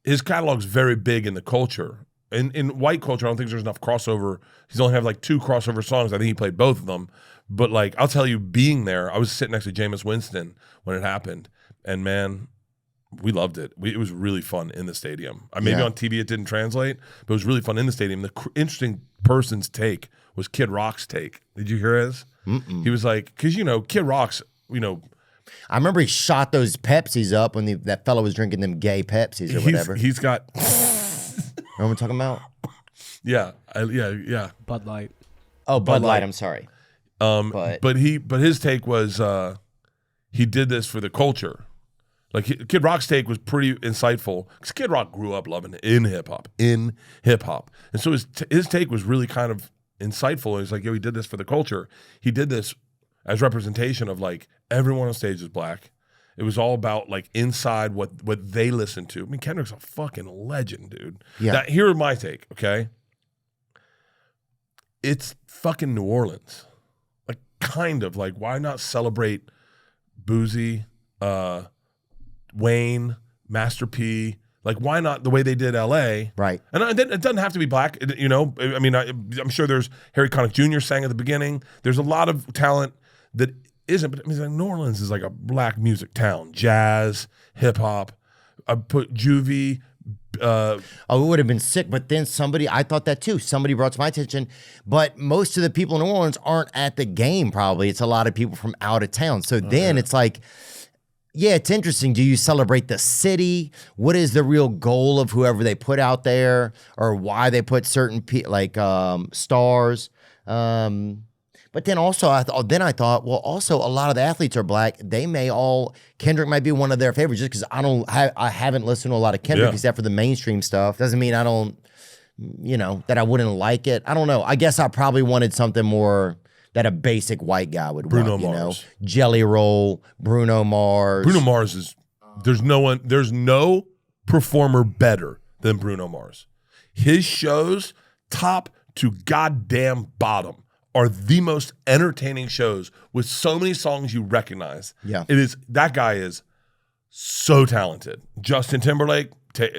His catalog's very big in the culture. In white culture, I don't think there's enough crossover. He's only have like 2 crossover songs. I think he played both of them. But like, I'll tell you, being there, I was sitting next to Jameis Winston when it happened. And man, we loved it. It was really fun in the stadium. Maybe on TV it didn't translate, but it was really fun in the stadium. The interesting person's take was Kid Rock's take. Did you hear his? Mm-mm. He was like, because, Kid Rock's, I remember he shot those Pepsis up when that fellow was drinking them gay Pepsis or whatever. He's got... Remember what I'm talking about? Yeah. Yeah. Bud Light. Oh, Bud Light. I'm sorry. But his take was he did this for the culture. Like, Kid Rock's take was pretty insightful because Kid Rock grew up loving hip hop, and so his take was really kind of insightful. He's like, yo, he did this for the culture. He did this as representation of, like, everyone on stage is black. It was all about, like, inside what they listen to. I mean, Kendrick's a fucking legend, dude. Yeah. Here's my take, okay? It's fucking New Orleans. Like, kind of. Like, why not celebrate Boozy, Wayne, Master P? Like, why not the way they did L.A.? Right. And it doesn't have to be black, I mean, I'm sure there's Harry Connick Jr. sang at the beginning. There's a lot of talent that isn't, but I mean, like, New Orleans is like a black music town. Jazz, hip-hop. I put Juvie. It would have been sick, but then I thought that too. Somebody brought to my attention, but most of the people in New Orleans aren't at the game probably. It's a lot of people from out of town. So then it's like, yeah, it's interesting. Do you celebrate the city? What is the real goal of whoever they put out there, or why they put certain stars? But then also, I thought, well, also a lot of the athletes are black. Kendrick might be one of their favorites, just because I haven't listened to a lot of Kendrick except for the mainstream stuff. Doesn't mean I don't, that I wouldn't like it. I don't know. I guess I probably wanted something more that a basic white guy would Bruno want. Mars. Jelly Roll, Bruno Mars. Bruno Mars is, there's no performer better than Bruno Mars. His shows, top to goddamn bottom, are the most entertaining shows with so many songs you recognize. Yeah. That guy is so talented. Justin Timberlake,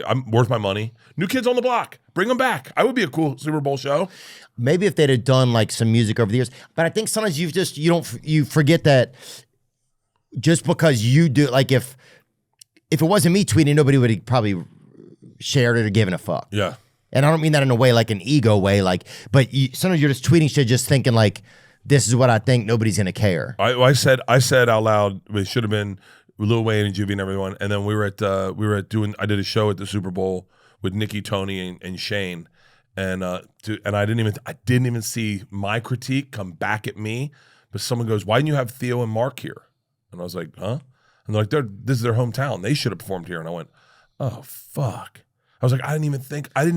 I'm worth my money. New Kids on the Block, bring them back. I would be a cool Super Bowl show. Maybe if they'd have done like some music over the years, but I think sometimes you forget that just because you do, like if it wasn't me tweeting, nobody would have probably shared it or given a fuck. Yeah. And I don't mean that in a way like an ego way, but sometimes you're just tweeting shit, just thinking like, this is what I think. Nobody's gonna care. I said out loud. It should have been Lil Wayne and Juvie and everyone. And then I did a show at the Super Bowl with Nikki, Tony, and Shane, and I didn't even see my critique come back at me. But someone goes, "Why didn't you have Theo and Mark here?" And I was like, "Huh?" And they're like, "This is their hometown. They should have performed here." And I went, "Oh fuck." I was like, I didn't even.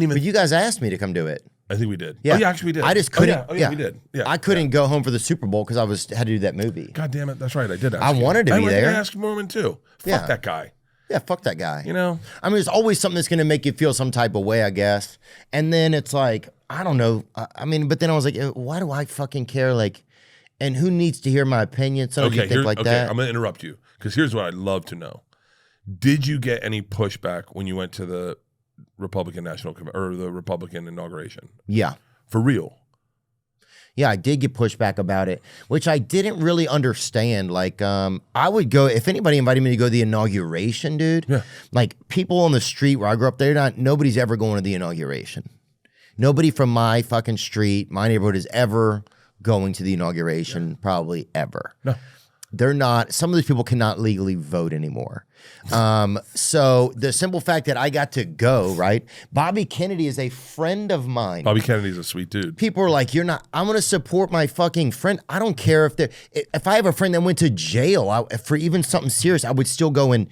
But you guys asked me to come do it. I think we did. Yeah. Oh, yeah, actually we did. I just couldn't. Oh, yeah, we did. Yeah. I couldn't go home for the Super Bowl because had to do that movie. God damn it. That's right. I did ask I wanted to be there. I asked Mormon too. Fuck that guy. Yeah, fuck that guy. I mean, there's always something that's going to make you feel some type of way, I guess. And then it's like, I don't know. But then I was like, why do I fucking care? Like, and who needs to hear my opinion? So you think like that. I'm going to interrupt you because here's what I'd love to know. Did you get any pushback when you went to the Republican the Republican inauguration? Yeah. For real? Yeah, I did get pushback about it, which I didn't really understand. Like, I would go, if anybody invited me to go to the inauguration, dude, like people on the street where I grew up, nobody's ever going to the inauguration. Nobody from my fucking street, my neighborhood is ever going to the inauguration, probably ever. No. they're not, some of these people cannot legally vote anymore. So the simple fact that I got to go, right? Bobby Kennedy is a friend of mine. Bobby Kennedy's a sweet dude. People are like, I'm going to support my fucking friend. I don't care if I have a friend that went to jail for even something serious, I would still go and,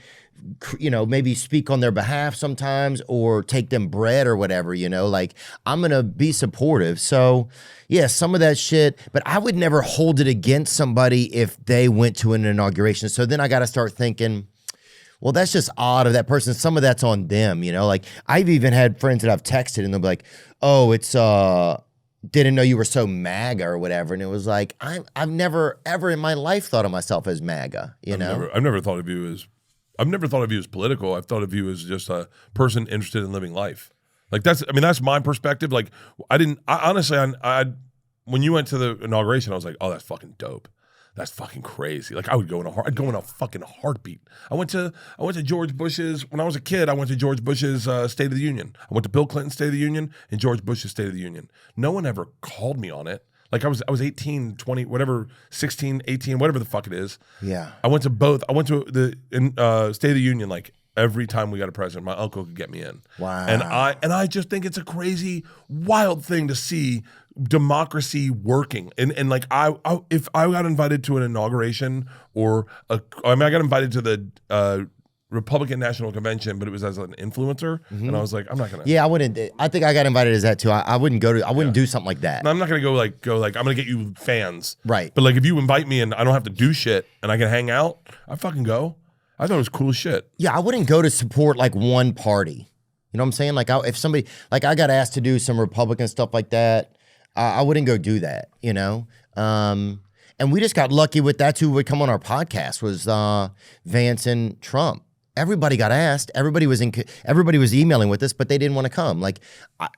maybe speak on their behalf sometimes or take them bread or whatever, like I'm going to be supportive. So yeah, some of that shit, but I would never hold it against somebody if they went to an inauguration. So then I got to start thinking, well, that's just odd of that person. Some of that's on them, like I've even had friends that I've texted and they'll be like, oh, it's, didn't know you were so MAGA or whatever. And it was like, I've never ever in my life thought of myself as MAGA, I've never thought of you as political. I've thought of you as just a person interested in living life. Like that's my perspective. Like honestly, when you went to the inauguration, I was like, oh, that's fucking dope. That's fucking crazy. Like I'd go in a fucking heartbeat. I went to George Bush's, when I was a kid, I went to George Bush's State of the Union. I went to Bill Clinton's State of the Union and George Bush's State of the Union. No one ever called me on it. Like I was 18, 20, whatever, 16, 18, whatever the fuck it is. Yeah. I went to both. I went to the State of the Union like every time we got a president. My uncle could get me in. Wow. And I just think it's a crazy, wild thing to see democracy working. And like if I got invited to an inauguration I got invited to the Republican National Convention, but it was as an influencer, and I was like, I'm not gonna. Yeah, I wouldn't. I think I got invited as that too. I wouldn't go to. I wouldn't do something like that. No, I'm not gonna go like I'm gonna get you fans, right? But like if you invite me and I don't have to do shit and I can hang out, I fucking go. I thought it was cool as shit. Yeah, I wouldn't go to support like one party. You know what I'm saying? Like if somebody like I got asked to do some Republican stuff like that, I wouldn't go do that. And we just got lucky with that's who would come on our podcast was Vance and Trump. Everybody got asked. Everybody was emailing with us, but they didn't want to come. Like,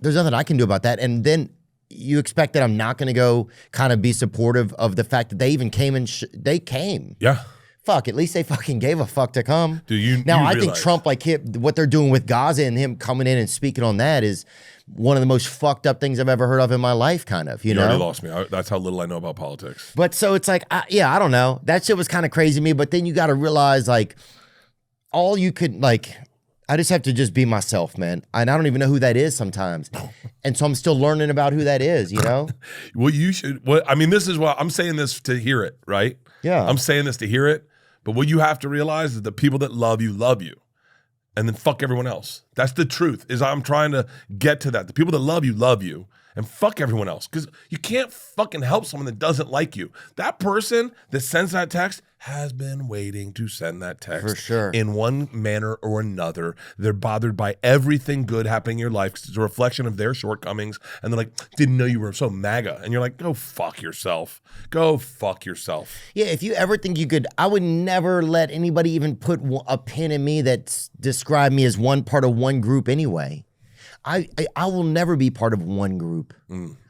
there's nothing I can do about that. And then you expect that I'm not going to go kind of be supportive of the fact that they even came and they came. Yeah. Fuck. At least they fucking gave a fuck to come. Dude, I think Trump, like what they're doing with Gaza and him coming in and speaking on that is one of the most fucked up things I've ever heard of in my life. Kind of. You know, already lost me. That's how little I know about politics. But so it's like, I don't know. That shit was kind of crazy to me. But then you got to realize like. All you could like, I just have to just be myself, man. And I don't even know who that is sometimes. And so I'm still learning about who that is, Well, you should, this is what I'm saying this to hear it, right? Yeah. I'm saying this to hear it. But what you have to realize is the people that love you. And then fuck everyone else. That's the truth, is I'm trying to get to that. The people that love you. And fuck everyone else. Because you can't fucking help someone that doesn't like you. That person that sends that text has been waiting to send that text. For sure. In one manner or another. They're bothered by everything good happening in your life because it's a reflection of their shortcomings. And they're like, didn't know you were so MAGA. And you're like, go fuck yourself. Go fuck yourself. Yeah, if you ever think you could, I would never let anybody even put a pin in me that describe me as one part of one group anyway. I will never be part of one group.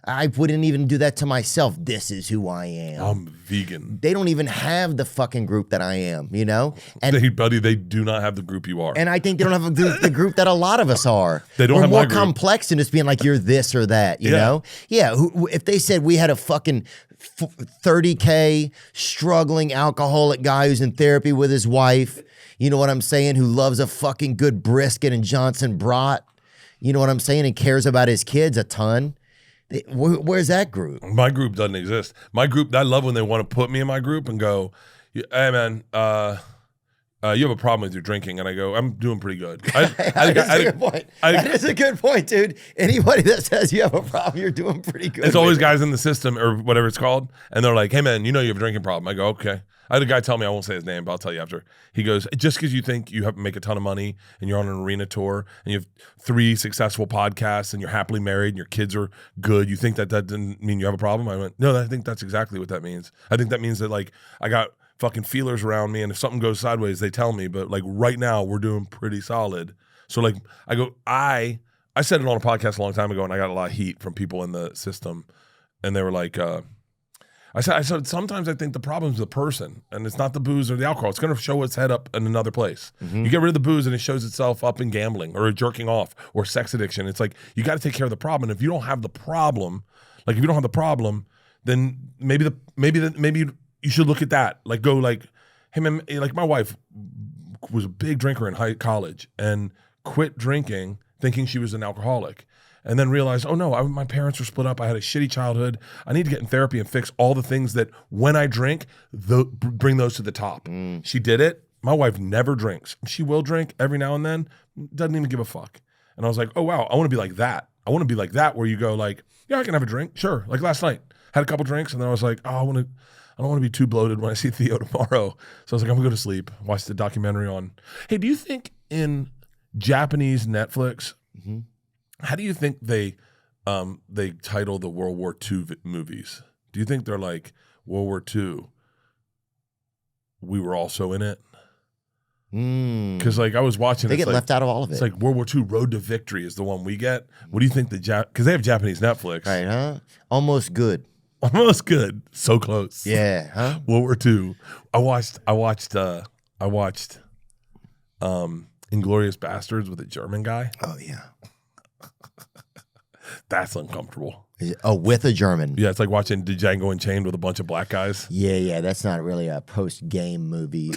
I wouldn't even do that to myself. This is who I am. I'm vegan. They don't even have the fucking group that I am, And they do not have the group you are. And I think they don't have the group that a lot of us are. They don't We're have more my group. complex than just being like, you're this or that, you know? Yeah, if they said we had a fucking 30K struggling alcoholic guy who's in therapy with his wife, you know what I'm saying, who loves a fucking good brisket and Johnson brat, you know what I'm saying, and cares about his kids a ton. Where's that group? My group doesn't exist. My group, I love when they want to put me in my group and go, hey man, you have a problem with your drinking. And I go, I'm doing pretty good. That is a good point. That is a good point, dude. Anybody that says you have a problem, you're doing pretty good. It's always guys in the system or whatever it's called. And they're like, hey man, you know you have a drinking problem. I go, okay. I had a guy tell me, I won't say his name, but I'll tell you after. He goes, just because you think you have to make a ton of money and you're on an arena tour and you have 3 successful podcasts and you're happily married and your kids are good, you think that doesn't mean you have a problem? I went, no, I think that's exactly what that means. I think that means that like I got fucking feelers around me and if something goes sideways, they tell me. But like right now, we're doing pretty solid. So like I go, I said it on a podcast a long time ago and I got a lot of heat from people in the system. And they were like, I said, sometimes I think the problem's the person, and it's not the booze or the alcohol. It's going to show its head up in another place. You get rid of the booze, and it shows itself up in gambling or jerking off or sex addiction. It's like you got to take care of the problem. And if you don't have the problem, then maybe you should look at that. Like go like, hey man, like my wife was a big drinker in college and quit drinking thinking she was an alcoholic. And then realized, oh no, my parents were split up. I had a shitty childhood. I need to get in therapy and fix all the things that when I drink, bring those to the top. She did it. My wife never drinks. She will drink every now and then. Doesn't even give a fuck. And I was like, oh wow, I want to be like that. I want to be like that where you go like, yeah, I can have a drink. Sure. Like last night, had a couple drinks and then I was like, oh, I don't want to be too bloated when I see Theo tomorrow. So I was like, I'm gonna go to sleep. Watch the documentary on. Hey, do you think in Japanese Netflix, how do you think they title the World War II movies? Do you think they're like World War II? We were also in it. Because like I was watching, they get like, left out of all of it. It's like World War II Road to Victory is the one we get. What do you think because they have Japanese Netflix, right? Huh? Almost good. Almost good. So close. Yeah. Huh? World War II. I watched Inglourious Bastards with a German guy. Oh yeah. That's uncomfortable. Oh, with a German. Yeah, it's like watching Django Unchained with a bunch of black guys. Yeah, that's not really a post-game movie.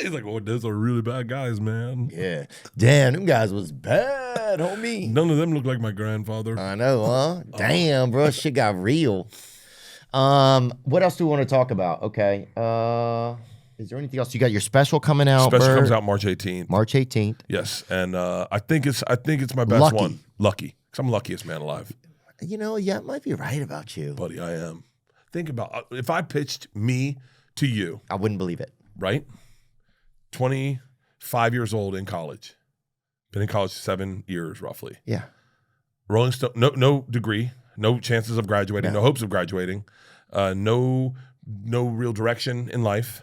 He's like, oh, those are really bad guys, man. Yeah. Damn, them guys was bad, homie. None of them look like my grandfather. I know, huh? Damn, bro, shit got real. What else do we want to talk about? Okay. Is there anything else? You got your special coming out. Special comes out March 18th. March 18th. Yes, and I think it's my best one. Lucky. Because I'm the luckiest man alive. You know, yeah, it might be right about you. Buddy, I am. Think about if I pitched me to you. I wouldn't believe it. Right? 25 years old in college. Been in college 7 years roughly. Yeah. Rolling Stone, no degree, no chances of graduating, no hopes of graduating, no real direction in life.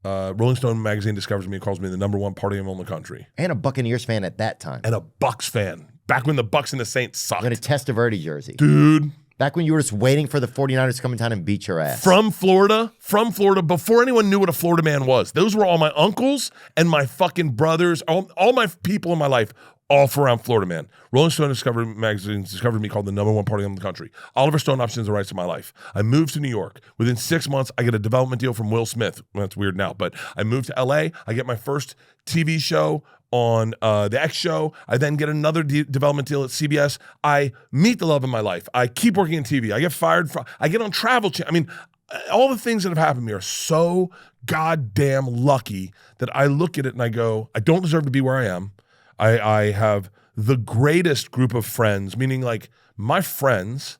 Rolling Stone magazine discovers me and calls me the #1 party animal in the country. And a Buccaneers fan at that time. And a Bucks fan. Back when the Bucks and the Saints sucked. And a Testaverde jersey. Dude. Back when you were just waiting for the 49ers to come in town and beat your ass. From Florida, before anyone knew what a Florida man was. Those were all my uncles and my fucking brothers, all my people in my life, all around Florida man. Rolling Stone magazine discovered me called the #1 party in the country. Oliver Stone options the rights to my life. I moved to New York. Within 6 months, I get a development deal from Will Smith. Well, that's weird now, but I moved to LA. I get my first TV show on the X show. I then get another development deal at CBS. I meet the love of my life. I keep working in TV. I get fired. I get on Travel Channel. I mean, all the things that have happened to me are so goddamn lucky that I look at it and I go, I don't deserve to be where I am. I have the greatest group of friends, meaning like my friends,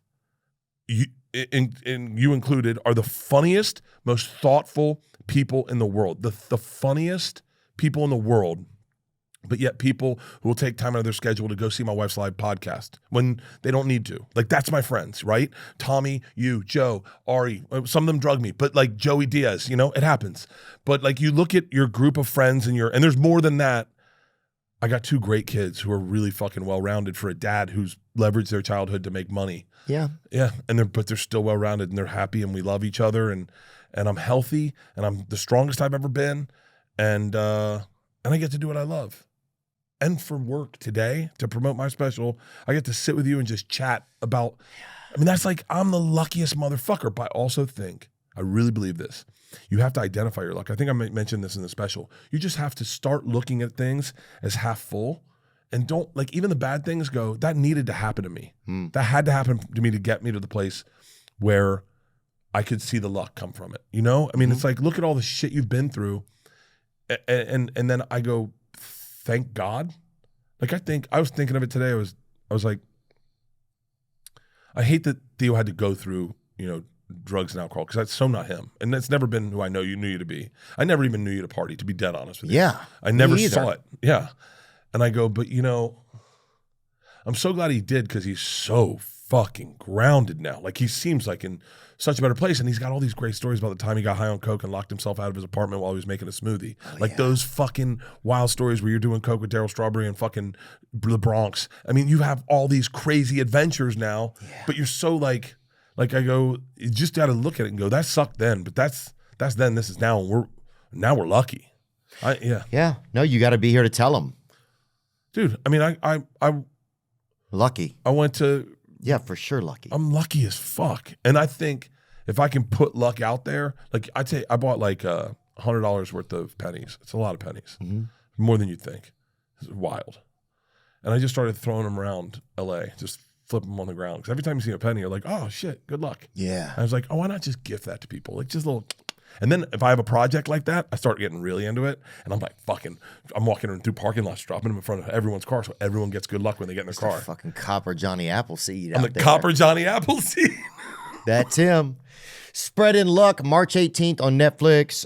you included, are the funniest, most thoughtful people in the world. The funniest people in the world, but yet people who will take time out of their schedule to go see my wife's live podcast when they don't need to. Like, that's my friends, right? Tommy, you, Joe, Ari, some of them drug me, but like Joey Diaz, it happens. But like you look at your group of friends and there's more than that. I got 2 great kids who are really fucking well-rounded for a dad who's leveraged their childhood to make money. Yeah. Yeah. But they're still well-rounded and they're happy and we love each other and I'm healthy and I'm the strongest I've ever been. And I get to do what I love. And for work today, to promote my special, I get to sit with you and just chat about, that's like, I'm the luckiest motherfucker, but I also think, I really believe this, you have to identify your luck. I think I mentioned this in the special. You just have to start looking at things as half full and don't, like, even the bad things go, that needed to happen to me. That had to happen to me to get me to the place where I could see the luck come from it. It's like, look at all the shit you've been through. And then I go, thank God. Like, I was thinking of it today. I was like, I hate that Theo had to go through, drugs and alcohol, because that's so not him. And that's never been who I knew you to be. I never even knew you to party, to be dead honest with you. Yeah. I never saw it. Yeah. And I go, but I'm so glad he did, because he's so fucking grounded now. Like, he seems like in such a better place, and he's got all these great stories about the time he got high on coke and locked himself out of his apartment while he was making a smoothie. Those fucking wild stories where you're doing coke with Daryl Strawberry and fucking the Bronx. You have all these crazy adventures now, but you're so like I go, you just got to look at it and go, that sucked then, but that's then, this is now, and we're lucky. Yeah. No, you got to be here to tell them. Dude, I lucky. I went to, yeah, for sure lucky. I'm lucky as fuck. And I think if I can put luck out there, like I'd say I bought like $100 worth of pennies. It's a lot of pennies, more than you'd think. It's wild. And I just started throwing them around LA, just flip them on the ground. Because every time you see a penny, you're like, oh shit, good luck. Yeah. I was like, oh, why not just gift that to people? Like just a little. And then if I have a project like that, I start getting really into it. And I'm like, I'm walking through parking lots, dropping them in front of everyone's car so everyone gets good luck when they get in their car. Fucking copper Johnny Appleseed. I'm the copper Johnny Appleseed. That's him. Spread in Luck, March 18th on Netflix.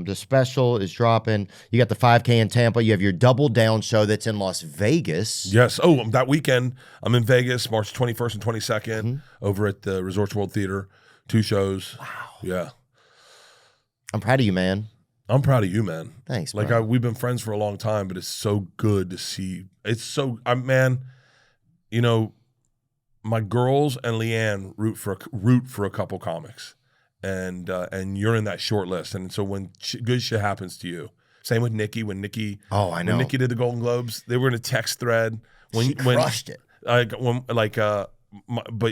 The special is dropping. You got the 5K in Tampa. You have your Double Down show that's in Las Vegas. Yes. Oh, that weekend, I'm in Vegas, March 21st and 22nd, over at the Resorts World Theater. 2 shows. Wow. Yeah. I'm proud of you, man. I'm proud of you, man. Thanks, Like, bro. we've been friends for a long time, but it's so good to see. It's so, man, you know, my girls and Leanne root for a couple comics, and you're in that short list. And so when good shit happens to you, same with Nikki. When Nikki, I know. When Nikki did the Golden Globes, they were in a text thread. She crushed it. But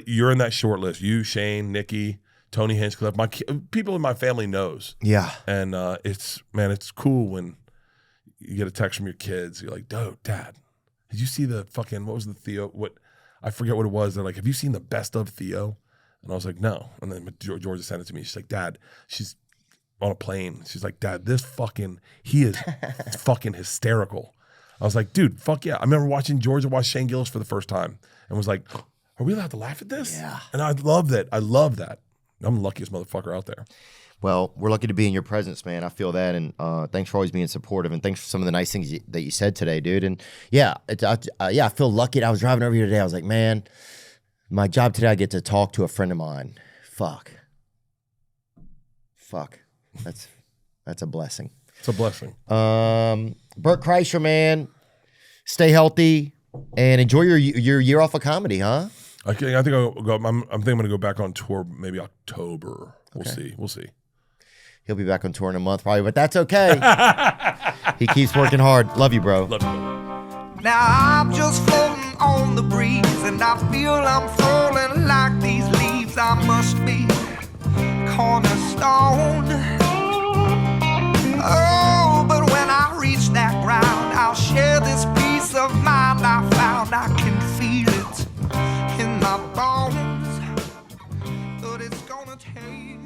you're in that short list. You, Shane, Nikki, Tony Hinchcliffe, people in my family knows. Yeah, and it's cool when you get a text from your kids. You're like, Dad, did you see the fucking what was the Theo? I forget what it was. They're like, have you seen the best of Theo? And I was like, no. And then Georgia sent it to me. She's like, Dad, she's on a plane. She's like, Dad, he is fucking hysterical. I was like, dude, fuck yeah. I remember watching Georgia watch Shane Gillis for the first time and was like, are we allowed to laugh at this? Yeah. And I love that. I love that. I'm the luckiest motherfucker out there. Well, we're lucky to be in your presence, man. I feel that, and thanks for always being supportive, and thanks for some of the nice things that you said today, dude. And yeah, I feel lucky. I was driving over here today. I was like, man, my job today, I get to talk to a friend of mine. Fuck. That's a blessing. It's a blessing. Bert Kreischer, man, stay healthy and enjoy your year off of comedy, huh? I think I'll go. I'm thinking I'm gonna go back on tour maybe October. We'll see. He'll be back on tour in a month probably, but that's okay. He keeps working hard. Love you, bro. Love you. Now I'm just floating on the breeze, and I feel I'm falling like these leaves. I must be cornerstone. Oh, but when I reach that ground, I'll share this peace of mind I found. I can feel it in my bones, but it's gonna take